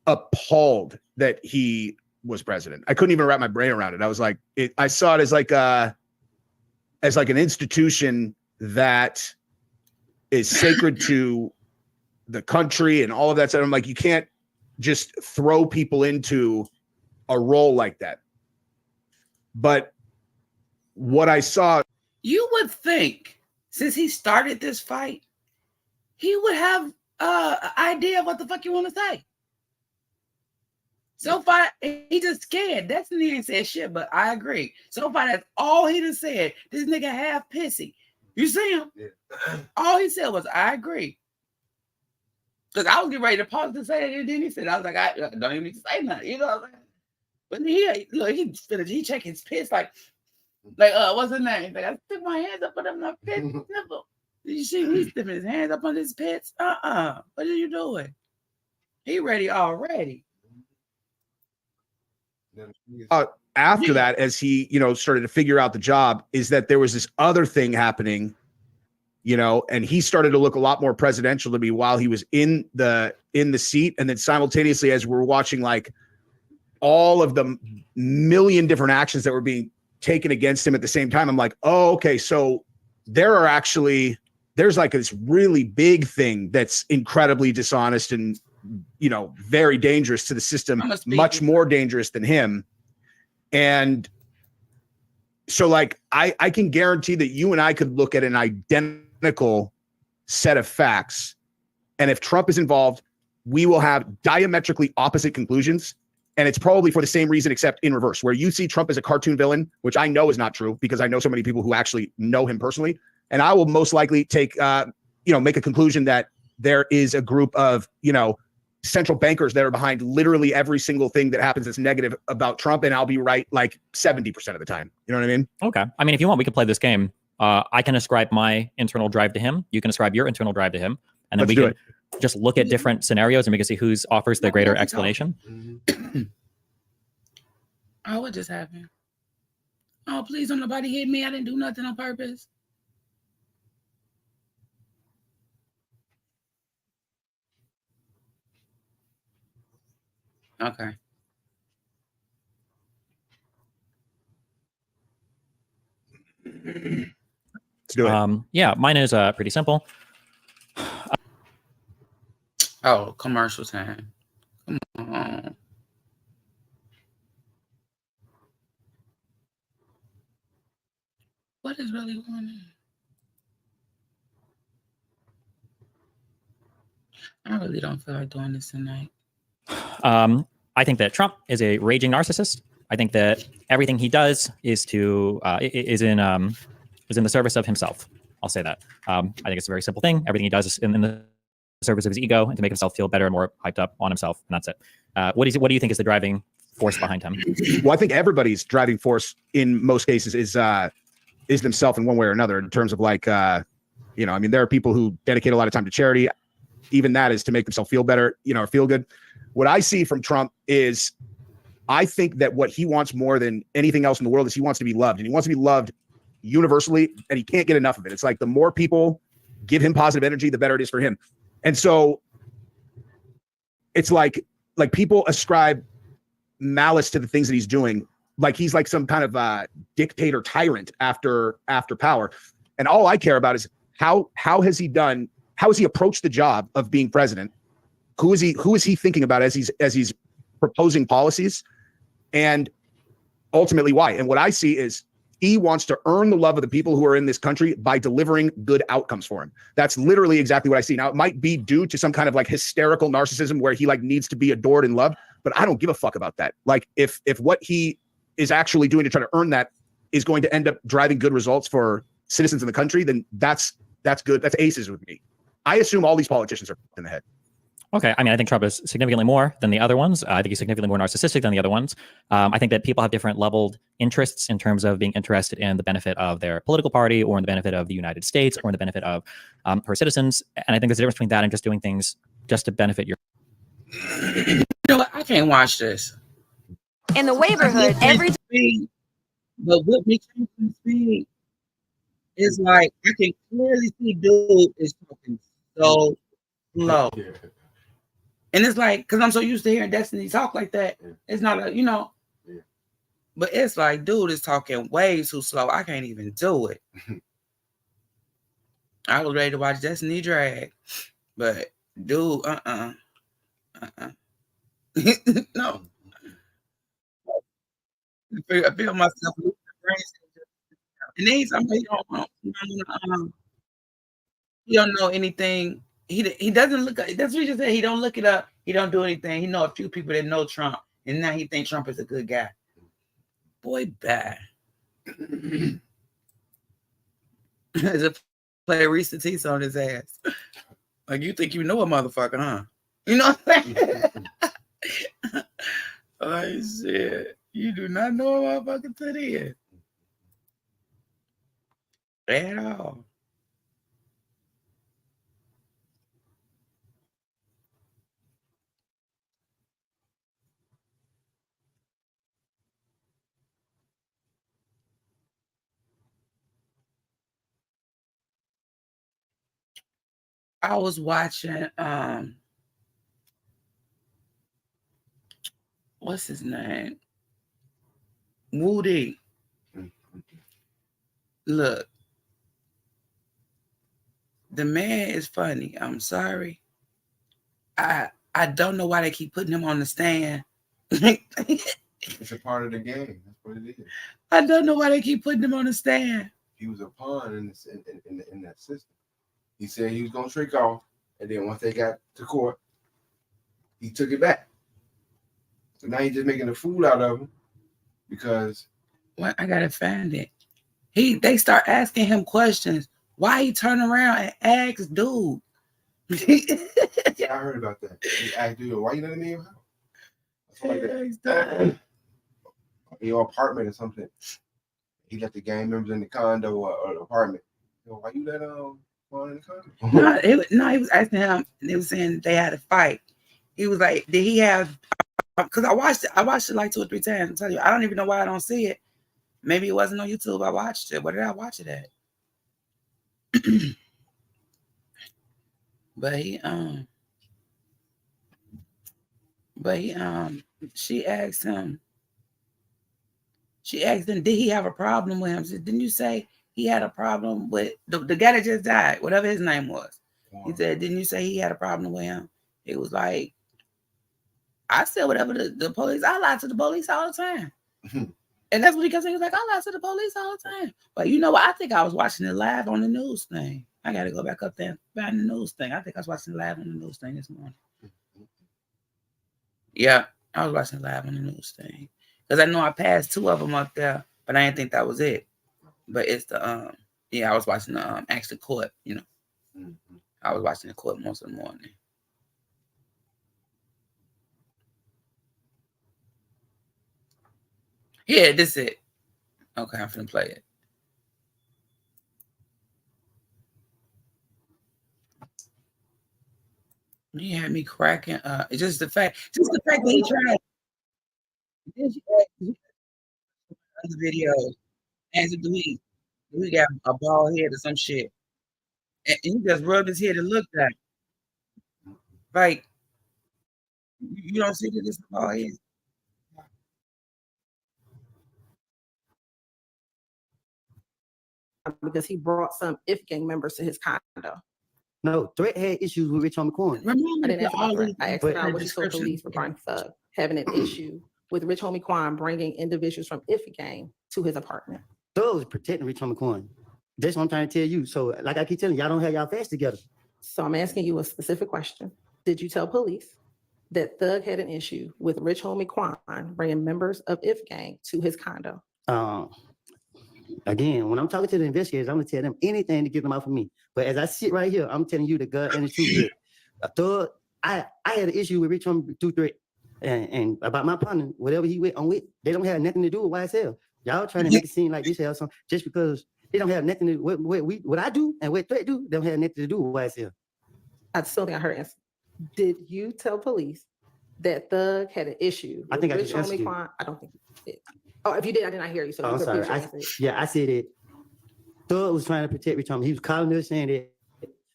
appalled that he was president. I couldn't even wrap my brain around it. I was like, I saw it as like an institution that is sacred to the country and all of that stuff. I'm like, you can't just throw people into a role like that. But what I saw, you would think since he started this fight, he would have an idea of what the fuck you want to say. So far, he just scared. Destiny ain't said shit, but I agree. So far, that's all he done said. This nigga half pissy. You see him? Yeah. All he said was, I agree. Because I was getting ready to pause to say it, and then he said, I was like, I don't even need to say nothing. You know what I'm saying? But he finished, he checked his piss like, what's his name? Like, I stick my hands up on my piss nipple. Did you see me sticking his hands up on his pits? What are you doing? He ready already. After that, as he, started to figure out the job, is that there was this other thing happening, and he started to look a lot more presidential to me while he was in the seat. And then simultaneously, as we're watching like all of the million different actions that were being taken against him at the same time, I'm like, oh, okay. So there's like this really big thing that's incredibly dishonest and, very dangerous to the system, much more dangerous than him. And so like, I can guarantee that you and I could look at an identical set of facts. And if Trump is involved, we will have diametrically opposite conclusions. And it's probably for the same reason, except in reverse, where you see Trump as a cartoon villain, which I know is not true because I know so many people who actually know him personally. And I will most likely take, make a conclusion that there is a group of, central bankers that are behind literally every single thing that happens that's negative about Trump. And I'll be right like 70% of the time. You know what I mean? Okay. I mean, if you want, we could play this game. I can ascribe my internal drive to him. You can ascribe your internal drive to him. And then we can just look at different scenarios and we can see who's offers the greater explanation. Oh, what just happened? Oh, please don't nobody hit me. I didn't do nothing on purpose. Okay. Let's do it. Yeah, mine is pretty simple. Oh, commercial time. Come on. What is really going on? I really don't feel like doing this tonight. I think that Trump is a raging narcissist. I think that everything he does is in the service of himself. I'll say that. I think it's a very simple thing. Everything he does is in the service of his ego and to make himself feel better and more hyped up on himself, and that's it. What do you think is the driving force behind him? Well, I think everybody's driving force in most cases is themselves in one way or another. In terms of like, I mean, there are people who dedicate a lot of time to charity. Even that is to make themselves feel better, or feel good. What I see from Trump is, I think that what he wants more than anything else in the world is he wants to be loved, and he wants to be loved universally, and he can't get enough of it. It's like the more people give him positive energy, the better it is for him. And so it's like people ascribe malice to the things that he's doing, like he's like some kind of dictator tyrant after power. And all I care about is how has he approached the job of being president? Who is he thinking about as he's proposing policies, and ultimately why? And what I see is he wants to earn the love of the people who are in this country by delivering good outcomes for him. That's literally exactly what I see. Now, it might be due to some kind of like hysterical narcissism where he like needs to be adored and loved, but I don't give a fuck about that. Like if what he is actually doing to try to earn that is going to end up driving good results for citizens in the country, then that's good. That's aces with me. I assume all these politicians are in the head. Okay, I mean, I think Trump is significantly more than the other ones. I think he's significantly more narcissistic than the other ones. I think that people have different leveled interests in terms of being interested in the benefit of their political party, or in the benefit of the United States, or in the benefit of her citizens. And I think there's a difference between that and just doing things just to benefit your. You know what? I can't watch this. In the neighborhood, every But what makes me speed is like I can clearly see dude is talking so slow. And it's like, because I'm so used to hearing Destiny talk like that, it's not but it's like, dude is talking way too slow. I can't even do it. I was ready to watch Destiny drag, but dude, no. I feel myself losing the brain. And then somebody he don't know anything. He doesn't look. That's what he just said. He don't look it up. He don't do anything. He know a few people that know Trump, and now he thinks Trump is a good guy. Boy, bad. As a play Reese teeth on his ass. Like you think you know a motherfucker, huh? You know what I'm saying? Oh shit! You do not know a motherfucker to the end at all. I was watching what's his name? Woody. Look, the man is funny. I'm sorry. I don't know why they keep putting him on the stand. It's a part of the game. That's what it is. I don't know why they keep putting him on the stand. He was a pawn in that system. He said he was going to trick off, and then once they got to court, he took it back. So now he's just making a fool out of him because. Well, I gotta find it. They start asking him questions. Why he turn around and ask dude? Yeah, I heard about that. He asked dude, why you letting me in your house? Like that. In your apartment or something. He let the gang members in the condo or the apartment. Why you let go in the condo? No, he was asking him. They was saying they had a fight. He was like, did he have? Because I watched it like 2 or 3 times. I'm telling you, I don't even know why I don't see it. Maybe it wasn't on YouTube. I watched it. Where did I watch it at? But he she asked him, did he have a problem with him? She said, didn't you say he had a problem with the guy that just died, whatever his name was? He said, didn't you say he had a problem with him? It was like, I said whatever the police, I lie to the police all the time. And that's what he kept saying. He was like, I lie to the police all the time. But you know what? I think I was watching it live on the news thing. I got to go back up there and find the news thing. I think I was watching it live on the news thing this morning. Yeah, I was watching it live on the news thing. Because I know I passed 2 of them up there, but I didn't think that was it. But it's the, I was watching the actual court, you know. I was watching the court most of the morning. Yeah, this is it. Okay, I'm finna play it. You had me cracking up. It's just the fact that he tried. The video, and do he got a bald head or some shit, and he just rubbed his head and looked at it. Like, you don't see that it's a bald head. Because he brought some IF gang members to his condo. No, Threat had issues with Rich Homie Quan. I didn't ask about Threat. I asked about what he told police regarding Thug having an issue with Rich Homie Quan bringing individuals from IF gang to his apartment. Thug was protecting Rich Homie Quan. That's what I'm trying to tell you. So, like I keep telling you, y'all don't have y'all facts together. So I'm asking you a specific question. Did you tell police that Thug had an issue with Rich Homie Quan bringing members of IF gang to his condo? Again, when I'm talking to the investigators, I'm gonna tell them anything to get them out for me. But as I sit right here, I'm telling you the gut and the truth. Thug, I had an issue with Rich Homie through Threat, and about my partner, whatever he went on with, they don't have nothing to do with YSL. Y'all trying to make it seem like this have some just because they don't have nothing to do what I do and what Threat do, they don't have nothing to do with YSL. I still think I heard answer. Did you tell police that Thug had an issue with Rich Homie Quan? I don't think you did. Oh, if you did, I did not hear you. So I'm sorry. I said it. Thug was trying to protect Rich Homie. He was calling us saying that,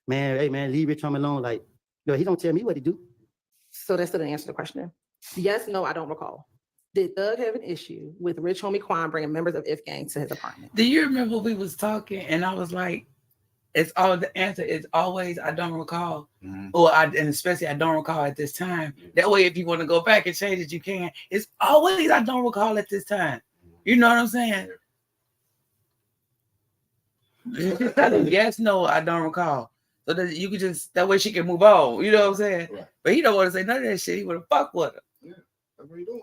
man, hey man, leave Rich Homie alone. Like, he don't tell me what to do. So that still didn't answer the question. Yes, no, I don't recall. Did Thug have an issue with Rich Homie Quan bringing members of IF gang to his apartment? Do you remember we was talking and I was like, the answer is always I don't recall. And especially I don't recall at this time. That way, if you want to go back and change it, you can. It's always I don't recall at this time. You know what I'm saying? Yes, no, I don't recall. So that you could just that way she can move on. You know what I'm saying? Right. But he don't want to say none of that shit. He would have fucked with her. Yeah, that's what he doing.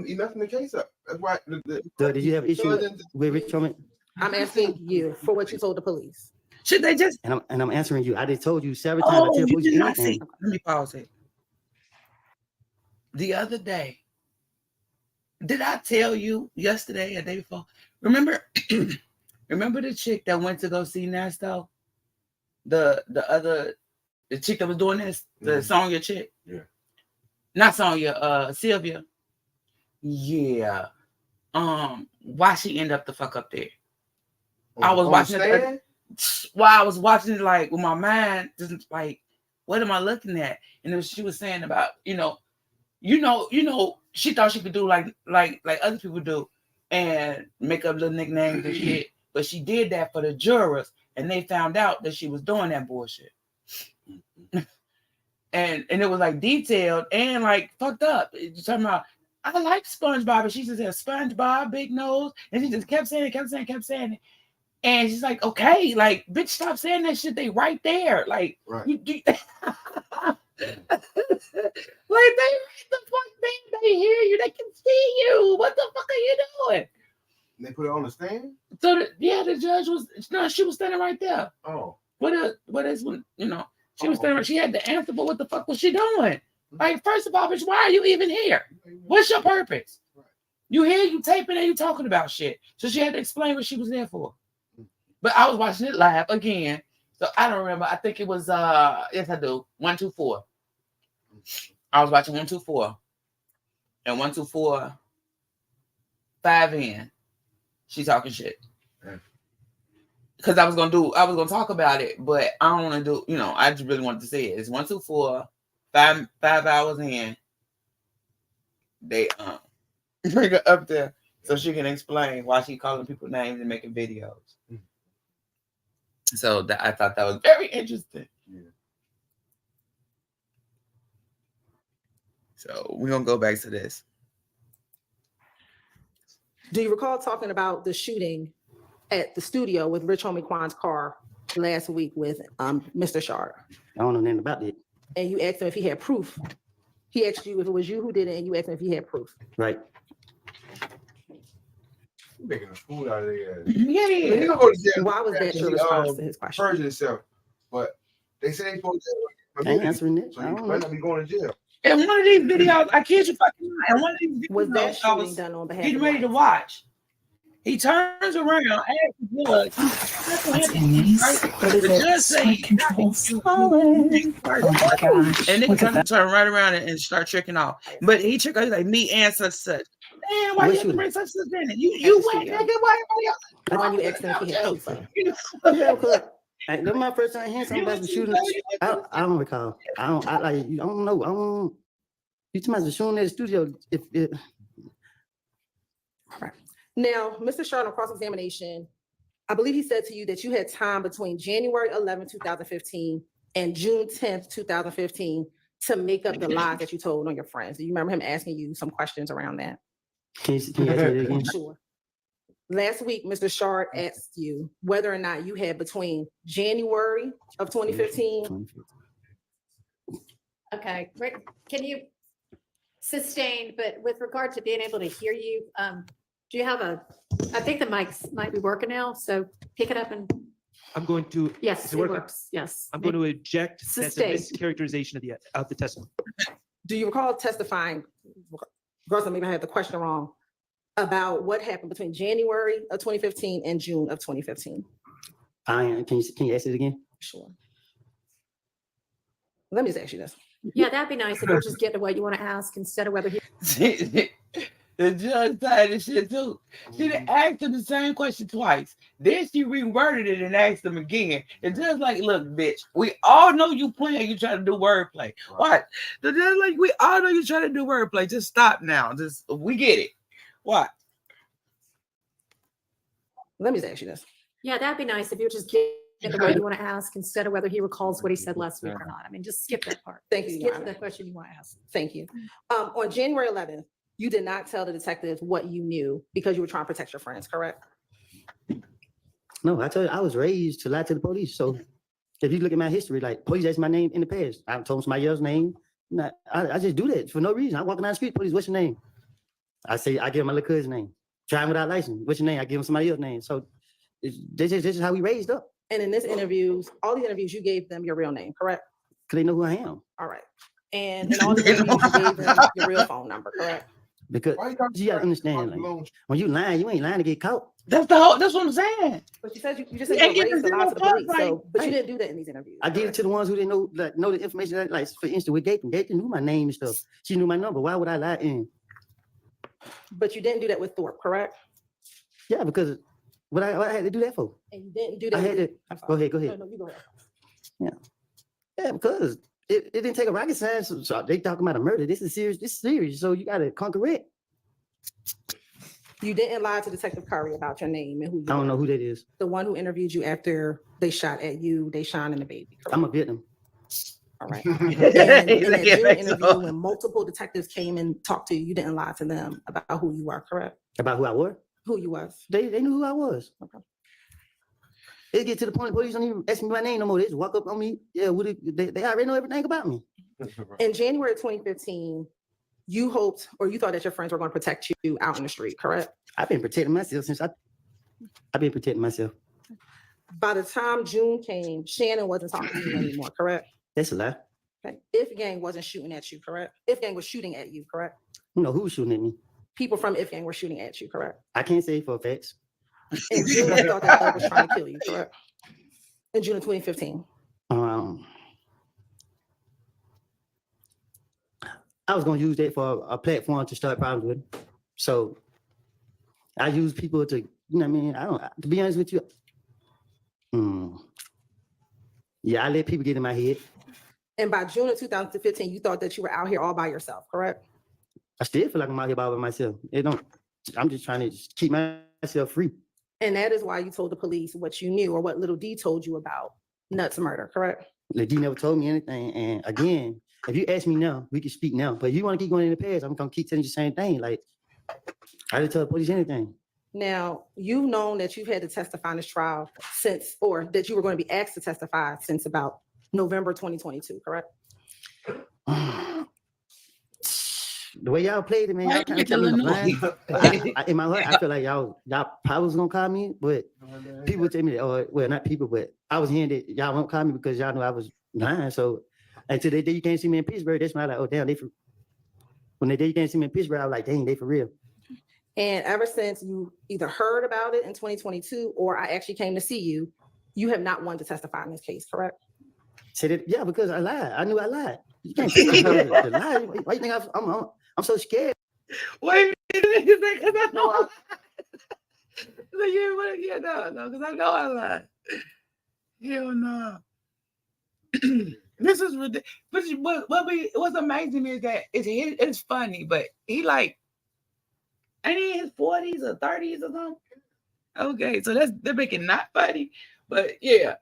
He messing the case up. That's why. Did you have issues with Rich Homie? I'm asking you for what you told the police. Should they just? And I'm answering you. I just told you several times. I tell you did not see. Let me pause it. The other day, did I tell you yesterday or day before? Remember the chick that went to go see Nasto? The chick that was doing this, the Sonya chick. Yeah. Not Sonya, Sylvia. Yeah. Why she end up the fuck up there? I was watching it. While I was watching it, like with my mind, just like, what am I looking at? And she was saying about, you know, she thought she could do like other people do, and make up little nicknames and shit. But she did that for the jurors, and they found out that she was doing that bullshit. and it was like detailed and like fucked up. You're talking about, I like SpongeBob, and she just said SpongeBob, big nose, and she just kept saying it. And she's like, okay, like, bitch, stop saying that shit. They right there. Like, right. Like, they right the fuck there. They hear you. They can see you. What the fuck are you doing? And they put it on the stand? So, the judge she was standing right there. Oh. What is, you know, she was standing right. She had to answer, but what the fuck was she doing? Like, first of all, bitch, why are you even here? What's your purpose? Right. You here, you taping, and you talking about shit. So she had to explain what she was there for. But I was watching it live again. So I don't remember. I think it was, yes, I do. 124. I was watching 124. And 124, 5 in. She talking shit. Because I was going to talk about it, but I don't want to do, you know, I just really wanted to say it. It's 124, 5 hours in. they bring her up there so she can explain why she calling people names and making videos. So I thought that was very interesting. Yeah. So we're gonna go back to this. Do you recall talking about the shooting at the studio with Rich Homie Quan's car last week with Mr. Sharp? I don't know nothing about it. And you asked him if he had proof. He asked you if it was you who did it, and you asked him if he had proof. Right. Making a fool out of their ass. Yeah. Why was that your response to his question? Purged himself, but they say they supposed to. I ain't answering it. So you might not be going to jail. In one of these videos, I kid you fucking not. In one of these videos, Was that I was shooting done on behalf getting of ready to watch. He turns around, asks the judge. The judge says, and then turn right around and start tricking off. But he tricked out like me and such. Man, why you have to bring such in it? You went, nigga. Why The one you asked him if he had proof of. Yeah, because that's my first time hearing something about the shooting. I don't recall. I don't know. You talking about the shooting at the studio? Now, Mr. Sharp, on cross-examination, I believe he said to you that you had time between January 11, 2015 and June 10th, 2015 to make up the lies that you told on your friends. Do you remember him asking you some questions around that? Can you ask me that again? Sure. Last week, Mr. Sharp asked you whether or not you had between January of 2015. Okay, Rick, can you sustain, but with regard to being able to hear you, do you have I think the mics might be working now, so pick it up and. I'm going to. Yes, it works. Yes. I'm going to eject. That's a Sustain. mischaracterization of the testimony. Do you recall testifying, Garza, maybe I had the question wrong, about what happened between January of 2015 and June of 2015? Can you ask it again? Sure. Let me just ask you this. Yeah, that'd be nice if you just get to what you want to ask instead of whether he. The judge tried this shit too. She asked him the same question twice. Then she reworded it and asked him again. The judge like, look, bitch, we all know you playing. You trying to do wordplay. What? The judge like, we all know you trying to do wordplay. Just stop now. Just we get it. What? Let me just ask you this. Yeah, that'd be nice if you just get the what you want to ask instead of whether he recalls what he said last week or not. I mean, just skip that part. Thank you, Just Your get to Honor. the question you want to ask. Thank you. On January 11th, you did not tell the detectives what you knew because you were trying to protect your friends, correct? No, I told you I was raised to lie to the police. So if you look at my history, like police asked my name in the past. I told them somebody else's name. I just do that for no reason. I'm walking down the street, police, what's your name? I say, I give my little cousin's name. Driving without license, what's your name? I give him somebody else's name. So this is how we raised up. And in this interviews, all the interviews, you gave them your real name, correct? Because they know who I am. All right. And in all the interviews, you gave them your real phone number, correct? Because you gotta understand, like, when you lying, you ain't lying to get caught. That's what I'm saying. But you said you just said you raised a lot to the police, so, but you didn't do that in these interviews. I gave it to the ones who didn't know, like, know the information. Like, for instance, with Gaten knew my name and stuff. She knew my number. Why would I lie in? But you didn't do that with Thorpe, correct? Yeah, because what I had to do that for? And you didn't do that. I had to. Go ahead. No, you go ahead. Yeah, because it didn't take a rocket science. So they talking about a murder. This is serious. This is serious. So you gotta conquer it. You didn't lie to Detective Curry about your name and who you I don't are. know who that is. The one who interviewed you after they shot at you, they shot in the baby. Correct? I'm a victim. All right. And in that June interview, when multiple detectives came and talked to you, you didn't lie to them about who you are, correct? About who I was? Who you was. They knew who I was. Okay. It get to the point the police don't even ask me my name no more. They just walk up on me. Yeah, they already know everything about me. In January 2015, you hoped or you thought that your friends were going to protect you out in the street, correct? I've been protecting myself since I've been protecting myself. By the time June came, Shannon wasn't talking to you anymore, correct? That's a lie. Okay. If Gang wasn't shooting at you, correct? If Gang was shooting at you, correct? You know who was shooting at me? People from If Gang were shooting at you, correct? I can't say for a fact. In June, you thought that Thug was trying to kill you, correct? In June of 2015. I was gonna use that for a platform to start problems with. So I use people to, you know what I mean? To be honest with you. Yeah, I let people get in my head. And by June of 2015, you thought that you were out here all by yourself, correct? I still feel like I'm out here by myself. It don't. I'm just trying to just keep myself free. And that is why you told the police what you knew or what Little D told you about Nuts murder, correct? Little D never told me anything. And again, if you ask me now, we can speak now. But if you want to keep going in the past, I'm gonna keep telling you the same thing. Like I didn't tell the police anything. Now, you've known that you've had to testify in this trial since, or that you were going to be asked to testify since about November 2022, correct? The way y'all played it, man, y'all kind of kept me in the blind. In my heart, I feel like y'all probably was gonna call me, but people tell me that, or well, not people, but I was hearing that y'all won't call me because y'all know I was lying. So until they day you can't see me in Pittsburgh, that's when I like, oh damn, when they day you can't see me in Pittsburgh, I was like, dang, they for real. And ever since you either heard about it in 2022 or I actually came to see you, you have not wanted to testify in this case, correct? Said it, yeah, because I lied. I knew I lied. You can't see me the lie. Why you think I'm so scared? Wait a minute, because I know I lied. So yeah, no, because I know I lied. Hell no. This is ridiculous. But what's amazing is that it's funny, but he like, ain't he in his 40s or 30s or something? Okay, so they're making not funny, but yeah.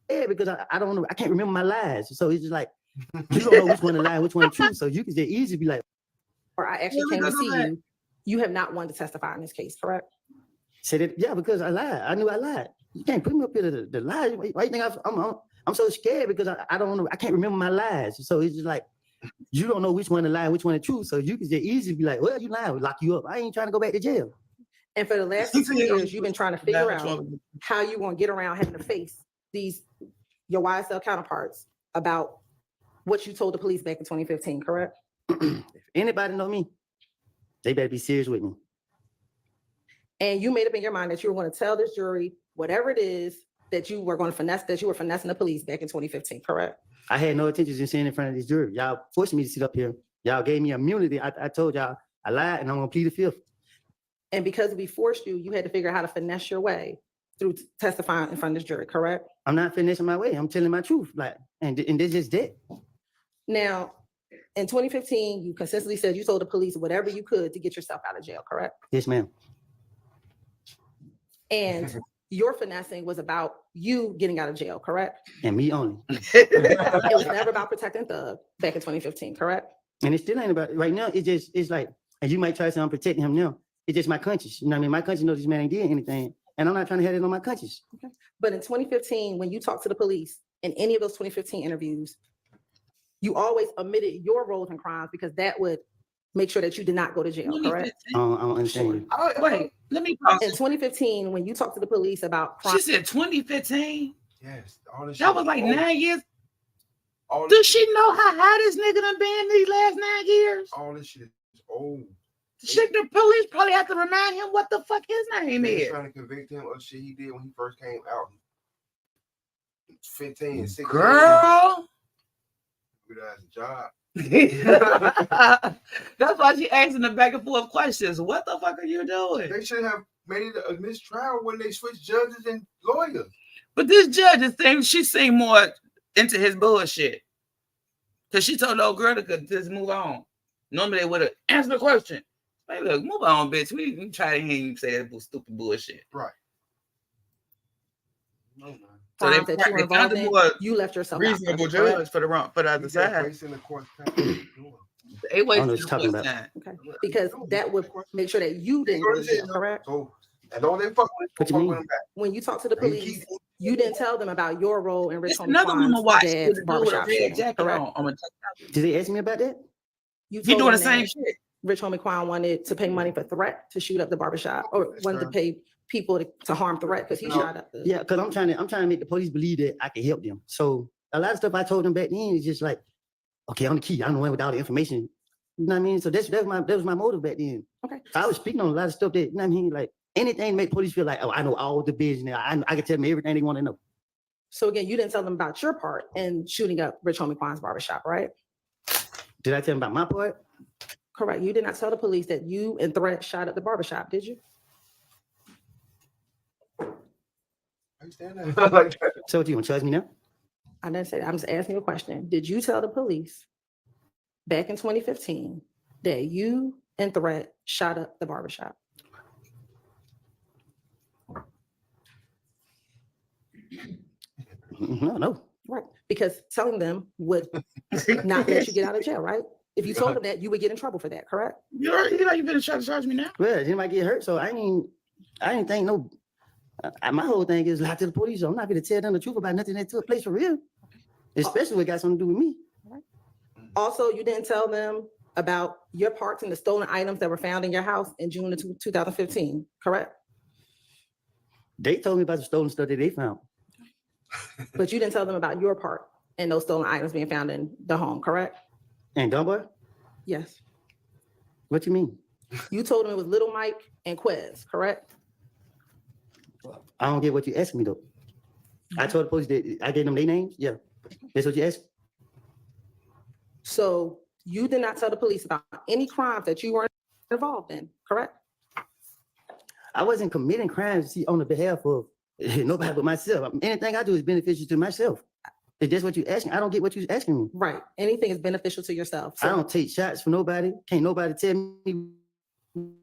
Yeah, because I don't know, I can't remember my lies. So it's just like, you don't know which one to lie and which one to truth. So you can just easily be like, or I actually came to see you, you have not wanted to testify in this case, correct? Said it, yeah, because I lied. I knew I lied. You can't put me up here to lie. Why you think I'm so scared because I don't know, I can't remember my lies. So it's just like, you don't know which one to lie and which one to truth. So you can just easily be like, well, you lying, we'll lock you up. I ain't trying to go back to jail. And for the last 2 years, you've been trying to figure out how you gonna get around having to face your YSL counterparts about what you told the police back in 2015, correct? If anybody know me, they better be serious with me. And you made up in your mind that you were going to tell this jury whatever it is that you were going to finesse, that you were finessing the police back in 2015, correct? I had no intentions in sitting in front of this jury. Y'all forced me to sit up here. Y'all gave me immunity. I told y'all I lied and I'm gonna plead the fifth. And because we forced you, you had to figure out how to finesse your way through testifying in front of this jury, correct? I'm not finessing my way. I'm telling my truth. Like, and this is that. Now, in 2015, you consistently said you told the police whatever you could to get yourself out of jail, correct? Yes, ma'am. And your finessing was about you getting out of jail, correct? And me only. It was never about protecting Thug back in 2015, correct? And it still ain't about right now. It's like, and you might try to say I'm protecting him now. It's just my conscience. You know what I mean? My conscience knows this man ain't did anything. And I'm not trying to have it on my conscience. Okay. But in 2015, when you talked to the police in any of those 2015 interviews, you always omitted your roles in crimes because that would make sure that you did not go to jail, correct? I don't understand. Oh, wait, let me pause. In 2015, when you talked to the police about crime, She said 2015? Yes. All this That shit was like old. 9 years. All Does this she know how high this nigga done been these last 9 years? All this shit is old. Shit, the police probably have to remind him what the fuck his name They is. trying to convict him of shit he did when he first came out. 15, 16. Girl. Good ass job. That's why she asking the back and forth questions. What the fuck are you doing? They should have made it a mistrial when they switched judges and lawyers. But this judge is saying she seemed more into his bullshit. Because she told the old girl to just move on. Normally they would have answered the question. Hey, look, move on, bitch. We try to hear you say that stupid bullshit. Right. So they, that you were involved in, you left yourself out. reasonable judge for the other side. They wasted the court's time. Okay. Because that would make sure that you didn't go to jail, correct? So, and don't they fuck with him back. When you talk to the police, you didn't tell them about your role in Rich It's Homie another one to Quan's watch. dad's With a dude with a barbershop red shooting, jacket correct? on. Did they ask me about that? You He told doing the them same that shit. Rich Homie Quan wanted to pay money for threat to shoot up the barbershop, or wanted to pay people to harm threat because he shot up the. Yeah, because I'm trying to make the police believe that I can help them. So a lot of stuff I told them back then is just like, okay, I'm the key. I'm the one with all the information. You know what I mean? So that was my motive back then. Okay. So I was speaking on a lot of stuff that, you know what I mean? Like anything to make police feel like, oh, I know all the business. I can tell them everything they want to know. So again, you didn't tell them about your part in shooting up Rich Homie Quan's barbershop, right? Did I tell them about my part? Correct. You did not tell the police that you and Threat shot up the barbershop, did you? So what, you gonna charge me now? I didn't say that. I'm just asking you a question. Did you tell the police back in 2015 that you and Threat shot up the barbershop? No. Right, because telling them would not let you get out of jail, right? If you told them that, you would get in trouble for that, correct? You better try to charge me now. Well, anybody get hurt, so I didn't think no. My whole thing is lie to the police. So I'm not going to tell them the truth about nothing that took place for real, especially what got something to do with me. Also, you didn't tell them about your parts in the stolen items that were found in your house in June of 2015, correct? They told me about the stolen stuff that they found. But you didn't tell them about your part and those stolen items being found in the home, correct? And Gunboy? Yes. What you mean? You told them it was Little Mike and Quez, correct? I don't get what you asked me though. I told the police that I gave them their names. Yeah, that's what you asked. So you did not tell the police about any crimes that you weren't involved in, correct? I wasn't committing crimes on the behalf of nobody but myself. Anything I do is beneficial to myself. If that's what you're asking, I don't get what you're asking me. Right. Anything is beneficial to yourself. So I don't take shots from nobody. Can't nobody tell me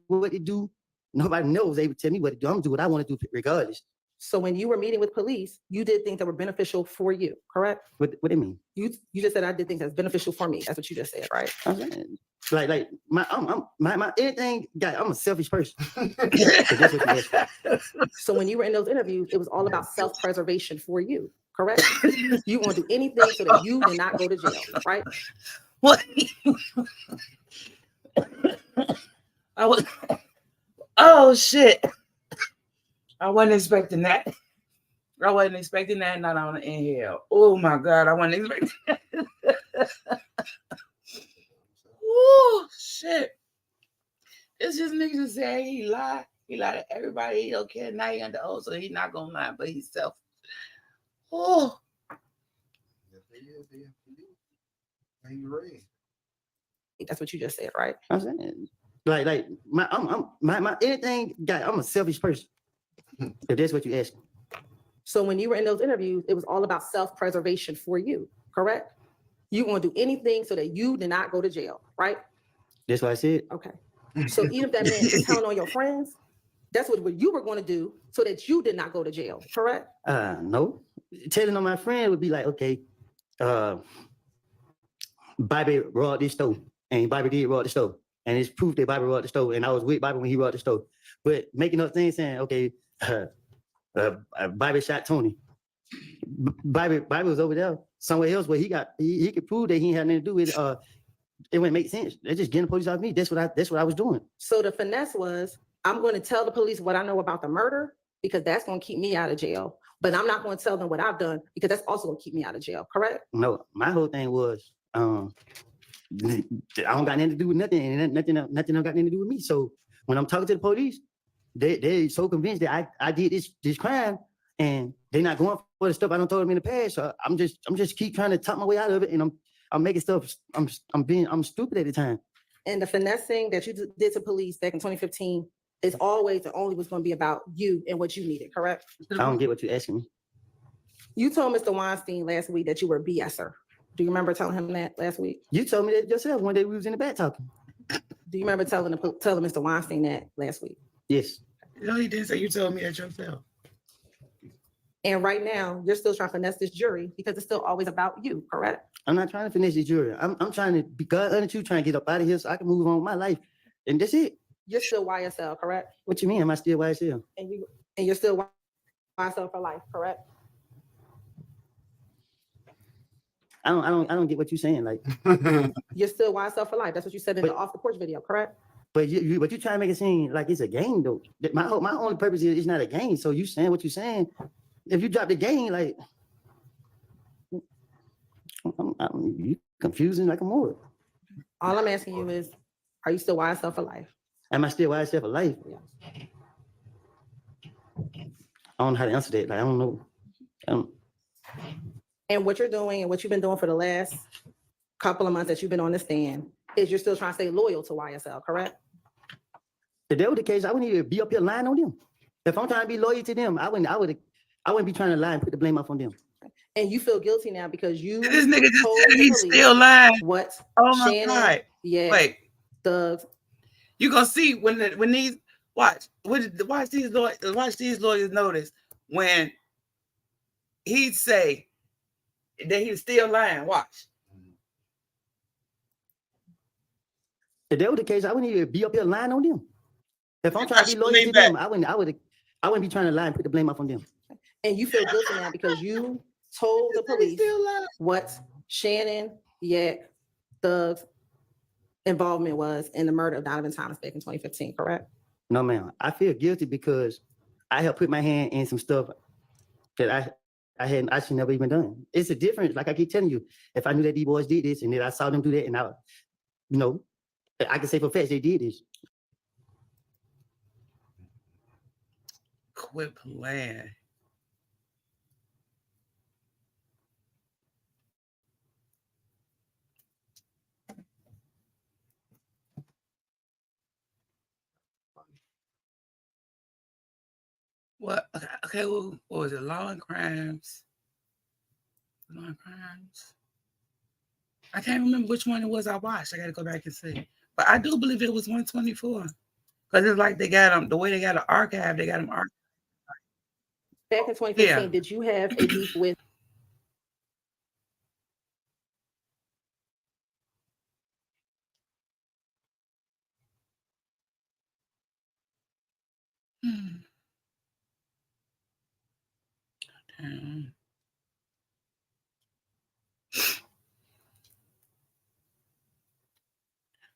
what to do. Nobody knows able to tell me what to do. I'm gonna do what I want to do regardless. So when you were meeting with police, you did things that were beneficial for you, correct? What do you mean? You just said I did things that's beneficial for me. That's what you just said, right? Like my anything. Guy, I'm a selfish person. That's what you asked for. So when you were in those interviews, it was all about self-preservation for you, correct? You want to do anything so that you did not go to jail, right? What? I was. Oh shit! I wasn't expecting that. I wasn't expecting that. Not on the inhale. Oh my god! I wasn't expecting that. Oh shit! It's just niggas just say he lied. He lied to everybody. He don't care. Now he under oath, so he's not gonna lie, but he's self. Oh. That's what you just said, right? I'm saying, like my anything. Guy, I'm a selfish person. If that's what you asked. So when you were in those interviews, it was all about self-preservation for you, correct? You want to do anything so that you did not go to jail, right? That's what I said. Okay. So even if that meant just telling on your friends, that's what you were going to do so that you did not go to jail, correct? No. Telling on my friend would be like, okay, Bobby robbed this store, and Bobby did rob the store, and it's proof that Bobby robbed the store, and I was with Bobby when he robbed the store. But making up things saying, okay, Bobby shot Tony. Bobby was over there somewhere else where he could prove that he had nothing to do with it. It wouldn't make sense. They're just getting the police off me. That's what I was doing. So the finesse was, I'm going to tell the police what I know about the murder because that's going to keep me out of jail. But I'm not going to tell them what I've done because that's also going to keep me out of jail, correct? No, my whole thing was, I don't got nothing to do with nothing, and nothing got nothing to do with me. So when I'm talking to the police, they're so convinced that I did this crime, and they're not going for the stuff I don't told them in the past. So I'm just keep trying to talk my way out of it, and I'm making stuff. I'm stupid at the time. And the finessing that you did to police back in 2015 is always and only was going to be about you and what you needed, correct? I don't get what you're asking me. You told Mr. Weinstein last week that you were a BSer. Do you remember telling him that last week? You told me that yourself one day we was in the back talking. Do you remember telling Mr. Weinstein that last week? Yes. No, he didn't say you told me that yourself. And right now, you're still trying to finesse this jury because it's still always about you, correct? I'm not trying to finish the jury. I'm trying to be God unto you, trying to get up out of here so I can move on with my life. And that's it. You're still YSL, correct? What you mean? Am I still YSL? And you're still YSL for life, correct? I don't get what you're saying. Like you're still YSL for life. That's what you said in the off the porch video, correct? But you trying to make it seem like it's a game though. My only purpose is it's not a game. So you saying what you're saying. If you drop the game, like you confusing like a more. All I'm asking you is, are you still YSL for life? Am I still YSL for life? Yeah. I don't know how to answer that. Like I don't know. And what you're doing and what you've been doing for the last couple of months that you've been on the stand is you're still trying to stay loyal to YSL, correct? If that was the case, I wouldn't even be up here lying on them. If I'm trying to be loyal to them, I wouldn't be trying to lie and put the blame off on them. And you feel guilty now because you this nigga just told said he's police still lying. What? Oh my Shannon, god. Yeah. Wait. thugs. You gonna see when these watch these lawyers notice when he'd say that he's still lying. Watch. If that was the case, I wouldn't even be up here lying on them. If I'm trying to be loyal to them, I wouldn't be trying to lie and put the blame off on them. And you feel guilty now because you told the police what Shannon, Yak, Thug's involvement was in the murder of Donovan Thomas back in 2015, correct? No, ma'am. I feel guilty because I have put my hand in some stuff that I should never even done. It's a difference. Like I keep telling you, if I knew that these boys did this and then I saw them do that and I can say for facts they did this. Quit playing. What? Okay. Well, what was it? Law and Crimes. Law and Crimes. I can't remember which one it was I watched. I got to go back and see. But I do believe it was 124. Because it's like they got them, the way they got an archive, they got them archived. Back in 2015, did you have a beef with?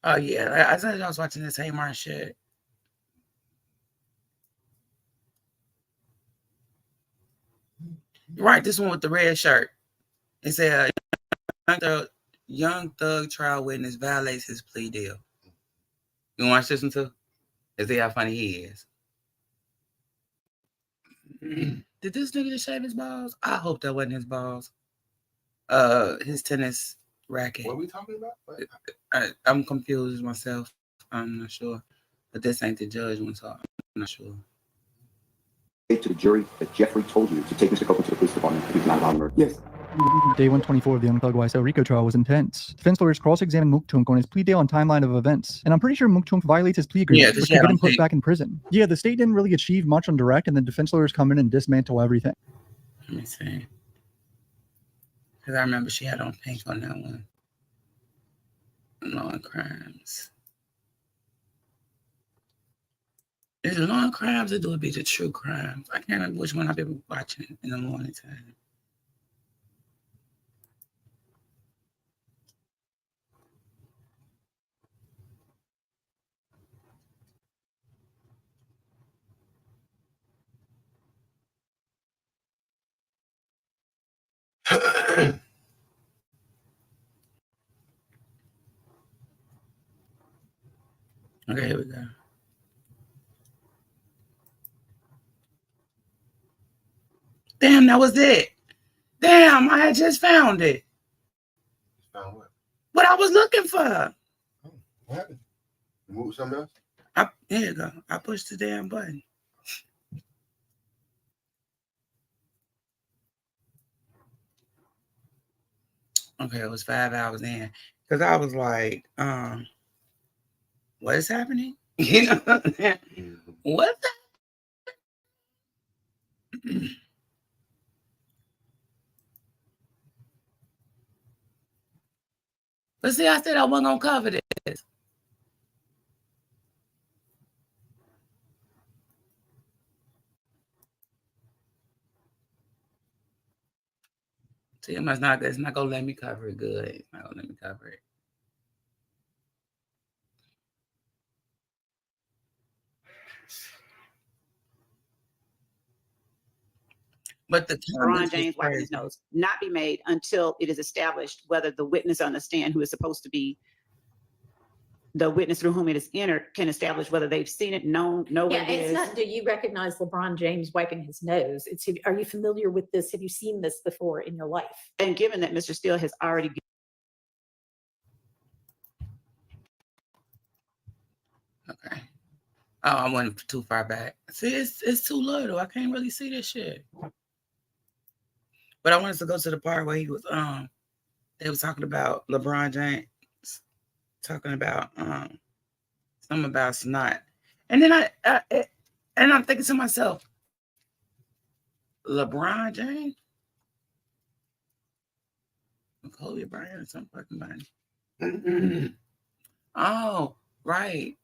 Oh yeah, I said I was watching this Hamar shit. Right, this one with the red shirt. It said young thug trial witness violates his plea deal. You want to watch this one too? And see how funny he is. Did this nigga just shave his balls? I hope that wasn't his balls. His tennis racket. What are we talking about? I'm confused myself. I'm not sure. But this ain't the judge one, so I'm not sure. To the jury that Jeffrey told you to take Mr. Copeland to the police department if he was not involved in murder. Yes. Day 124 of the Young Thug YSL RICO trial was intense. Defense lawyers cross-examined Muktunk on his plea deal and timeline of events. And I'm pretty sure Muktunk violates his plea agreement, which could get him put back in prison. Yeah, the state didn't really achieve much on direct, and then defense lawyers come in and dismantle everything. Let me see. Because I remember she had on pink on that one. Law and Crimes. Is it Law and Crimes or do it be the True Crimes? I can't remember which one I've been watching in the morning time. Okay, here we go. Damn, that was it. Damn, I had just found it. Found what? What I was looking for. What happened? You moved something else? Here you go. I pushed the damn button. Okay, it was 5 hours in. Because I was like, what is happening? You know, what the? But see, I said I wasn't going to cover this. See, it's not going to let me cover it good. It's not going to let me cover it. But the LeBron James wiping his nose not be made until it is established whether the witness on the stand, who is supposed to be the witness through whom it is entered, can establish whether they've seen it, know what it is. It's not, do you recognize LeBron James wiping his nose? It's, are you familiar with this? Have you seen this before in your life? And given that Mr. Steele has already Okay. Oh, I went too far back. See, it's too little. I can't really see this shit. But I wanted to go to the part where he was they was talking about LeBron James, talking about Something about snot. And then I'm thinking to myself, LeBron James? Kobe Bryant or some fucking body. Oh, right.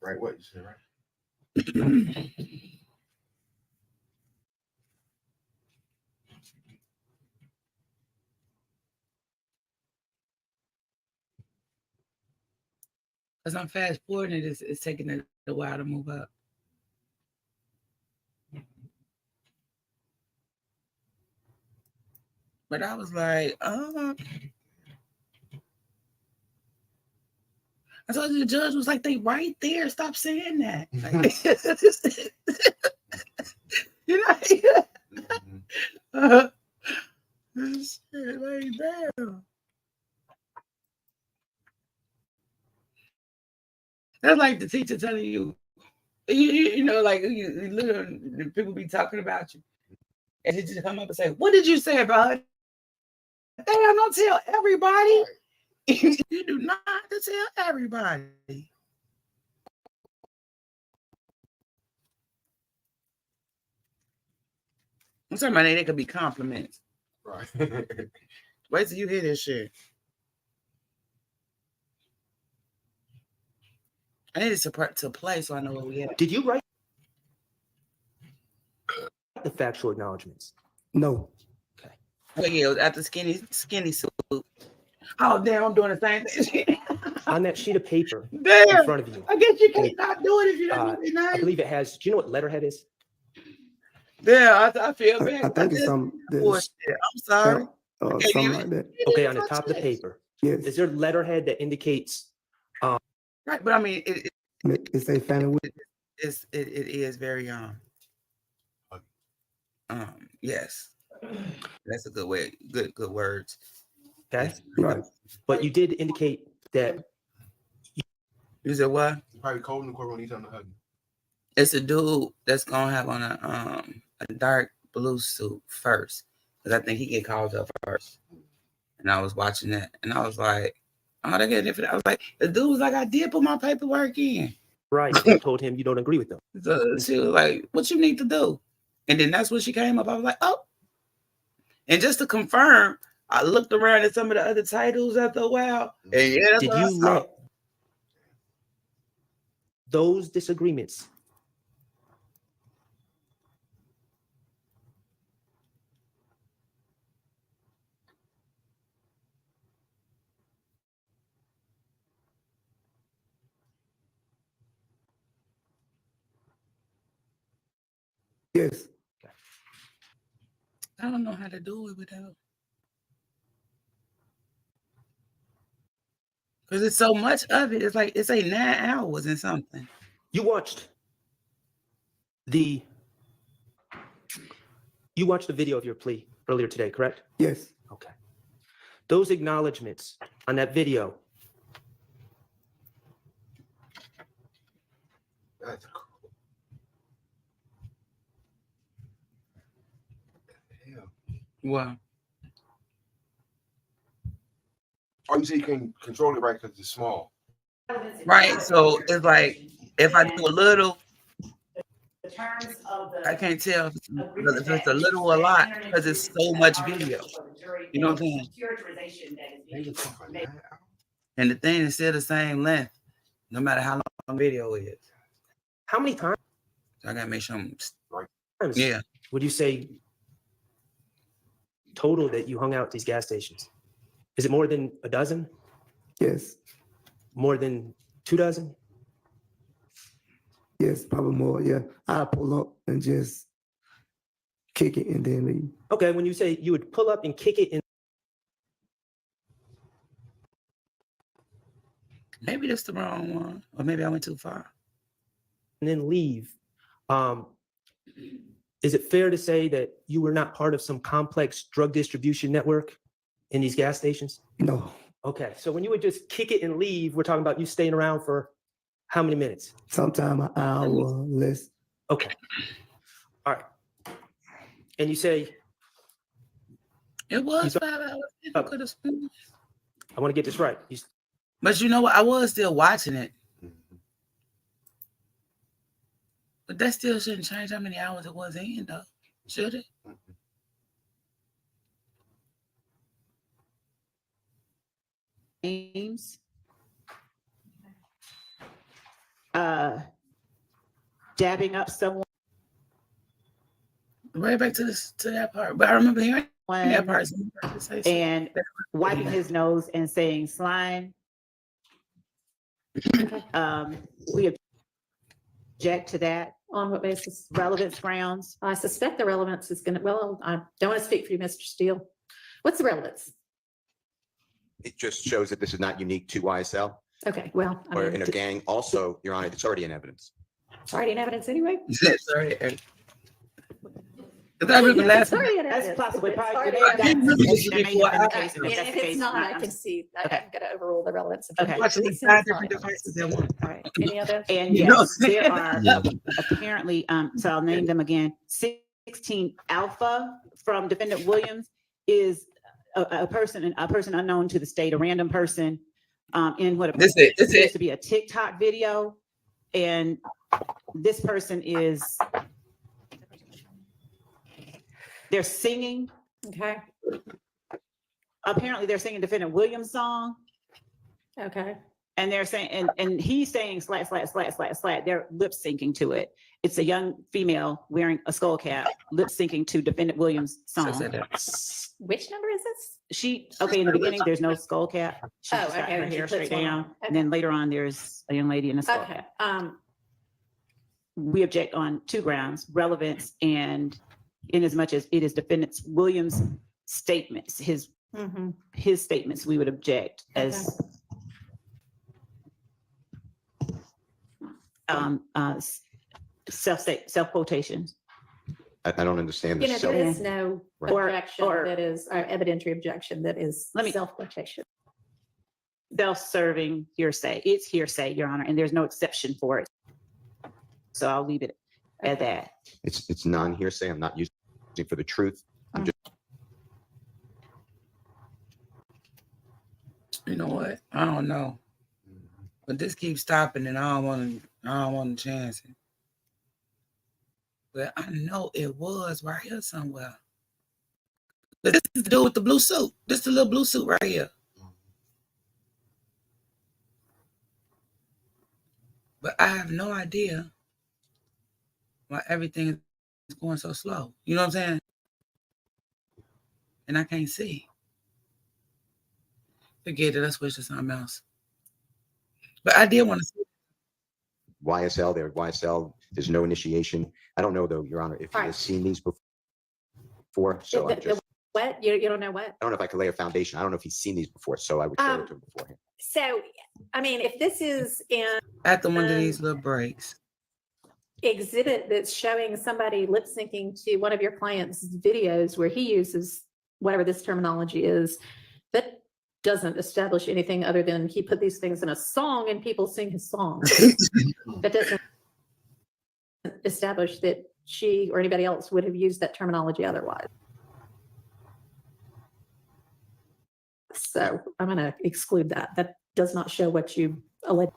Right, what you said, right? Because I'm fast forwarding it, it's taking it a while to move up. But I was like, I told you the judge was like, they right there. Stop saying that. Like, you know, shit, like, damn. That's like the teacher telling you, you know, like you literally people be talking about you, and they just come up and say, "What did you say about it?" Damn, don't tell everybody. You do not have to tell everybody. I'm talking about they could be compliments. Right. Wait till you hear this shit. I need to play so I know where we at. Did you write the factual acknowledgments? No. Okay, yeah, it was after skinny soup. Oh damn, I'm doing the same thing. On that sheet of paper Damn. in front of you. I guess you can't not do it if you don't know your I name. believe it has. Do you know what letterhead is? Yeah, I feel bad. I think it's some Bullshit. I'm sorry. something like that. Okay, on the top of the paper. Yes. Is there letterhead that indicates? Right, but I mean, It's a family. it is very yes, that's a good way. Good words. Okay, right. But you did indicate that. You said what? It's probably cold in the court when he's on the hug. It's a dude that's gonna have on a dark blue suit first, because I think he get called up first. And I was watching that, and I was like, "Oh, they get different." I was like, "The dude was like, I did put my paperwork in." Right. You told him you don't agree with them. So she was like, "What you need to do?" And then that's when she came up. I was like, "Oh." And just to confirm, I looked around at some of the other titles after a while, and yeah, that's Did what I you saw. let those disagreements Yes. I don't know how to do it without, because it's so much of it. It's like it's 9 hours and something. you watched the video of your plea earlier today, correct? Yes. Okay. Those acknowledgments on that video. That's cool. Wow. Oh, you say you can control it right because it's small. Right. So it's like if I do a little, I can't tell if it's a little or a lot because it's so much video. You know what I'm saying? And the thing is still the same length, no matter how long the video is. How many times? So I gotta make sure I'm right. Yeah. Would you say total that you hung out at these gas stations? Is it more than a dozen? Yes. More than 2 dozen? Yes, probably more. Yeah. I pull up and just kick it and then leave. Okay, when you say you would pull up and kick it in. Maybe that's the wrong one, or maybe I went too far. And then leave. Is it fair to say that you were not part of some complex drug distribution network in these gas stations? No. Okay, so when you would just kick it and leave, we're talking about you staying around for how many minutes? Sometime an hour less. Okay. All right. And you say it was 5 hours. Could have I want to get this right. But you know what? I was still watching it. But that still shouldn't change how many hours it was in, though. Should it? Names. Dabbing up someone. Right back to that part. But I remember hearing that part. And wiping his nose and saying slime. We object to that. On what basis? Relevance grounds. I suspect the relevance is gonna, well, I don't want to speak for you, Mr. Steele. What's the relevance? It just shows that this is not unique to YSL Okay, well, I or mean, in a gang. Also, Your Honor, it's already in evidence. it's already in evidence anyway. Sorry. Is that really the last one? That's possibly I didn't remember this before. If it's not, I can see, I'm gonna overrule the relevance. of Okay. the- Watching 5 different devices at once. All right, any other? And You know yes, what I'm there saying? are apparently, so I'll name them again. 16 Alpha from Defendant Williams is a person unknown to the state, a random person in what appears to be a TikTok video. And this person is, they're singing. Okay. Apparently they're singing Defendant Williams' song. Okay. And they're saying, and he's saying slat, slat, slat, slat, slat. They're lip syncing to it. It's a young female wearing a skull cap, lip syncing to Defendant Williams' song. Which number is this? Okay, in the beginning, there's no skull cap. She Oh, just got okay, her and she hair puts straight one down. on. And then later on, there's a young lady in a skull Okay. cap. We object on 2 grounds: relevance, and in as much as it is Defendant Williams' statements, his statements, we would object as self quotations. I don't understand You this. know, there is no Right. objection that is, evidentiary objection that is self-quotation. Self-serving hearsay. It's hearsay, Your Honor, and there's no exception for it. So I'll leave it at that. It's non-hearsay. I'm not using it for the truth. I'm just. You know what? I don't know. But this keeps stopping and I don't want to chance it. But I know it was right here somewhere. But this is the dude with the blue suit. This is the little blue suit right here. But I have no idea why everything is going so slow. You know what I'm saying? And I can't see. Forget it. Let's switch to something else. But I did want to see YSL, there's no initiation. I don't know though, Your Honor, if he has seen these before. So What? You don't know what? I don't know if I could lay a foundation. I don't know if he's seen these before, so I would show it to him beforehand. So, I mean, if this is in at the one of these little breaks. Exhibit that's showing somebody lip syncing to one of your clients' videos where he uses whatever this terminology is, that doesn't establish anything other than he put these things in a song and people sing his songs. That doesn't establish that she or anybody else would have used that terminology otherwise. So I'm going to exclude that. That does not show what you allege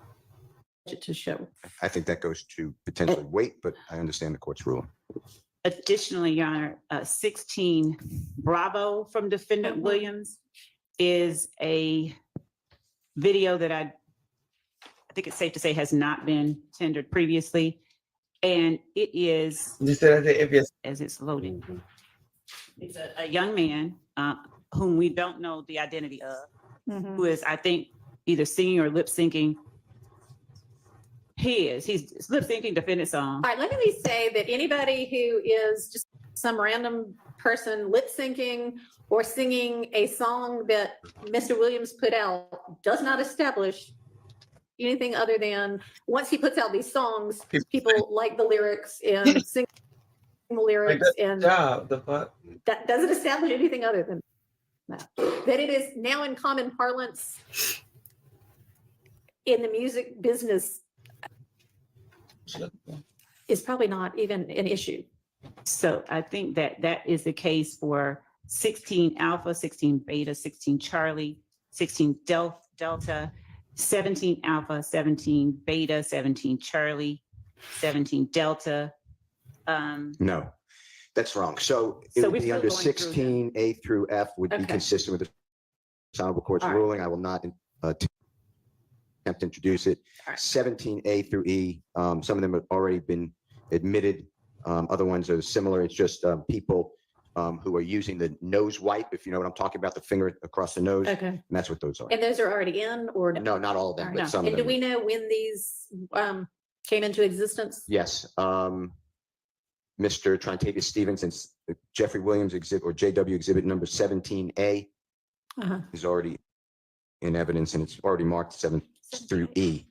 it to show. I think that goes to potentially weight, but I understand the court's ruling. Additionally, Your Honor, 16 Bravo from Defendant Williams is a video that I think it's safe to say has not been tendered previously. And it is, as it's loading, it's a young man whom we don't know the identity of, who is, I think, either singing or lip syncing. He's lip syncing Defendant song. All right, let me say that anybody who is just some random person lip syncing or singing a song that Mr. Williams put out does not establish anything other than once he puts out these songs, people like the lyrics and sing the lyrics, and that doesn't establish anything other than that. That it is now in common parlance in the music business is probably not even an issue. So I think that that is the case for 16 Alpha, 16 Beta, 16 Charlie, 16 Delta, 17 Alpha, 17 Beta, 17 Charlie, 17 Delta. No, that's wrong. So it So would we're be still under going through 16 A through F would be Okay. consistent with the Honorable Court's All right. ruling. I will not attempt to introduce it. All right. 17 A through E, some of them have already been admitted. Other ones are similar. It's just people who are using the nose wipe, if you know what I'm talking about, the finger across the nose. Okay. And that's what those are. And those are already in or no? No, not all of them, All but right. some And of do them. we know when these came into existence? Yes. Mr. Trontavious Stevens and Jeffrey Williams exhibit or JW exhibit number 17A Uh-huh. is already in evidence and it's already marked 7 through E.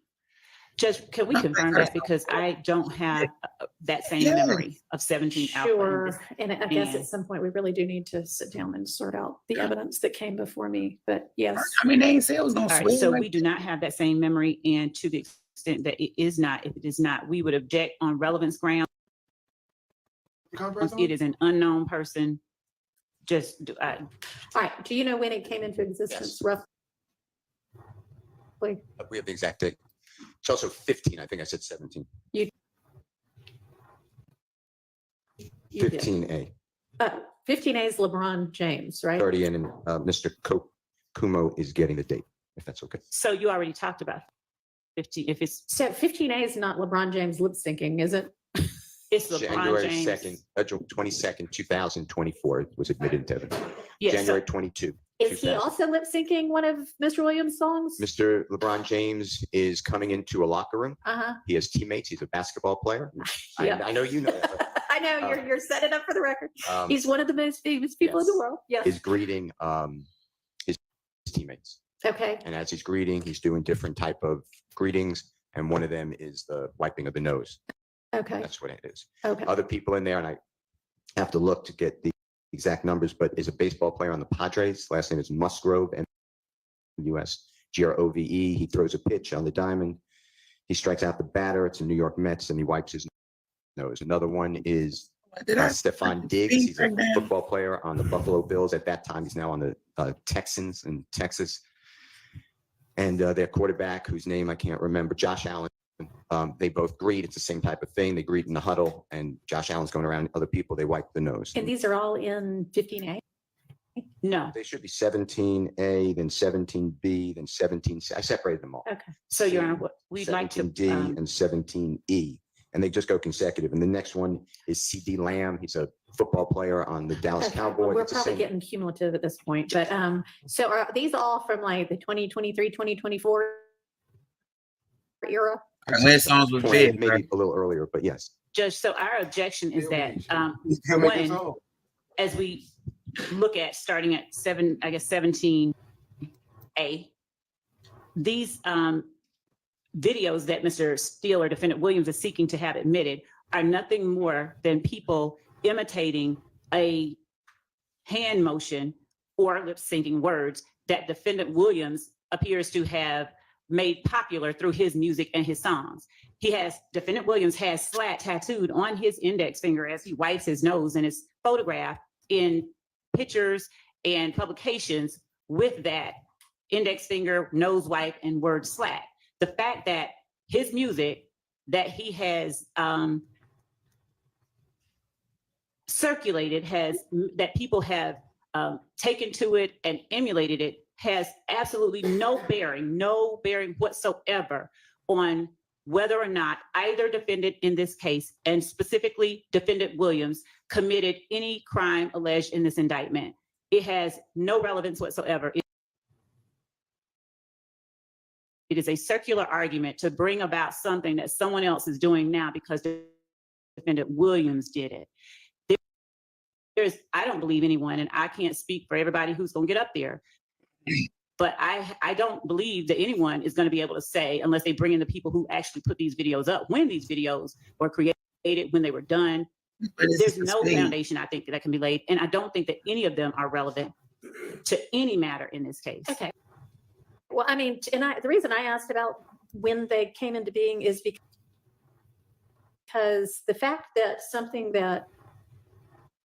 Judge, can we confirm that? Because I don't have that same memory of 17 Alpha. Sure. And I guess and- at some point we really do need to sit down and sort out the evidence that came before me. But yes. I mean, they ain't say it was gonna All right, swing. so like- we do not have that same memory, and to the extent that it is not, if it is not, we would object on relevance grounds. It is an unknown person. Just, All right. Do you know when it came into existence roughly? We have the exact date. It's also 15. I think I said 17. You did. 15A. 15A is LeBron James, right? 30 and Mr. Kumo is getting the date, if that's okay. so you already talked about 15, if it's, So 15A is not LeBron James lip syncing, is it? it's LeBron January James. 2nd, 22nd, 2024 was admitted to evidence. Yes, so- January 22. Is he 2000. also lip syncing one of Mr. Williams' songs? Mr. LeBron James is coming into a locker room. Uh-huh. He has teammates. He's a basketball player. Yeah. I know you know that. but, I know you're setting up for the record. Um, He's one of the most famous people in the world. Yes. Is greeting his teammates. Okay. And as he's greeting, he's doing different type of greetings. And one of them is the wiping of the nose. Okay. That's what it is. Okay. Other people in there, and I have to look to get the exact numbers, but is a baseball player on the Padres. Last name is Musgrove, M-U-S Grove. He throws a pitch on the diamond. He strikes out the batter. It's a New York Mets, and he wipes his nose. Another one is Stephon Diggs. He's a football player on the Buffalo Bills. At that time, he's now on the Texans in Texas. And their quarterback, whose name I can't remember, Josh Allen. They both greet. It's the same type of thing. They greet in the huddle, and Josh Allen's going around other people. They wipe the nose. And these are all in 15A? No. They should be 17A, then 17B, then 17C. I separated them all. Okay. So Your Honor, what we'd like to, 17D and 17E. And they just go consecutive. And the next one is CD Lamb. He's a football player on the Dallas Okay, Cowboys. well, we're It's the probably same- getting cumulative at this point, but so are these all from like the 2023, 2024 era? When songs was 20, big, maybe a little earlier, but yes. Judge, so our objection is that, Still making one, songs. as we look at starting at 17A, these videos that Mr. Steele or Defendant Williams is seeking to have admitted are nothing more than people imitating a hand motion or lip syncing words that Defendant Williams appears to have made popular through his music and his songs. Defendant Williams has SLAT tattooed on his index finger as he wipes his nose and is photographed in pictures and publications with that index finger, nose wipe, and word SLAT. The fact that his music that he has circulated that people have taken to it and emulated it has absolutely no bearing whatsoever on whether or not either defendant in this case, and specifically Defendant Williams, committed any crime alleged in this indictment. It has no relevance whatsoever. It is a circular argument to bring about something that someone else is doing now because Defendant Williams did it. I don't believe anyone, and I can't speak for everybody who's going to get up there, but I don't believe that anyone is going to be able to say, unless they bring in the people who actually put these videos up, when these videos were created, when they were done. There's no foundation, I think, that can be laid, and I don't think that any of them are relevant to any matter in this case. Okay. Well, I mean, the reason I asked about when they came into being is because the fact that something that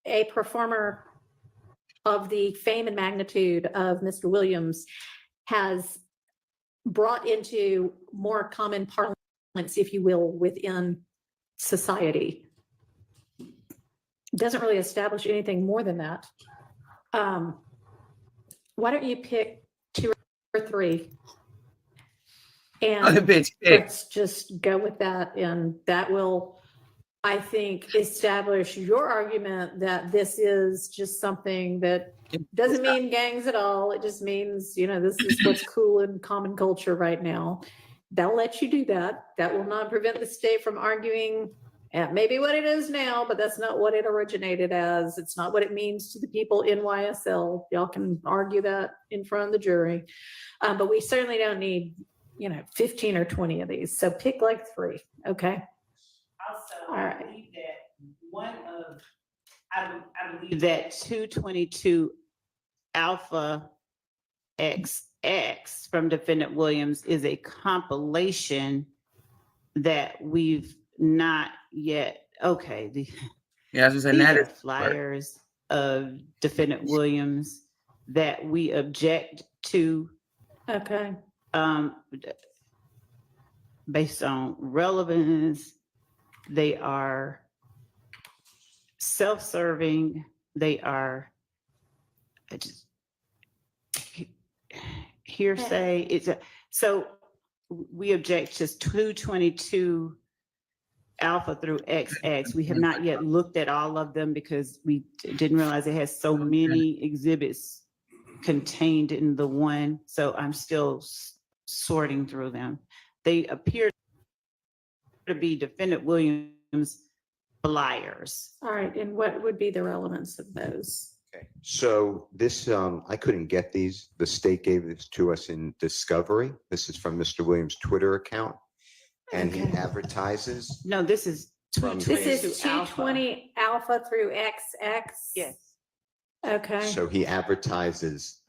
a performer of the fame and magnitude of Mr. Williams has brought into more common parlance, if you will, within society. Doesn't really establish anything more than that. Why don't you pick 2 or 3? And let's just go with that. And that will, I think, establish your argument that this is just something that doesn't mean gangs at all. It just means, you know, this is what's cool in common culture right now. They'll let you do that. That will not prevent the state from arguing maybe what it is now, but that's not what it originated as. It's not what it means to the people in YSL. Y'all can argue that in front of the jury. But we certainly don't need, you know, 15 or 20 of these. So pick like 3, okay? Also, All right. I believe that I believe that 222 Alpha XX from Defendant Williams is a compilation that we've not yet. Okay. Yeah, I was just saying These that are is flyers of Defendant Williams that we object to. Okay. Based on relevance, they are self-serving, they are just hearsay. So we object to 222 Alpha through XX. We have not yet looked at all of them because we didn't realize it has so many exhibits contained in the one. So I'm still sorting through them. They appear to be Defendant Williams flyers. All right. And what would be the relevance of those? Okay. So this, I couldn't get these. The state gave this to us in discovery. This is from Mr. Williams' Twitter account. And he advertises. No, this is This is 220 Alpha through XX. Yes. Okay. So he advertises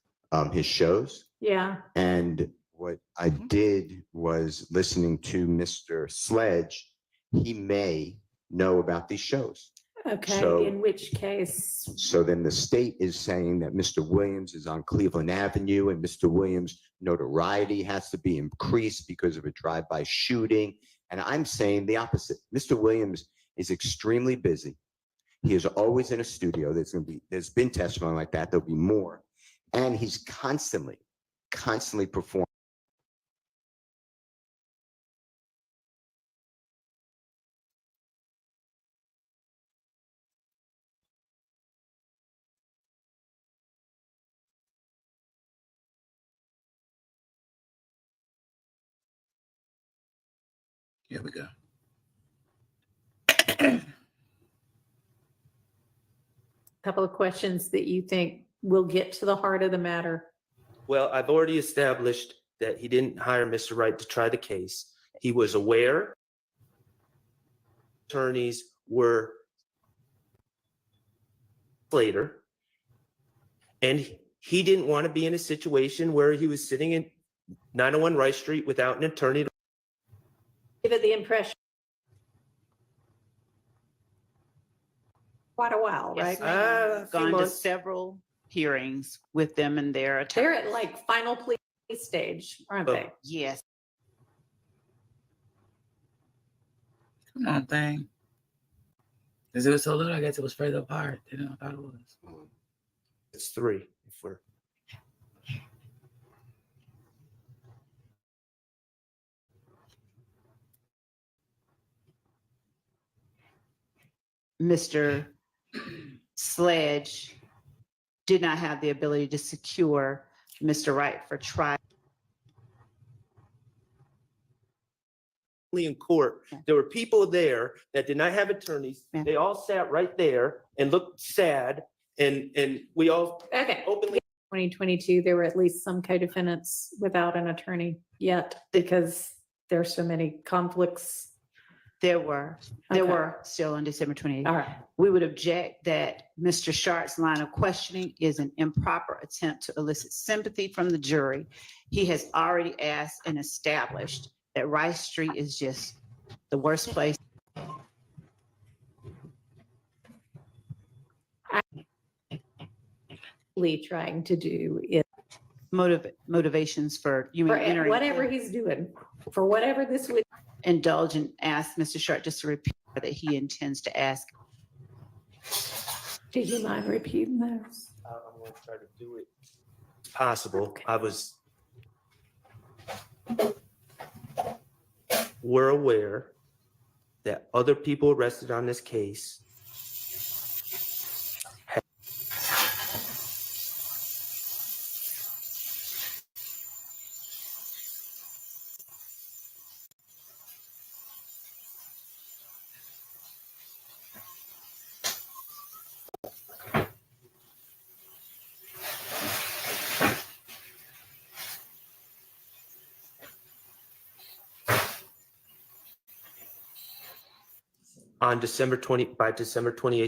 his shows. Yeah. And what I did was listening to Mr. Sledge. He may know about these shows. Okay. So, in which case? So then the state is saying that Mr. Williams is on Cleveland Avenue and Mr. Williams' notoriety has to be increased because of a drive-by shooting. And I'm saying the opposite. Mr. Williams is extremely busy. He is always in a studio. There's been testimony like that. There'll be more. And he's constantly performing. Here we go. Couple of questions that you think will get to the heart of the matter. Well, I've already established that he didn't hire Mr. Wright to try the case. He was aware attorneys were later, and he didn't want to be in a situation where he was sitting in 901 Rice Street without an attorney. Give it the impression. Quite a while, right? I've gone to several hearings with them and their attorneys. They're at like final plea stage, aren't they? Yes. Come on, thing. Because it was so little, I guess it was further apart than I thought it was. It's 3. If we're Mr. Sledge did not have the ability to secure Mr. Wright for trial. in court, there were people there that did not have attorneys. They all sat right there and looked sad, and we all openly. 2022, there were at least some co-defendants without an attorney yet because there's so many conflicts. There were still on December 28th. All right. We would object that Mr. Sharp's line of questioning is an improper attempt to elicit sympathy from the jury. He has already asked and established that Rice Street is just the worst place. Trying to do is motivations for you mean entering whatever he's doing, for whatever this would. indulge and ask Mr. Sharp just to repeat that he intends to ask. Do you mind repeating those? I'm going to try to do it possible. We're aware that other people arrested on this case on December 28,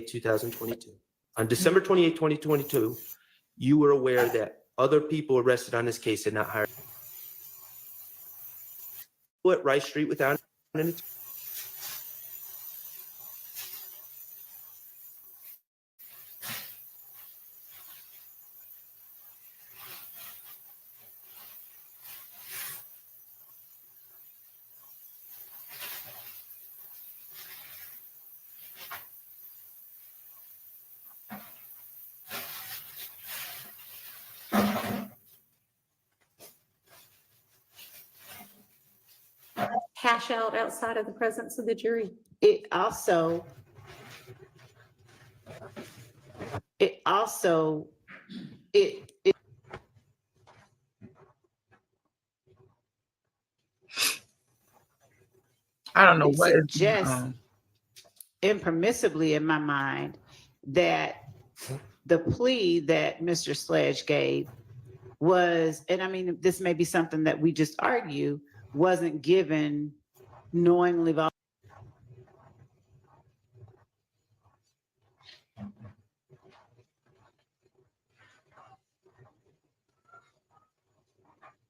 2022. On December 28, 2022, you were aware that other people arrested on this case had not hired at Rice Street without an attorney. Cash out outside of the presence of the jury. It also it I don't know what suggests impermissibly in my mind that the plea that Mr. Sledge gave was, and I mean, this may be something that we just argue, wasn't given knowingly.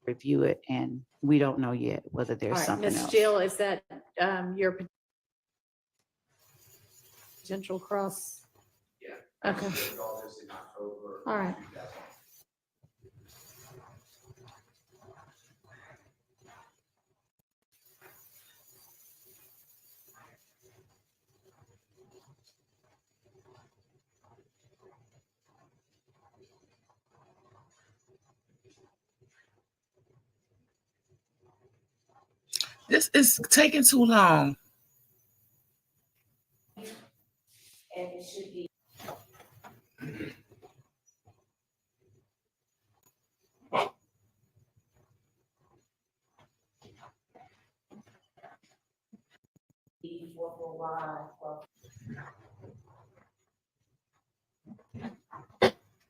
Review it, and we don't know yet whether there's All right, something Ms. else. Jill, is that your potential cross? Yeah. Okay. All right. This is taking too long. And it should be.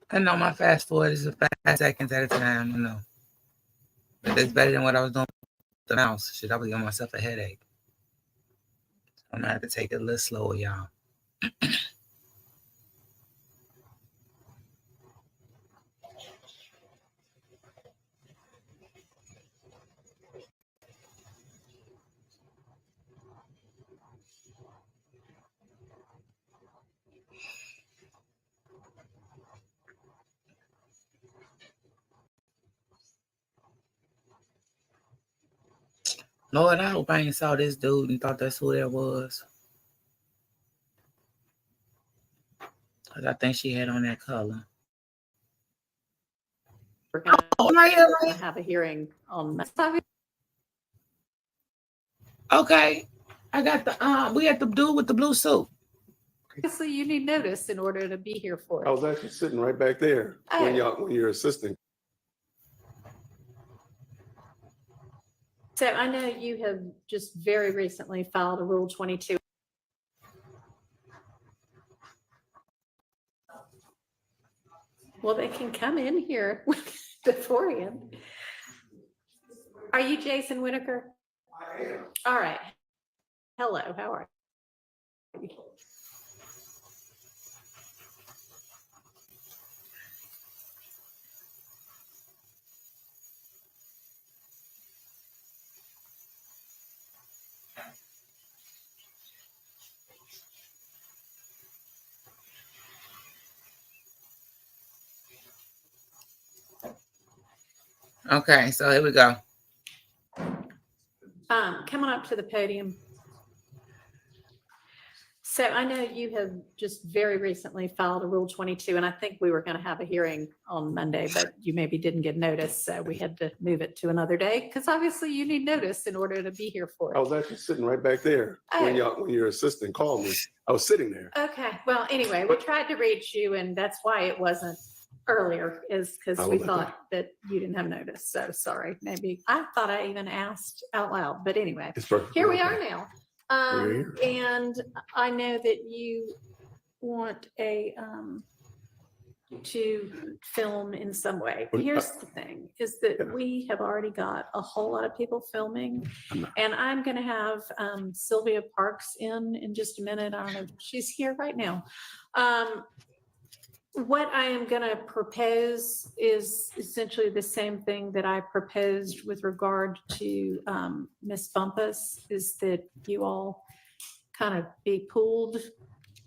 I know my fast forward is 5 seconds at a time. I know. But it's better than what I was doing with the mouse. Shit, I was giving myself a headache. I'm gonna have to take it a little slower, y'all. Lord, I hope I ain't saw this dude and thought that's who that was. Because I think she had on that color. We're going to have a hearing on that. Okay. I got the we got the dude with the blue suit. Obviously, you need notice in order to be here for it. I was actually sitting right back there when you're assisting. So I know you have just very recently filed a Rule 22. Well, they can come in here beforehand. Are you Jason Whitaker? I am. All right. Hello, how are you? Okay, so here we go. Come on up to the podium. So I know you have just very recently filed a Rule 22, and I think we were going to have a hearing on Monday, but you maybe didn't get notice, so we had to move it to another day, because obviously you need notice in order to be here for I it. was actually sitting right back there when your assistant called me. I was sitting there. Okay, well, anyway, we tried to reach you, and that's why it wasn't earlier, is because we thought that you didn't have notice, so sorry. Maybe, I thought I even asked out loud, but anyway, here we are now. And I know that you want to film in some way. Here's the thing, is that we have already got a whole lot of people filming, and I'm gonna have Sylvia Parks in just a minute. I don't know if she's here right now. What I am going to propose is essentially the same thing that I proposed with regard to Miss Bumpus, is that you all kind of be pooled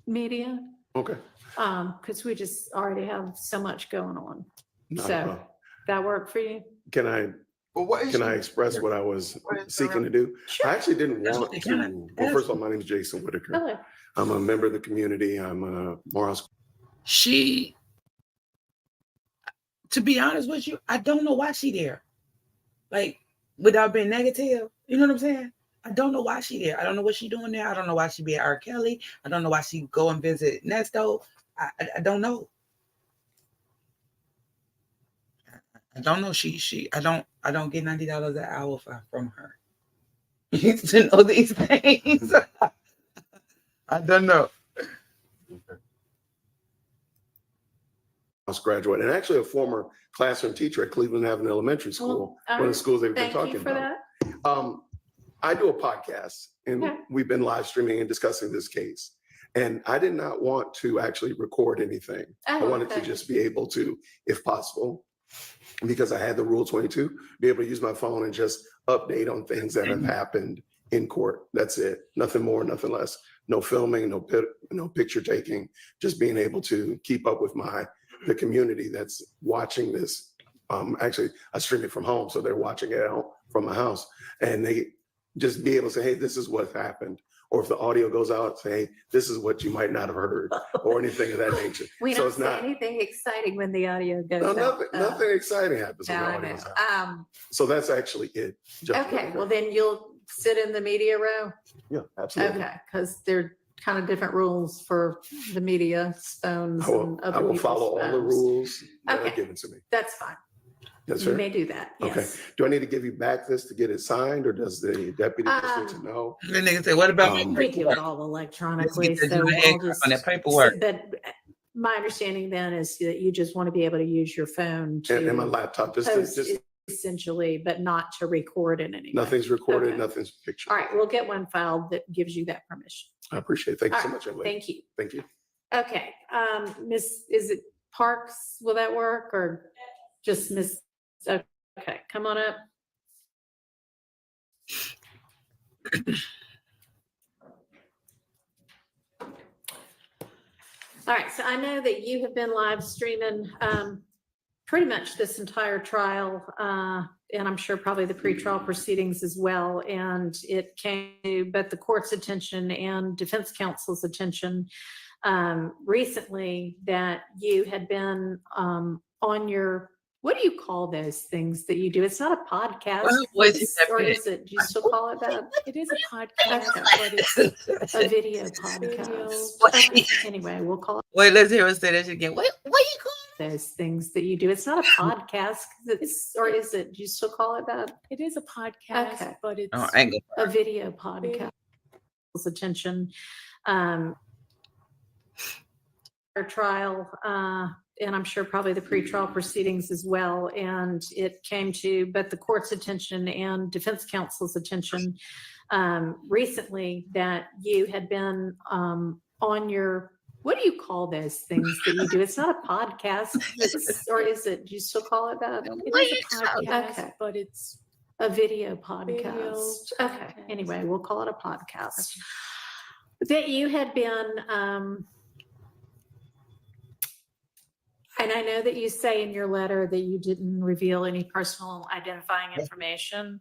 media. Okay. Because we just already have so much going on. Not a So problem. that work for you? Can I express what I was seeking to do? I actually didn't want to. Well, first of all, my name is Jason Whitaker. Hello. I'm a member of the community. I'm a Morehouse. To be honest with you, I don't know why she there. Like, without being negative, you know what I'm saying? I don't know why she there. I don't know what she doing there. I don't know why she be at R. Kelly. I don't know why she go and visit Nesto. I don't know. I don't know. I don't get $90 an hour from her. You need to know these things. I don't know. Graduate and actually a former classroom teacher at Cleveland Avenue Elementary School, one of the schools they've been talking about. I do a podcast, and we've been live streaming and discussing this case. And I did not want to actually record anything. I wanted to just be able to, if possible, because I had the Rule 22, be able to use my phone and just update on things that have happened in court. That's it. Nothing more, nothing less. No filming, no picture taking. Just being able to keep up with the community that's watching this. Actually, I stream it from home, so they're watching it out from my house, and they just be able to say, "Hey, this is what happened." Or if the audio goes out, say, "Hey, this is what you might not have heard," or anything of that nature. We So don't it's say not anything exciting when the audio goes no, out. nothing exciting happens when the I audio goes know. out. So that's actually it. Judge Okay, Whitaker. well then you'll sit in the media row. Yeah, absolutely. Okay, because they're kind of different rules for the media phones and other I will people's follow all the phones. rules that are Okay. given to me. That's fine. Yes, You sir. may do that. Yes. Okay. Do I need to give you back this to get it signed, or does the deputy just need to know? The nigga say, "What about We do it all electronically, Let's get so that I'll just. on that paperwork. But my understanding then is that you just want to be able to use your phone to. And my laptop, just Essentially, but not to record in any way. nothing's recorded, Okay. nothing's pictured. All right, we'll get one filed that gives you that permission. I appreciate it. Thank you All so right, much, young lady. thank you. Thank you. Okay, is it Parks? Will that work, or just Miss? Okay, come on up. All right, so I know that you have been live streaming pretty much this entire trial, and I'm sure probably the pretrial proceedings as well. And it came to both the court's attention and defense counsel's attention recently that you had been on your, what do you call those things that you do? It's not a podcast, or is it, do you still call it that? It is a podcast, but it's a video podcast. Okay, anyway, we'll call it. Wait, let's hear her say that shit again. What you call those things that you do? It's not a podcast, or is it, do you still call it that? It is a podcast, but it's a video podcast. Attention. Our trial, and I'm sure probably the pretrial proceedings as well. And it came to both the court's attention and defense counsel's attention recently that you had been on your, what do you call those things that you do? It's not a podcast, or is it, do you still call it that? It is a podcast, but it's a video podcast. Okay, anyway, we'll call it a podcast. That you had been, And I know that you say in your letter that you didn't reveal any personal identifying information.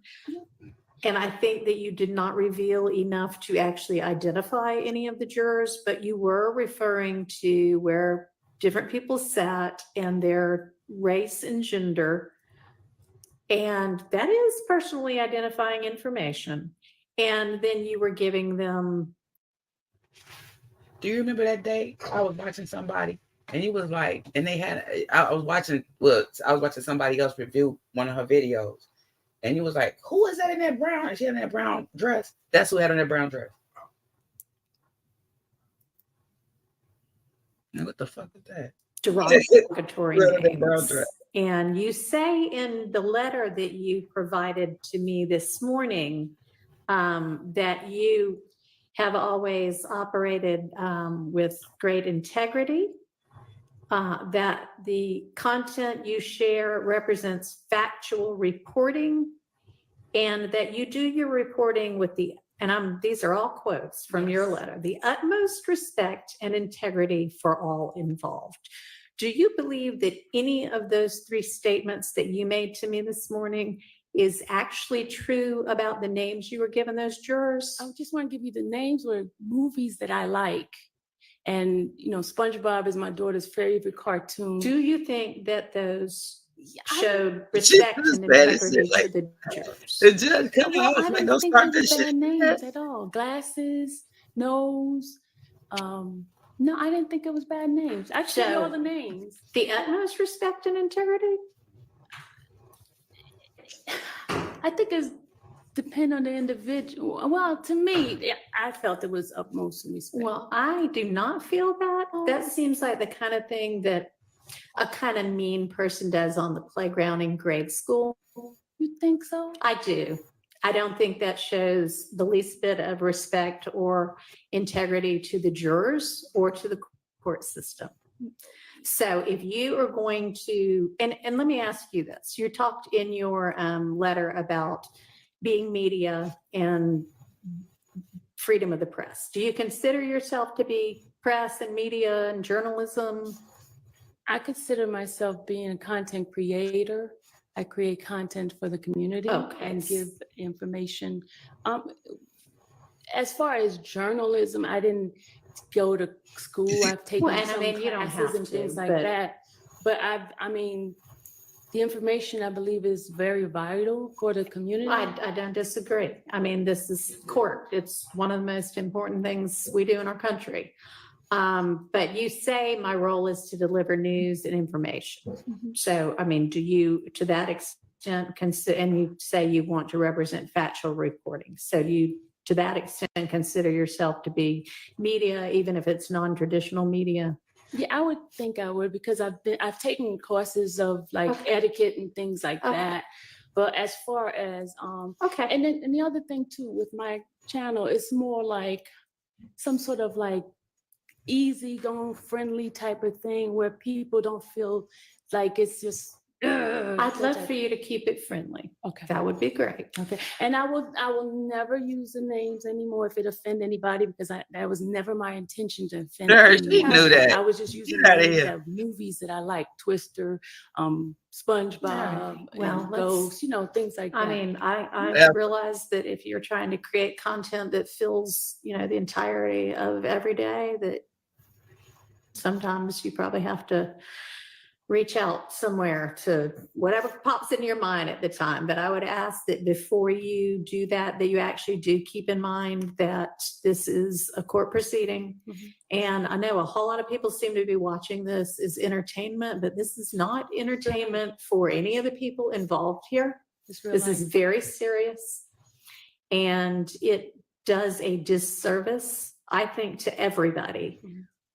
And I think that you did not reveal enough to actually identify any of the jurors, but you were referring to where different people sat and their race and gender. And that is personally identifying information. And then you were giving them. Do you remember that day I was watching somebody and he was like, and they had, I was watching somebody else review one of her videos. And he was like, who is that in that brown? And she had in that brown dress. That's who had on that brown dress. And what the fuck is that? Derogatory names. And you say in the letter that you provided to me this morning that you have always operated with great integrity, that the content you share represents factual reporting, and that you do your reporting with these are all quotes from your letter, the utmost respect and integrity for all involved. Do you believe that any of those three statements that you made to me this morning is actually true about the names you were given those jurors? I just want to give you the names were movies that I like. And, SpongeBob is my daughter's favorite cartoon. Do you think that those showed respect and integrity to the jurors? The judge, come on, I man, didn't don't think start they were this shit. bad names at all. Glasses, nose. No, I didn't think it was bad names. I showed all the names. The utmost respect and integrity? I think it's depend on the individual. Well, to me, I felt it was utmost respect. Well, I do not feel that. That seems like the kind of thing that a kind of mean person does on the playground in grade school. You think so? I do. I don't think that shows the least bit of respect or integrity to the jurors or to the court system. So if you are going to, and let me ask you this, you talked in your letter about being media and freedom of the press. Do you consider yourself to be press and media and journalism? I consider myself being a content creator. I create content for the community and give information. As far as journalism, I didn't go to school. I've taken some classes and things like that. But the information I believe is very vital for the community. I don't disagree. I mean, this is court. It's one of the most important things we do in our country. But you say my role is to deliver news and information. Mm-hmm. So, I mean, do you, to that extent, and you say you want to represent factual reporting. So do you, to that extent, consider yourself to be media, even if it's non-traditional media? Yeah, I would think I would, because I've taken courses of etiquette and things like that. But as far as and then and the other thing too with my channel, it's more like some sort of like easygoing, friendly type of thing where people don't feel like it's just. I'd love for you to keep it friendly. Okay, that would be great. Okay, and I will never use the names anymore if it offend anybody, because that was never my intention to offend. She knew that. I was just using Get outta names here. of movies that I like: Twister, SpongeBob, Well, and Ghost, things like that. I mean, I realize that if you're trying to create content that fills, the entirety of every day, that sometimes you probably have to reach out somewhere to whatever pops in your mind at the time. But I would ask that before you do that you actually do keep in mind that this is a court proceeding. Mm-hmm. And I know a whole lot of people seem to be watching this as entertainment, but this is not entertainment for any of the people involved here. This is very serious. And it does a disservice, I think, to everybody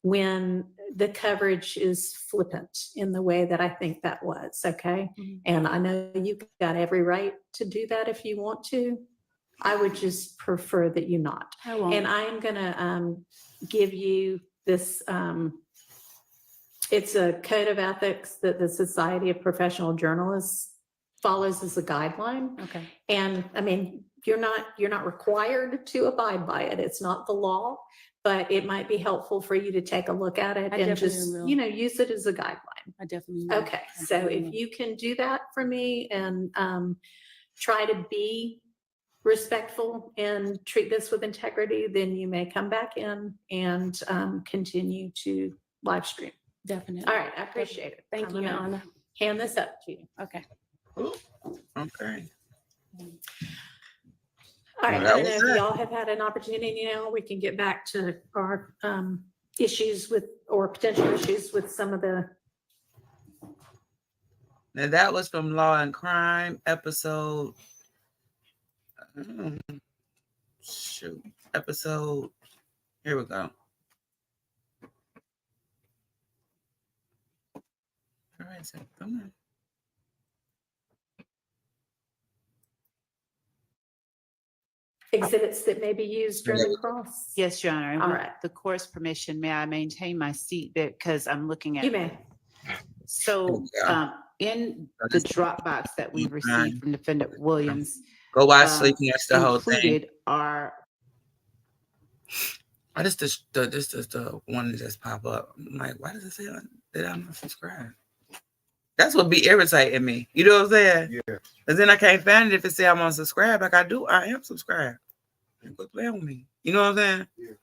when the coverage is flippant in the way that I think that was, okay? And I know you've got every right to do that if you want to. I would just prefer that you not. I won't. And I am gonna give you this, it's a code of ethics that the Society of Professional Journalists follows as a guideline. Okay. And I mean, you're not required to abide by it. It's not the law. but it might be helpful for you to take a look at it I and definitely just, will. use it as a guideline. I definitely will. Okay, I so definitely if will. you can do that for me and try to be respectful and treat this with integrity, then you may come back in and continue to live stream. Definitely. All right, I appreciate it. Thank I'm you, Your gonna Honor. hand this up to you. Okay. Okay. All right, Well, I that don't know was if that. y'all have had an opportunity now, we can get back to our issues with, or potential issues with some of the, Now that was from Law and Crime episode. Shoot, episode. Here we go. All right, so come on. exhibits that may be used during the cross. Yes, Your Honor. All With right. the court's permission, may I maintain my seat because I'm looking at. You may. So in the Dropbox that we received from Defendant Williams. Go watch so you can watch the whole thing. Included are. This is the one that just pop up. I'm like, why does it say that I'm not subscribed? That's what be irritating me. You know what I'm saying? Yeah. Because then I can't find it if it say I'm unsubscribed. Like I am subscribed. Quit playing with me. You know what I'm saying? Yeah.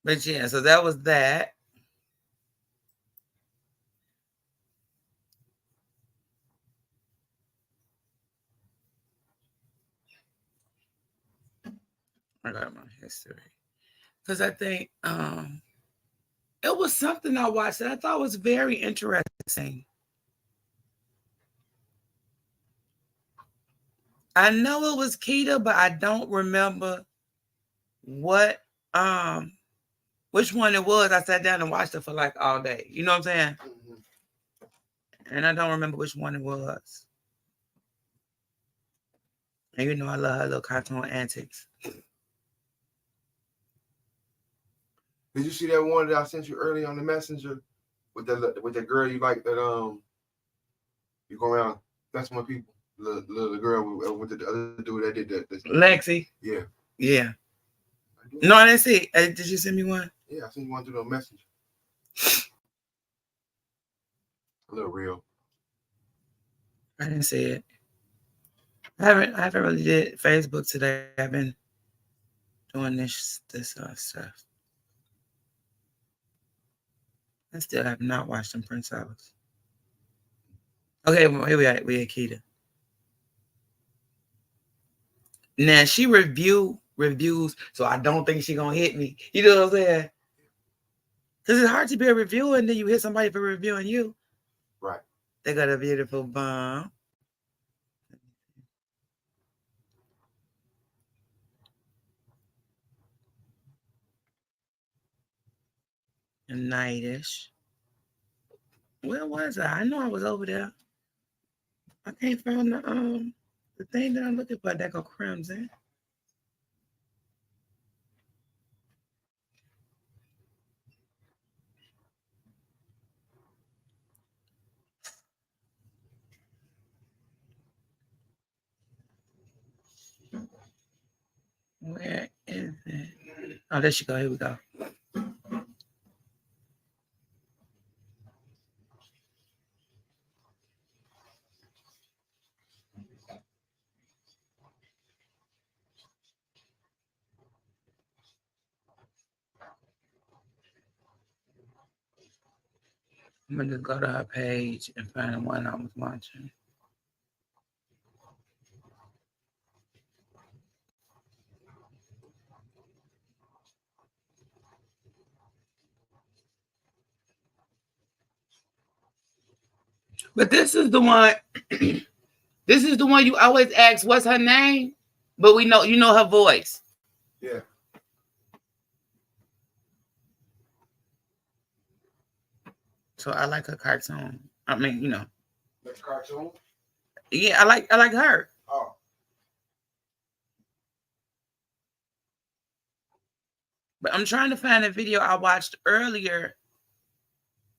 But yeah, so that was that. I got my history. Because I think it was something I watched that I thought was very interesting. I know it was Keita, but I don't remember what which one it was. I sat down and watched it for like all day. You know what I'm saying? Mm-hmm. And I don't remember which one it was. And you know I love her little cartoon antics. Did you see that one that I sent you earlier on the messenger with that girl you like that you go around messing with people? The girl with the other dude that did that. Lexi. Yeah. Yeah. No, I didn't see it. Did you send me one? Yeah, I sent you one through the messenger. A little real. I didn't see it. I haven't really did Facebook today. I've been doing this stuff. I still have not watched them Prince Alice. Okay, well, here we at Keita. Now she reviews, so I don't think she gonna hit me. You know what I'm saying? Because it's hard to be a reviewer and then you hit somebody for reviewing you. Right. They got a beautiful bomb. A nightish. Where was I? I know I was over there. I can't find the thing that I'm looking for that go crimson. Where is it? Oh, there she go. Here we go. I'm gonna just go to her page and find the one I was watching. But this is the one. This is the one you always ask, what's her name? But you know her voice. Yeah. So I like her cartoon. I mean, you know. Like cartoon? Yeah, I like her. Oh. But I'm trying to find a video I watched earlier.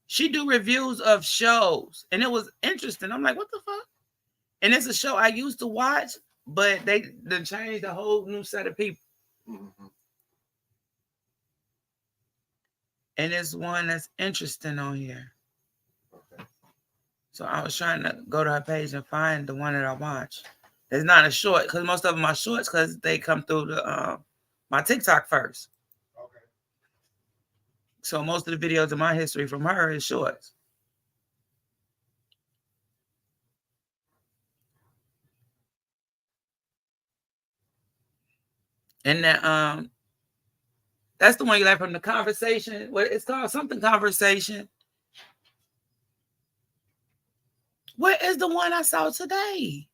She do reviews of shows, and it was interesting. I'm like, what the fuck? And it's a show I used to watch, but they done changed a whole new set of people. And there's one that's interesting on here. So I was trying to go to her page and find the one that I watched. It's not a short, because most of them are shorts because they come through the my TikTok first. Okay. So most of the videos of my history from her is shorts. And that that's the one you like from the conversation. What it's called something conversation. What is the one I saw today?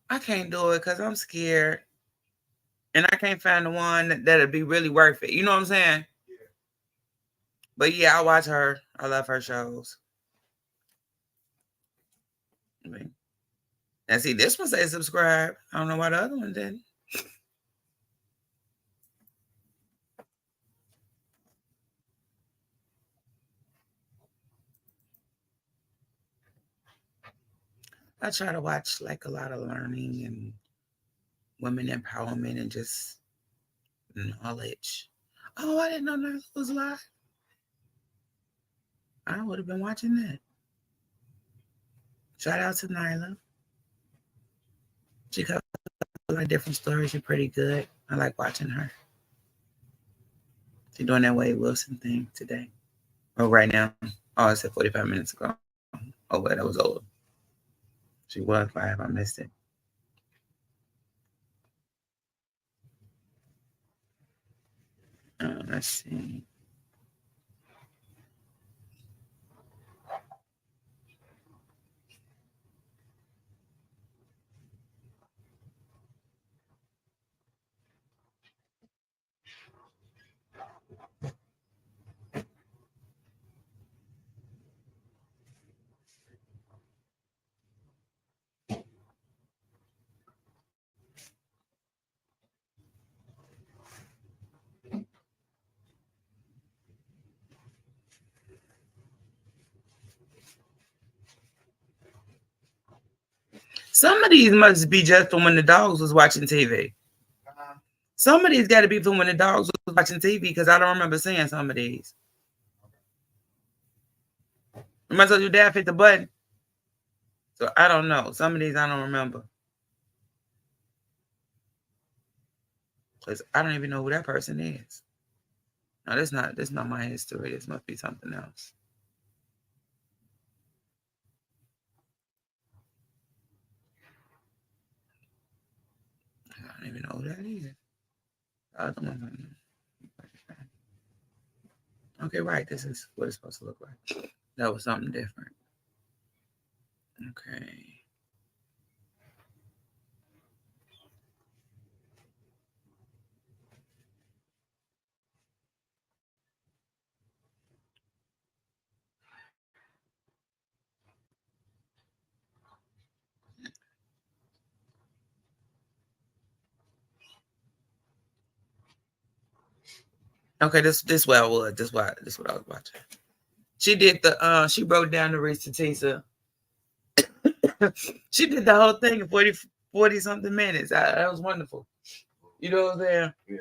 I can't do it because I'm scared. And I can't find the one that'll be really worth it. You know what I'm saying? Yeah. But yeah, I watch her. I love her shows. And see, this one says subscribe. I don't know why the other one didn't. I try to watch like a lot of learning and women empowerment and just knowledge. Oh, I didn't know that was live. I would have been watching that. Shout out to Nyla. She covers like different stories. She's pretty good. I like watching her. She's doing that Wade Wilson thing today. Oh, right now. Oh, I said 45 minutes ago. Oh, but that was over. She was live. I missed it. Let's see. Some of these must be just from when the dogs was watching TV. Some of these got to be from when the dogs was watching TV because I don't remember seeing some of these. Remember I told you dad hit the button? So I don't know. Some of these I don't remember. Because I don't even know who that person is. No, this not my history. This must be something else. I don't even know who that is. Okay, right. This is what it's supposed to look like. That was something different. Okay. Okay, this what I was. This what I was watching. She did the she broke down the Reese Tisa. She did the whole thing in 40 something minutes. That was wonderful. You know what I'm saying? Yeah.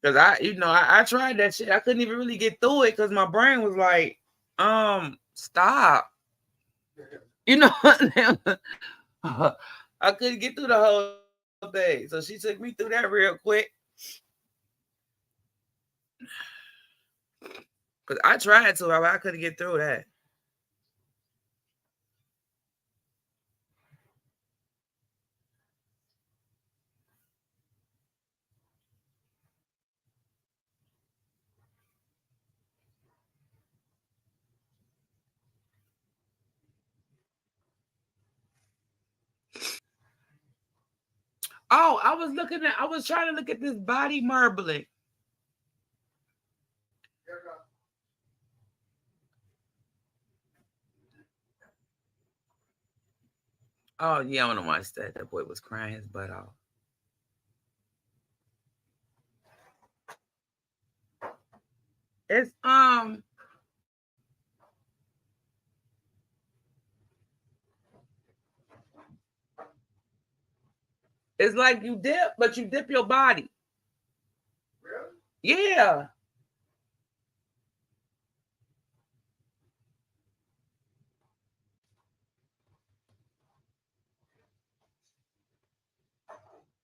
Cause I tried that shit. I couldn't even really get through it because my brain was like, stop. You know what I'm saying? I couldn't get through the whole thing. So she took me through that real quick. Cause I tried to, I couldn't get through that. Oh, I was trying to look at this body marbling. Oh yeah, I want to watch that. That boy was crying his butt off. It's it's like you dip, but you dip your body. Really? Yeah.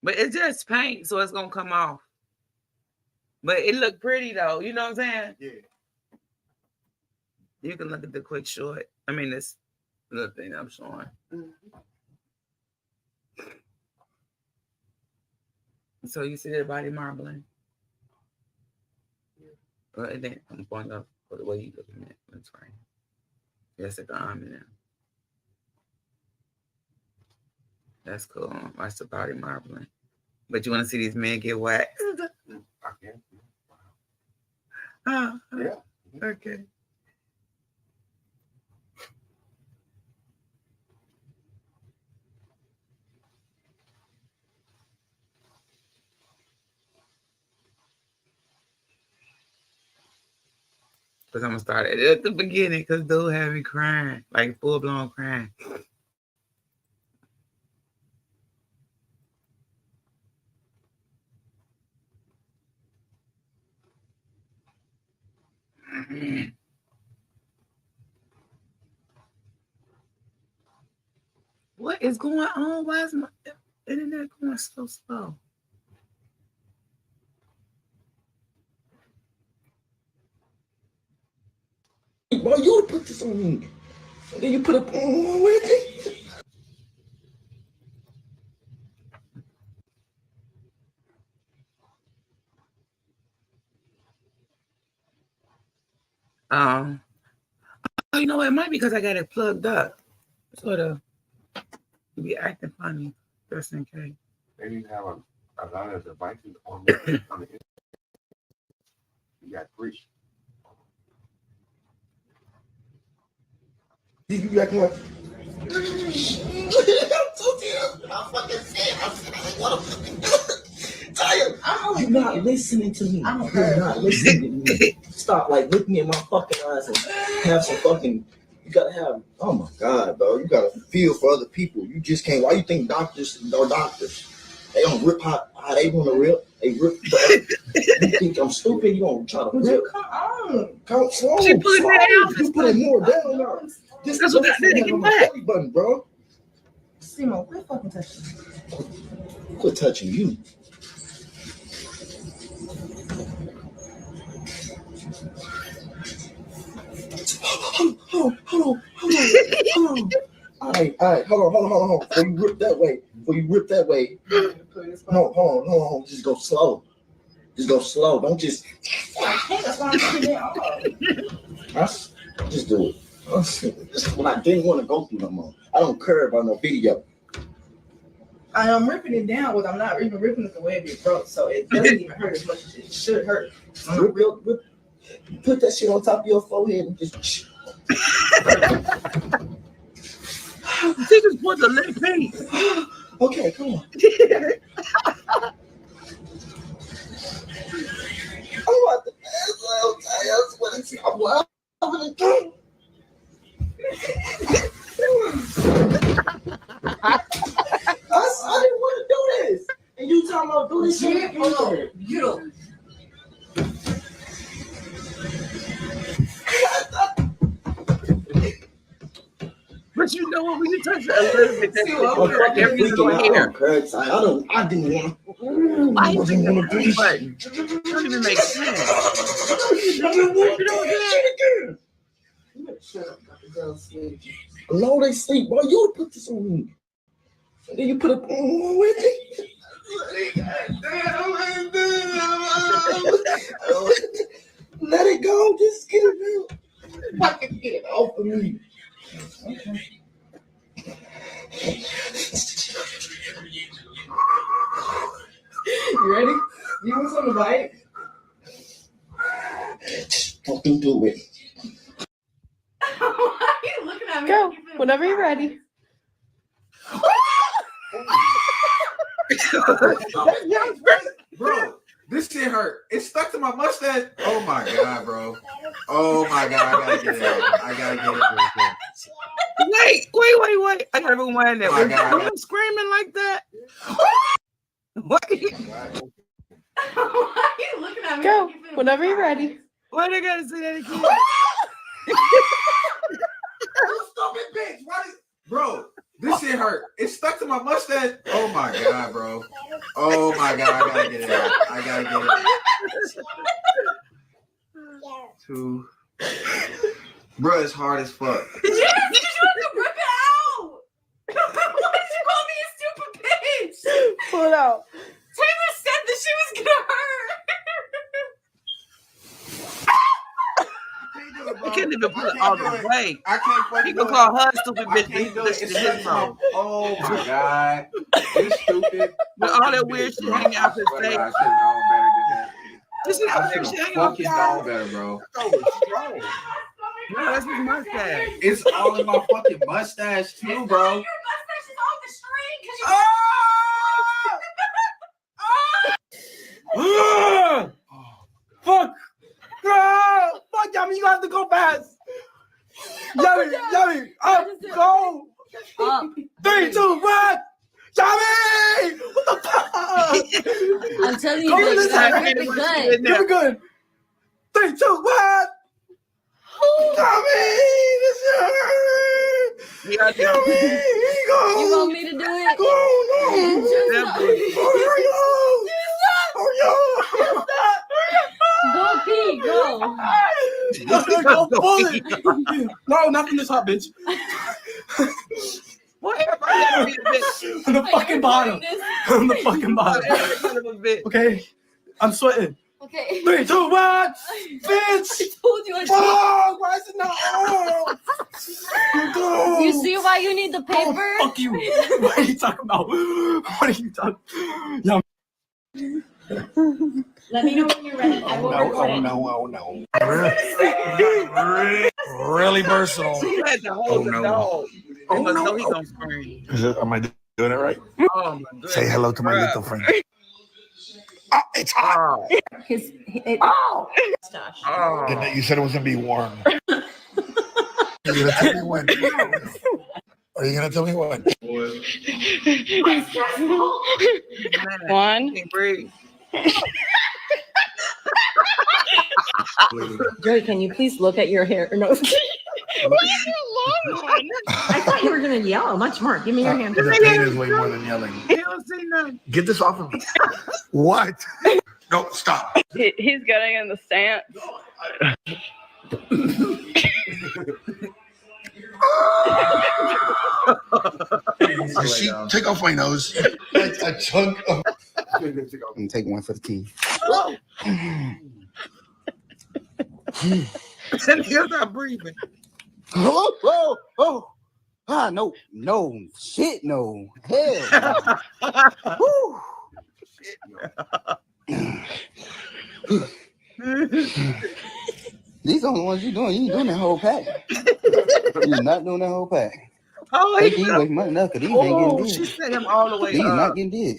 But it's just paint, so it's gonna come off. But it look pretty though, you know what I'm saying? Yeah. You can look at the quick short. I mean, this little thing I'm showing. So you see the body marbling? Well, and then I'm going up for the way you look at it. That's right. Yes, the arm in there. That's cool. Watch the body marbling. But you want to see these men get waxed? Yeah. Okay. Because I'm going to start at the beginning because dude had me crying, like full-blown crying. What is going on? Why is my internet going so slow? Boy, you put this on me. And then you put it on with it. Oh, you know what? It might be because I got it plugged up. Sort of be acting funny, just in case. They need to have a lot of devices on the internet. You got three. You got one. I'm fucking tired. You're not listening to me. You're not listening to me. Stop, like, look me in my fucking eyes and have some fucking. You gotta have. Oh my god, bro. You gotta feel for other people. You just can't. Why you think doctors are doctors? They don't rip how they want to rip. They rip. You think I'm stupid? You don't try to rip. Come on. Come slow. She put it down. You put it more down now. That's what that nigga on my belly button, bro. Simo, quit fucking touching me. Quit touching you. Hold on. All right, hold on. Before you rip that way. No, hold on. Just go slow. Don't just. That's why I'm putting it on. Just do it. This is what I didn't want to go through no more. I don't care about no video. I am ripping it down, but I'm not even ripping it the way it broke, so it doesn't even hurt as much as it should hurt. Rip. Put that shit on top of your forehead and just. She just put the lip piece. Okay, come on. I'm about to pass out. I'm gonna do. I didn't want to do this. And you talking about do this shit? You don't. But you know what? When you touch it a little bit, I didn't want to. Why you think the play button? It don't even make sense. Shut up, the girls sleep. No, they sleep. Boy, you put this on me. And then you put it on with it. Let it go. Just get it out. Fucking get it off of me. Okay. You ready? You want something to bite? Fucking do it. Why are you looking at me? Go, whenever you're ready. Bro, This shit hurt. It stuck to my mustache. Oh my god, bro. Oh my god, I gotta get it out. I gotta get it. Wait. I gotta move my hand there. Oh my Was God. you screaming like that? What? Why are you looking at me? Go whenever you're ready. Why they gotta say that again? You stupid bitch. Why did... Bro, this shit hurt. It stuck to my mustache. Oh my god, bro. Oh my god, I gotta get it out. I gotta get it. Two. Bro, it's hard as fuck. Yes, you have to rip it out. Why did you call me a stupid bitch? Pull it out. Taylor said that she was gonna hurt. I can't even put it all the way. I can't fucking He gonna do call it. her stupid I bitch. can't do it. This It's is stuck his to my... mouth. Oh my god. You stupid. With all that weird shit hanging out his face. I should have known better than that. This is I weird should shit have hanging off fucking your known eye. better, bro. No, that's his mustache. It's all in my fucking mustache too, bro. Your mustache is off the string because you. Fuck! Fuck, Yummy, you have to go fast. Yummy, up, go. Up. 3, 2, 1. Yummy! What the fuck? I'm telling you, Go baby, this you gotta side. grip it good. Grip it good. 3, 2, 1. Yummy! This shit hurt. Yummy! Here you go. You want me to do it? Go pee, go. Go pull it. No, not from this hot bitch. On the fucking bottom. On the fucking bottom. Okay, I'm sweating. Okay. 3, 2, 1. Bitch. I told you. Fuck, why is it not on? You see why you need the paper? Oh, fuck you. What are you talking about? What are you talking about? Let me know when you're ready. I will record it. No. Really versatile. He had to hold the dog. Oh, no. He gonna scream. Am I doing it right? Oh, my goodness. Say hello to my little friend. Oh, it's hot. You said it was gonna be warm. You're gonna tell me when? Are you gonna tell me when? One. Can't breathe. Joey, can you please look at your hair? No. I thought you were gonna yell much more. Give me your hand. The pain is way more than yelling. You don't see nothing. Get this off of me. What? No, stop. He's getting in the stance. Take off my nose. That's a chunk of. I'm gonna take one for the team. You're not breathing. Oh. No. Shit, no. Hell. Woo. These are the ones you doing. You ain't doing that whole pack. You're not doing that whole pack. Oh, They keep waking my nut because these ain't getting she dead. set him all the way These up. not getting dead.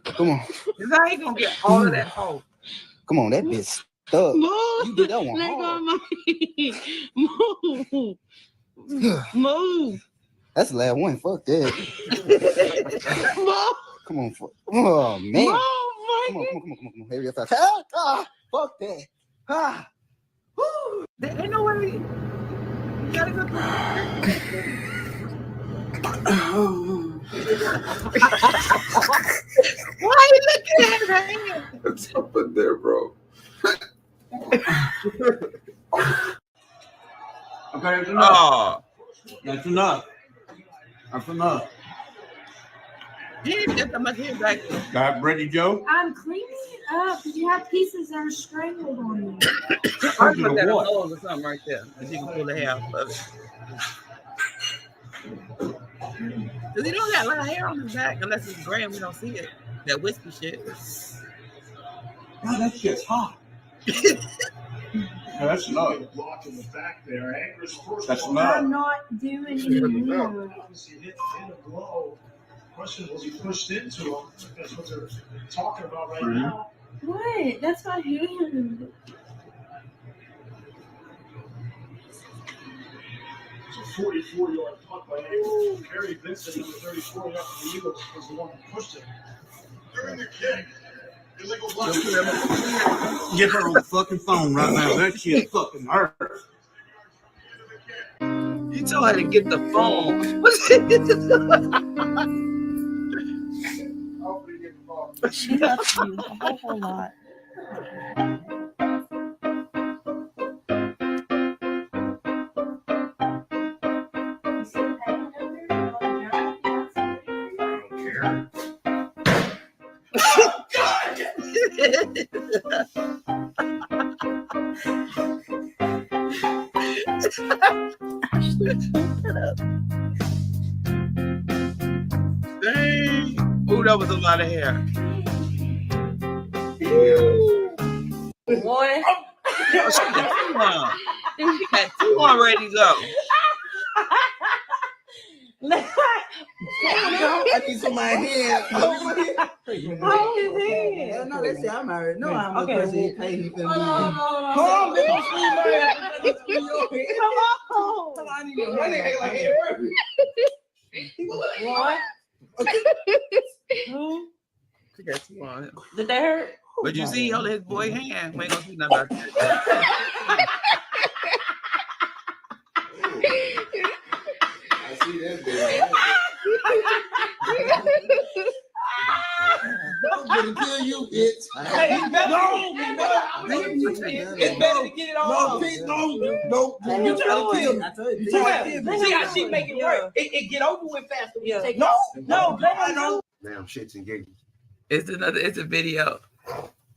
Come on. I ain't gonna get all of that hole. Come on, that bitch stuck. You did that one Let go hard. of my feet. Move. That's the last one. Fuck that. Move. Come on. Oh, man. Move, Come on. Hurry up. Fuck that. There ain't no way. You gotta go Why are you looking at her hand? What's up in there, bro? Okay, that's enough. That's enough. That's enough. You didn't get that much hair back there. Got Ready Joe? I'm cleaning it up because you have pieces that are strangled on there. I put that on hold or something right there. So you can pull the hair out of it. Because he don't got a lot of hair on his back unless it's gray and we don't see it. That wispy shit. Oh, that shit's hot. That's enough. That's enough. I'm not doing anymore. Question was he pushed into him? That's what they're talking about right now. What? That's my hand. It's a 44-yard punt by Angle. Harry Vincent, number 34, after the Eagles, was the one who pushed it. During the kick, illegal block. Get her on the fucking phone right now. That shit fucking hurts. You told her to get the phone. What's She loves you a whole lot. Dang. Oh, that was a lot of hair. Boy. She got two on ready to go. I need somebody here. Hold his hand. No, that's it. I'm already know how much person he paid. He finna do. Hold on, bitch. Come on. I need your hand. Like Eddie Murphy. What? Who? She got two on. Did that hurt? But you see, he holding his boy hand. We ain't gonna see nothing about that. I see that bit. I'm gonna kill you, bitch. Hey, no, it's better to get it all. no, you trying to kill me. See how she make it work. It get over with faster. Yeah. No, I know. Damn, shit's engaged. It's a video.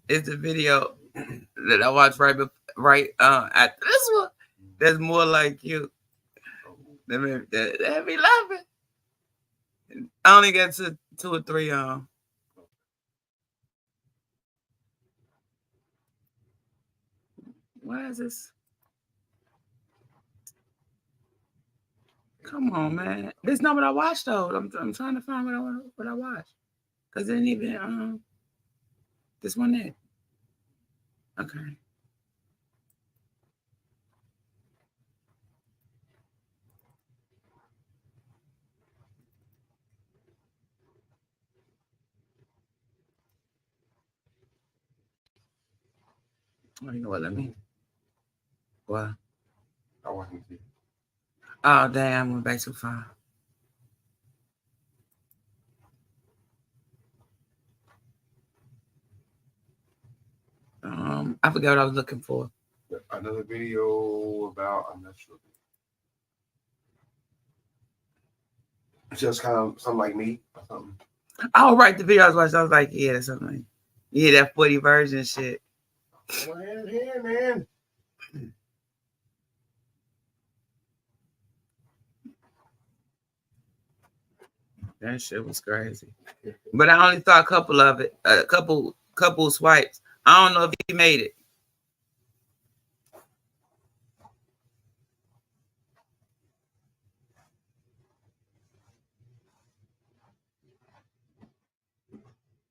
It's a video that I watched right after this one. That's more like you. That made me laughing. I only got to 2 or 3 Why is this? Come on, man. This is not what I watched though. I'm trying to find what I watched. Cause it didn't even this one there. Okay. Oh, you know what? Let me. What? I want to see. Oh, damn. I went back too far. I forgot what I was looking for. Another video about, I'm not sure. It's just kind of something like me or something. Oh, right. The video I was watching, I was like, yeah, that's something. Yeah, that 40 version shit. Come on, here, man. That shit was crazy. But I only saw a couple of it, a couple swipes. I don't know if he made it.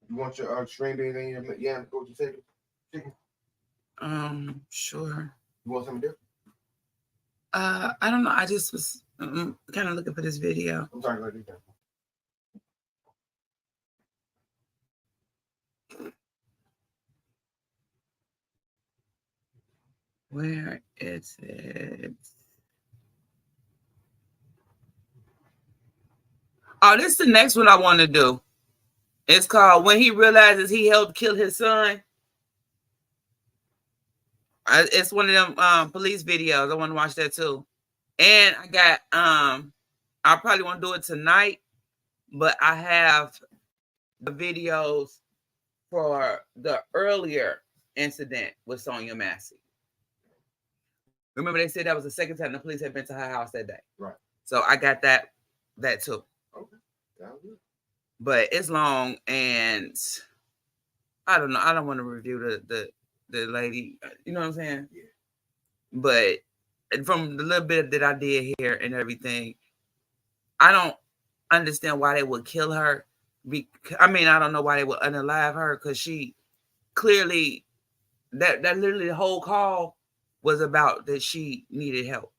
You want your string beans and your yam go to chicken? Sure. You want something different? I don't know. I just was kind of looking for this video. I'm sorry, go ahead. Where is it? Oh, this is the next one I want to do. It's called When He Realizes He Helped Kill His Son. It's one of them police videos. I want to watch that too. And I got I probably won't do it tonight, but I have the videos for the earlier incident with Sonia Massey. Remember they said that was the second time the police had been to her house that day. Right. So I got that too. Okay. But it's long and I don't know. I don't want to review the lady. You know what I'm saying? Yeah. But from the little bit that I did here and everything, I don't understand why they would kill her. I mean, I don't know why they would unalive her because she clearly that literally the whole call was about that she needed help.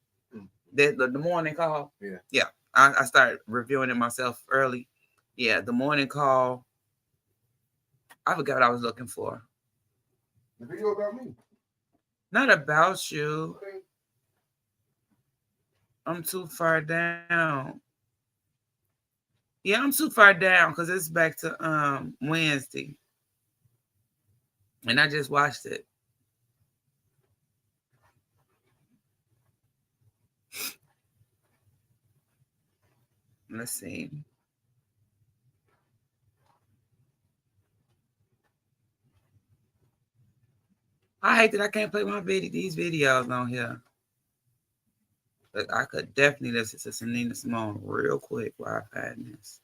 The morning call. Yeah. I started reviewing it myself early. Yeah, the morning call. I forgot what I was looking for. The video about me. Not about you. I'm too far down. Yeah, I'm too far down because it's back to Wednesday. And I just watched it. Let's see. I hate that I can't play these videos on here. But I could definitely listen to some Nina Simone real quick while I find this.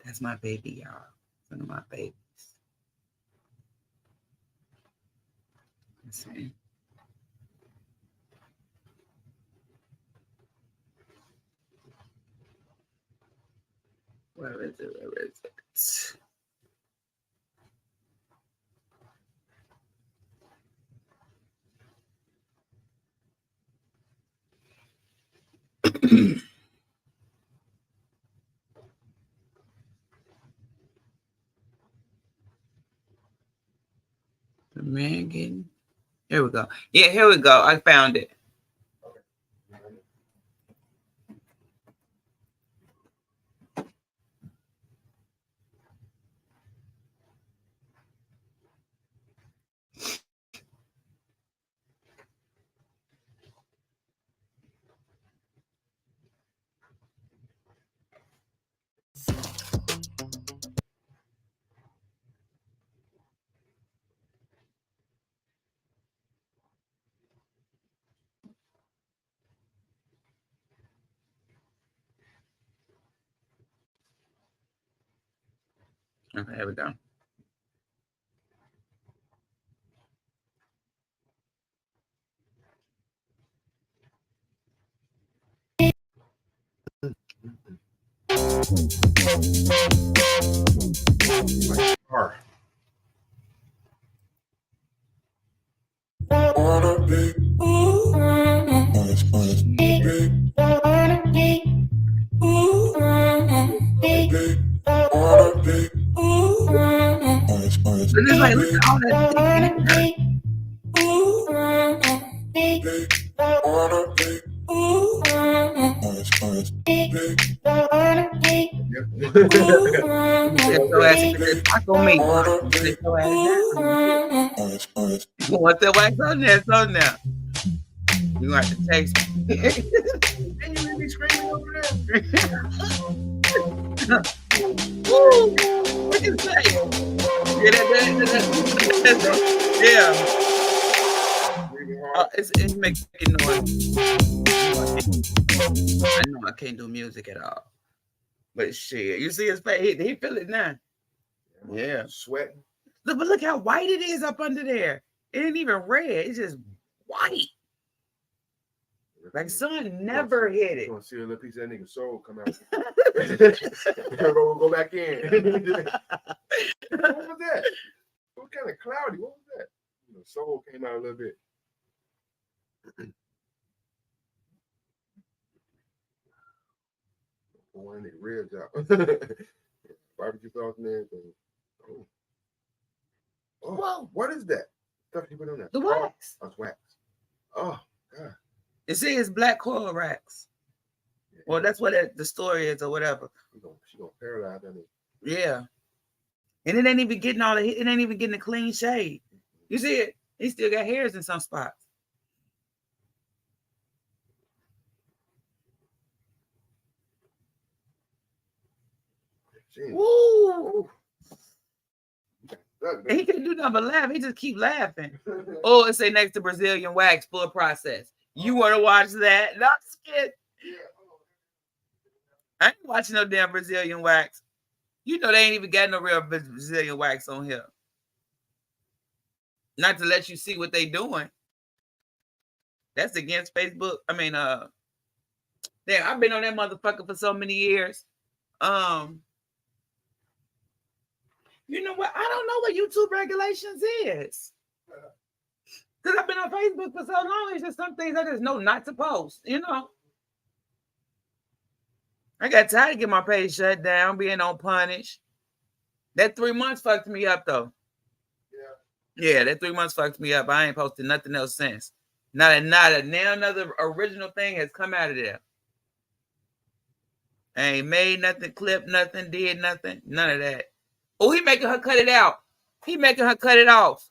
That's my baby, y'all. One of my babies. Let's see. Where is it? Where is it? The man getting. Here we go. Yeah, here we go. I found it. Okay, here we go. But it's like, look at all that. What's that wax on there? It's on there. You gonna have to taste me. And you be screaming over there. Woo! What you say? Yeah. It's making noise. I know I can't do music at all. But shit, you see his face, he feel it now. Yeah. Sweating. Look, but look how white it is up under there. It ain't even red. It's just white. Like sun never hit it. You want to see a little piece of that nigga soul come out. go back in. What was that? It was kind of cloudy. What was that? The soul came out a little bit. One of the ribs out. Barbecue sauce and everything. Oh. Whoa. What is that? Stuff you put on that? The wax. That's wax. Oh, God. You see, it's black coil wax. Well, that's what the story is or whatever. She gonna paralyze that nigga. Yeah. And it ain't even getting it ain't even getting a clean shade. You see it? He still got hairs in some spots. Woo! And he can't do nothing but laugh. He just keep laughing. Oh, it say next to Brazilian wax, full process. You want to watch that? No, I'm scared. I ain't watching no damn Brazilian wax. You know they ain't even got no real Brazilian wax on here. Not to let you see what they doing. That's against Facebook. I mean, damn, I've been on that motherfucker for so many years. You know what? I don't know what YouTube regulations is. Because I've been on Facebook for so long, it's just some things I just know not to post, you know. I got tired of getting my page shut down, being on punish. That 3 months fucked me up though. Yeah, that 3 months fucked me up. I ain't posted nothing else since. Now another original thing has come out of there. I ain't made nothing, clipped nothing, did nothing, none of that. Oh, he making her cut it out. He making her cut it off.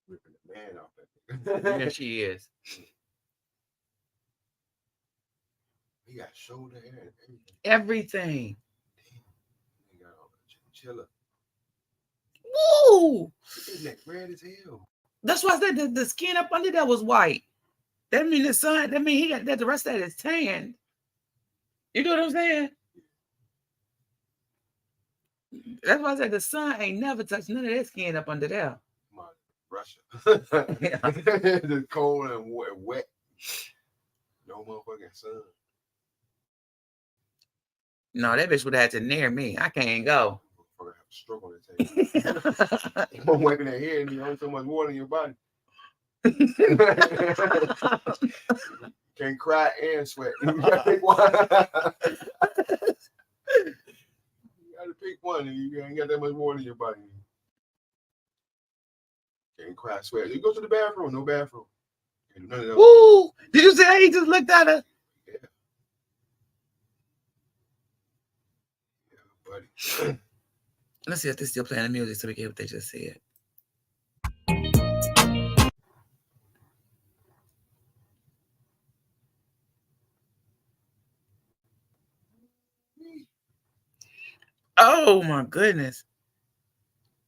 Ripping the man off that. Yeah, she is. He got shoulder hair and everything. Everything. He got all the chinchilla. Woo! His neck red as hell. That's why I said the skin up under there was white. That mean the sun. That mean he got that. The rest of that is tan. You know what I'm saying? That's why I said the sun ain't never touched none of that skin up under there. Russia. It's cold and wet. No motherfucking sun. No, that bitch would have had to near me. I can't go. I'm gonna have a stroke on the table. I'm wiping that hair and you only so much water in your body. Can't cry and sweat. You gotta pick one. You gotta pick one, and you ain't got that much water in your body. Can't cry, sweat. You go to the bathroom, no bathroom. Can't do none of those. Woo! Did you see how he just looked at her? Buddy. Let's see if they're still playing the music so we can hear what they just said. Oh my goodness.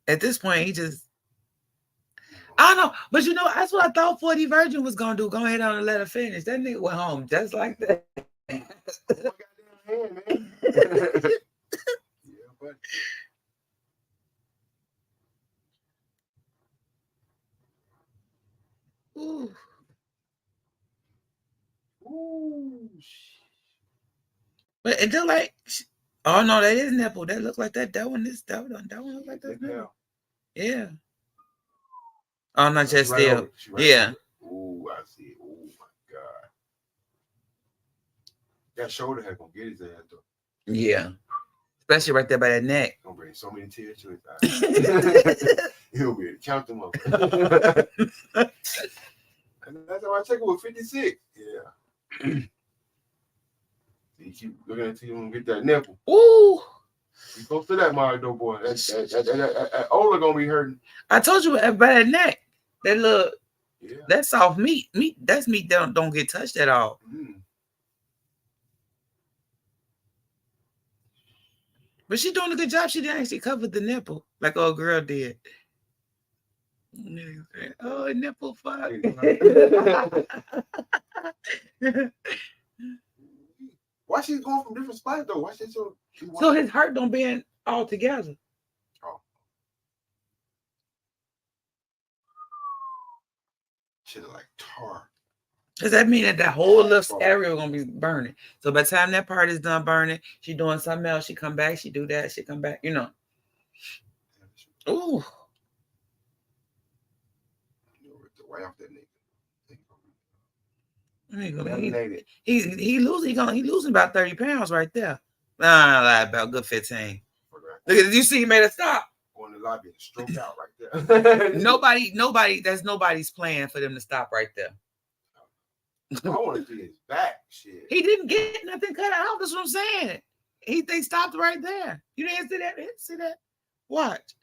At this point, he just I don't know, but you know, that's what I thought 40 Virgin was gonna do. Go ahead on and let her finish. That nigga went home just like that. Ooh. Ooh. But it look like, oh no, that is nipple. That look like that. That one look like that nipple. Yeah. Oh, not just Right still. over. Yeah. Ooh, I see it. Oh my God. That shoulder hair gonna get his ass though. Yeah. Especially right there by that neck. Gonna bring so many tears to his eyes. He'll be able to count them up. And that's how I check it with 56. Yeah. You keep looking until you want to get that nipple. Ooh. You close to that Mario boy. That Ola gonna be hurting. I told you by that neck. That look. Yeah. That's soft meat. That's meat that don't get touched at all. Mm. But she doing a good job. She didn't actually cover the nipple like old girl did. Oh, nipple fuck. Why she's going from different spots though? Why she so his heart don't bend all together. Oh. Shit like tar. Does that mean that whole little area gonna be burning? So by the time that part is done burning, she doing something else. She come back, she do that, she come back, you know. Ooh. Right off that nigga. He losing about 30 pounds right there. Nah, about good 15. Look at you see he made a stop. Going to the lobby and stroke out right there. That's nobody's plan for them to stop right there. I want to see his back. Shit. He didn't get nothing cut out. That's what I'm saying. They stopped right there. You didn't see that? You didn't see that? Watch.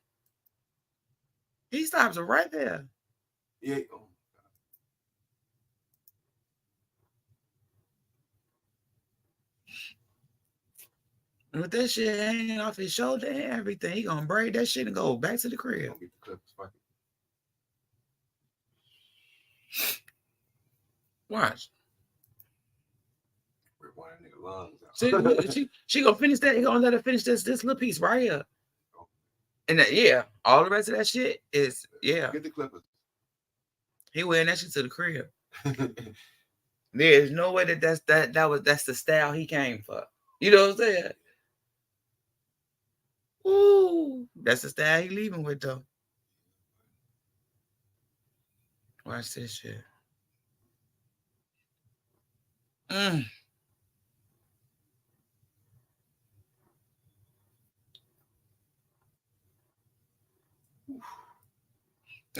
He stops right there. Yeah. And with that shit hanging off his shoulder and everything, he gonna braid that shit and go back to the crib. Watch. She gonna finish that. He gonna let her finish this little piece right here. And that, yeah, all the rest of that shit is Get the clippers. He wearing that shit to the crib. There's no way that's the style he came for. You know what I'm saying? Ooh, that's the style he leaving with though. Watch this shit.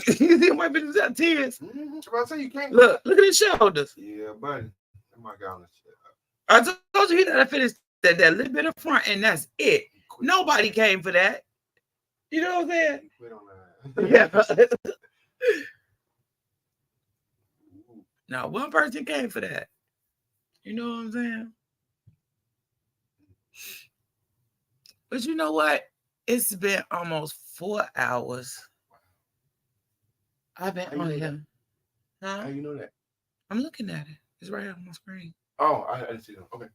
You see my business out tears. You can't look at his shoulders. Yeah, buddy. Oh my God. I told you he gotta finish that little bit of front, and that's it. Nobody came for that. You know what I'm saying? Yeah. Now one person came for that. You know what I'm saying? But you know what? It's been almost 4 hours. I've been on him. Huh? How you know that? I'm looking at it. It's right on my screen. Oh, I didn't see them. Okay.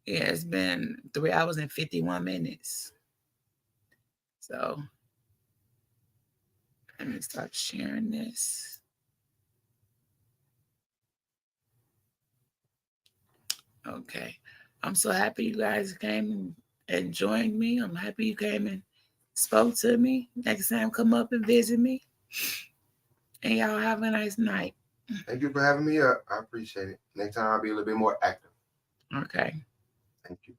Yeah, it's been 3 hours and 51 minutes. So let me start sharing this. Okay. I'm so happy you guys came and joined me. I'm happy you came and spoke to me. Next time, come up and visit me. And y'all have a nice night. Thank you for having me up. I appreciate it. Next time I'll be a little bit more active. Okay. Thank you.